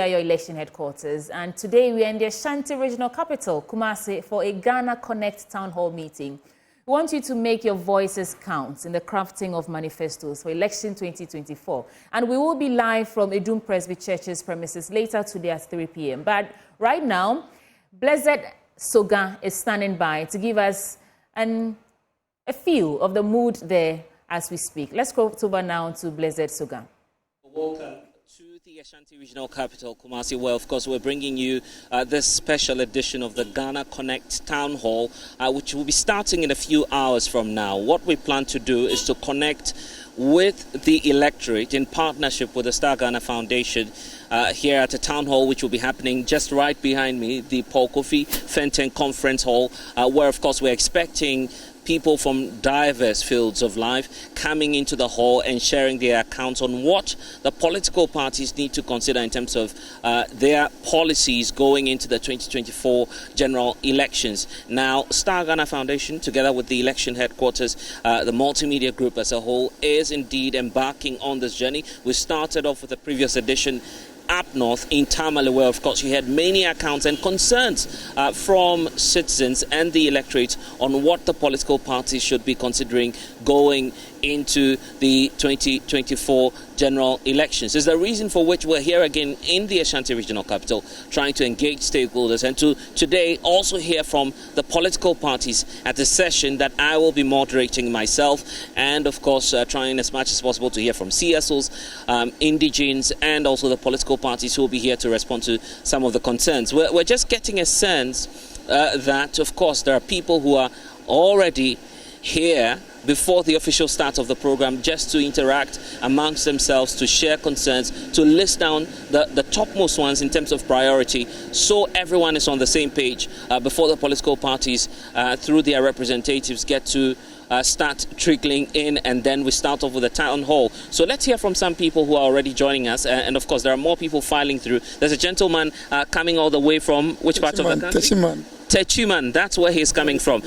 Speaker 2: are your election headquarters, and today we are in the Ashanti Regional Capital, Kumasi, for a Ghana Connect Town Hall meeting. We want you to make your voices count in the crafting of manifestos for election 2024. And we will be live from Edum Presby Church's premises later today at 3 p.m. But right now, Blessed Soga is standing by to give us a feel of the mood there as we speak. Let's go over now to Blessed Soga.
Speaker 4: Welcome to the Ashanti Regional Capital, Kumasi, where, of course, we're bringing you this special edition of the Ghana Connect Town Hall, which will be starting in a few hours from now. What we plan to do is to connect with the electorate in partnership with the Star Ghana Foundation here at the town hall, which will be happening just right behind me, the Paul Kofi Fenton Conference Hall, where, of course, we're expecting people from diverse fields of life coming into the hall and sharing their accounts on what the political parties need to consider in terms of their policies going into the 2024 general elections. Now, Star Ghana Foundation, together with the election headquarters, the multimedia group as a whole, is indeed embarking on this journey. We started off with the previous edition up north in Tamale, where of course you had many accounts and concerns from citizens and the electorate on what the political parties should be considering going into the 2024 general elections. Is the reason for which we're here again in the Ashanti Regional Capital, trying to engage stakeholders and to today also hear from the political parties at the session that I will be moderating myself, and of course trying as much as possible to hear from CSOs, indigenes, and also the political parties who will be here to respond to some of the concerns. We're just getting a sense that of course there are people who are already here before the official start of the program, just to interact amongst themselves, to share concerns, to list down the topmost ones in terms of priority, so everyone is on the same page before the political parties, through their representatives, get to start trickling in, and then we start off with the town hall. So let's hear from some people who are already joining us, and of course there are more people filing through. There's a gentleman coming all the way from which part of the country? Techiman, that's where he's coming from.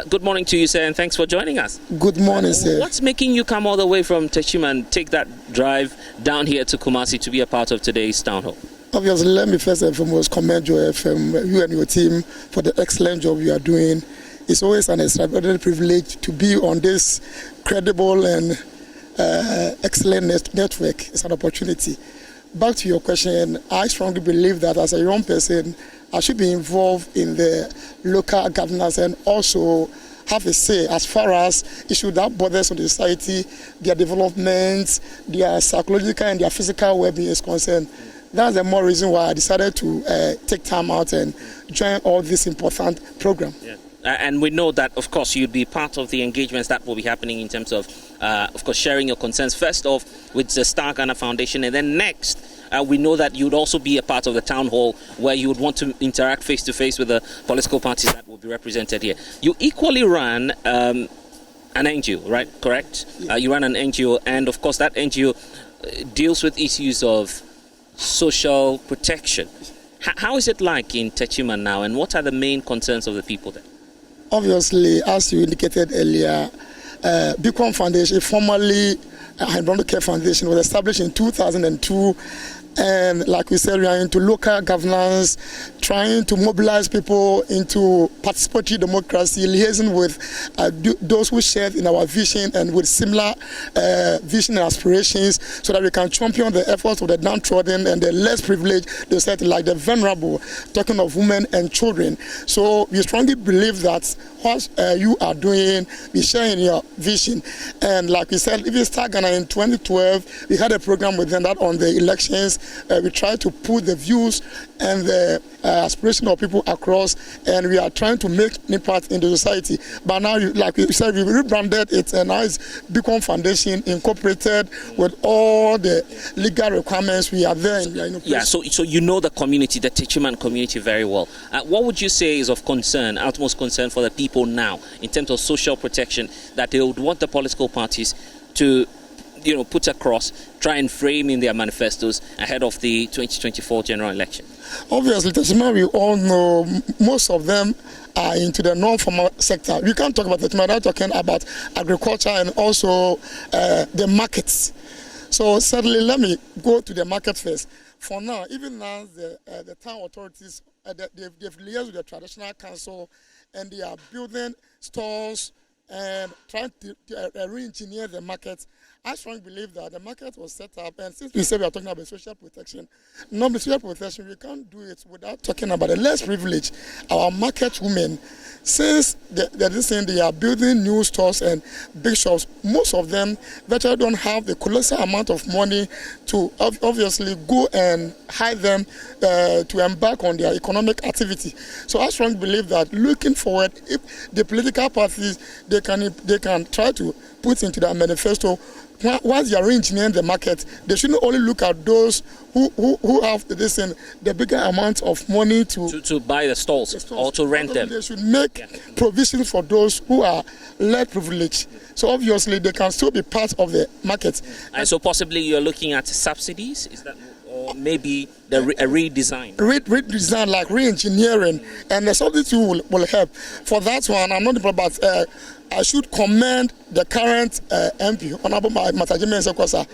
Speaker 4: Good morning to you, sir, and thanks for joining us.
Speaker 17: Good morning, sir.
Speaker 4: What's making you come all the way from Techiman, take that drive down here to Kumasi to be a part of today's town hall?
Speaker 17: Obviously, let me first and foremost commend you, FM, you and your team, for the excellent job you are doing. It's always an extraordinary privilege to be on this credible and excellent network. It's an opportunity. Back to your question, I strongly believe that as a young person, I should be involved in the local governance and also have a say as far as issues that bothers on the society, their development, their psychological and their physical well-being is concerned. That's the more reason why I decided to take time out and join all this important program.
Speaker 4: Yeah. And we know that, of course, you'd be part of the engagements that will be happening in terms of course, sharing your concerns, first off with the Star Ghana Foundation, and then next, we know that you'd also be a part of the town hall where you would want to interact face-to-face with the political parties that will be represented here. You equally run an NGO, right? Correct?
Speaker 17: Yeah.
Speaker 4: You run an NGO, and of course that NGO deals with issues of social protection. How is it like in Techiman now, and what are the main concerns of the people there?
Speaker 17: Obviously, as you indicated earlier, Beacon Foundation, formerly Hydronic Care Foundation, was established in 2002. And like we said, we are into local governance, trying to mobilize people into participatory democracy, liaising with those who share in our vision and with similar vision and aspirations, so that we can champion the efforts of the downtrodden and the less privileged, the society, like the vulnerable, talking of women and children. So we strongly believe that what you are doing, we share in your vision. And like we said, if you start Ghana in 2012, we had a program with them that on the elections, we try to put the views and the aspiration of people across, and we are trying to make an impact in the society. But now, like we said, we rebranded it, and now it's Beacon Foundation incorporated with all the legal requirements. We are there. And we are in a place.
Speaker 4: Yeah, so you know the community, the Techiman community very well. What would you say is of concern, utmost concern for the people now, in terms of social protection, that they would want the political parties to put across, try and frame in their manifestos ahead of the 2024 general election?
Speaker 17: Obviously, Techiman, we all know most of them are into the non-formal sector. We can't talk about Techiman without talking about agriculture and also the markets. So certainly, let me go to the market first. For now, even now, the town authorities, they've liaised with the traditional council, and they are building stores and trying to re-engineer the market. I strongly believe that the market was set up, and since we say we are talking about social protection, normally social protection, we can't do it without talking about the less privileged, our market women. Since they are building new stores and big shops, most of them virtually don't have the colossal amount of money to obviously go and hire them to embark on their economic activity. So I strongly believe that looking forward, if the political parties, they can try to put into their manifesto once they are re-engineering the market, they shouldn't only look at those who have this and the bigger amount of money
Speaker 4: to buy the stalls or to rent them.
Speaker 17: They should make provisions for those who are less privileged. So obviously they can still be part of the market.
Speaker 4: And so possibly you're looking at subsidies, is that, or maybe a redesign?
Speaker 17: Redesign, like re-engineering, and the subsidy will help. For that one, I'm not but I should commend the current MP, Honorable Matajime Nsekwasa.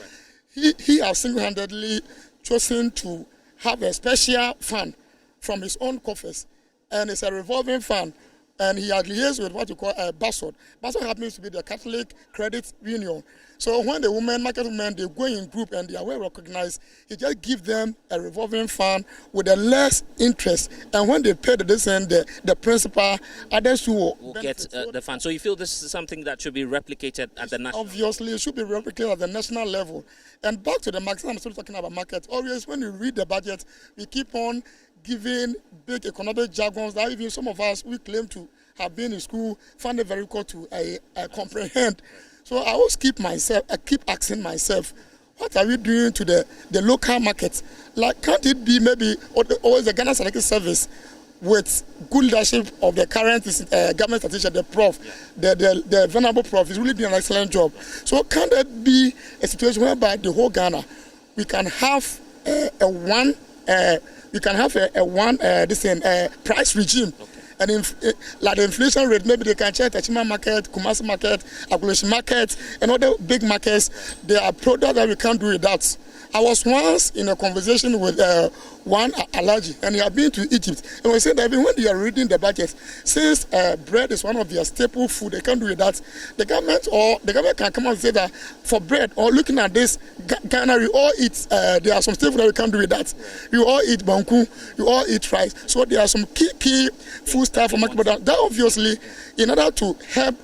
Speaker 17: He has single-handedly chosen to have a special fund from his own coffers, and it's a revolving fund. And he had liaised with what you call a BASOD. BASOD happens to be the Catholic Credit Union. So when the market women, they go in group and they are well recognized, he just gives them a revolving fund with a less interest. And when they pay the principal, others will
Speaker 4: get the fund. So you feel this is something that should be replicated at the national?
Speaker 17: Obviously, it should be replicated at the national level. And back to the market, I'm still talking about market. Always when you read the budget, we keep on giving big economic jargons that even some of us, we claim to have been in school, find it very difficult to comprehend. So I always keep asking myself, what are we doing to the local market? Like, can't it be maybe always the Ghana Sanitation Service with good leadership of the current government statistician, the prof, the venerable prof, is really doing an excellent job. So can there be a situation whereby the whole Ghana, we can have a one price regime? Okay. And like the inflation rate, maybe they can check Tachima market, Kumasi market, Agulesi market, and other big markets. There are products that we can't do without. I was once in a conversation with one allergy, and he had been to Egypt. And we said that even when they are reading the budget, since bread is one of their staple food, they can't do without. The government can come out and say that for bread, or looking at this, Ghana, we all eat, there are some staples that we can't do without. We all eat banku, we all eat rice. So there are some key food stuff for market, but that obviously, in order to help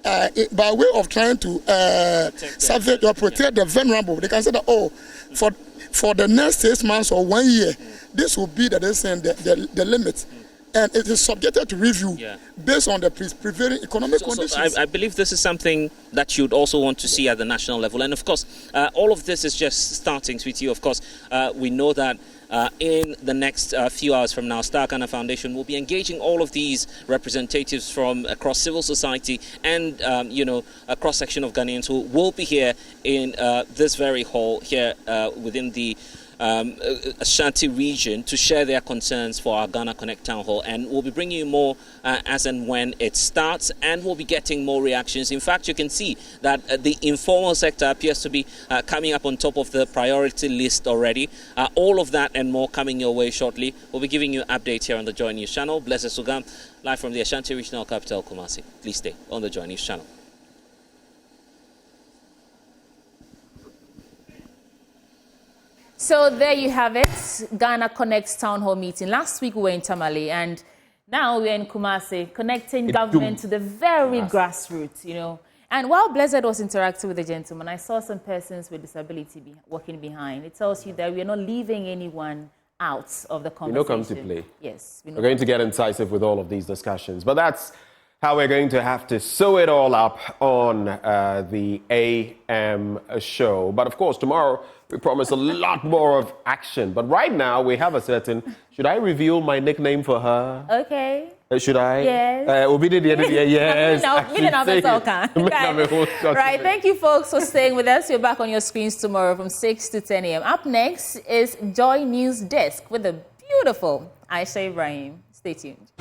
Speaker 17: by way of trying to salvage or protect the vulnerable, they can say that, for the next 6 months or 1 year, this will be the limit. And it is subjected to review based on the prevailing economic conditions.
Speaker 4: So I believe this is something that you'd also want to see at the national level. And of course, all of this is just starting with you. Of course, we know that in the next few hours from now, Star Ghana Foundation will be engaging all of these representatives from across civil society and, a cross-section of Ghanaians who will be here in this very hall here within the Ashanti region to share their concerns for our Ghana Connect Town Hall, and we'll be bringing you more as and when it starts, and we'll be getting more reactions. In fact, you can see that the informal sector appears to be coming up on top of the priority list already. All of that and more coming your way shortly. We'll be giving you an update here on the Joy News channel. Blessed Sugam, live from the Ashanti Regional Capital, Kumasi. Please stay on the Joy News channel.
Speaker 2: So there you have it, Ghana Connects Town Hall meeting. Last week we were in Tamale, and now we're in Kumasi, connecting government to the very grassroots, And while Blessed was interacting with the gentleman, I saw some persons with disability walking behind. It tells you that we're not leaving anyone out of the conversation.
Speaker 1: We know come to play.
Speaker 2: Yes.
Speaker 1: We're going to get incisive with all of these discussions, but that's how we're going to have to sew it all up on the AM show. But of course, tomorrow we promise a lot more of action. But right now we have a certain, should I reveal my nickname for her?
Speaker 2: Okay.
Speaker 1: Should I?
Speaker 2: Yes.
Speaker 1: Yes.
Speaker 2: Right. Thank you, folks, for staying with us. You're back on your screens tomorrow from 6 to 10 a.m. Up next is Joy News Desk with the beautiful Aisha Ibrahim. Stay tuned.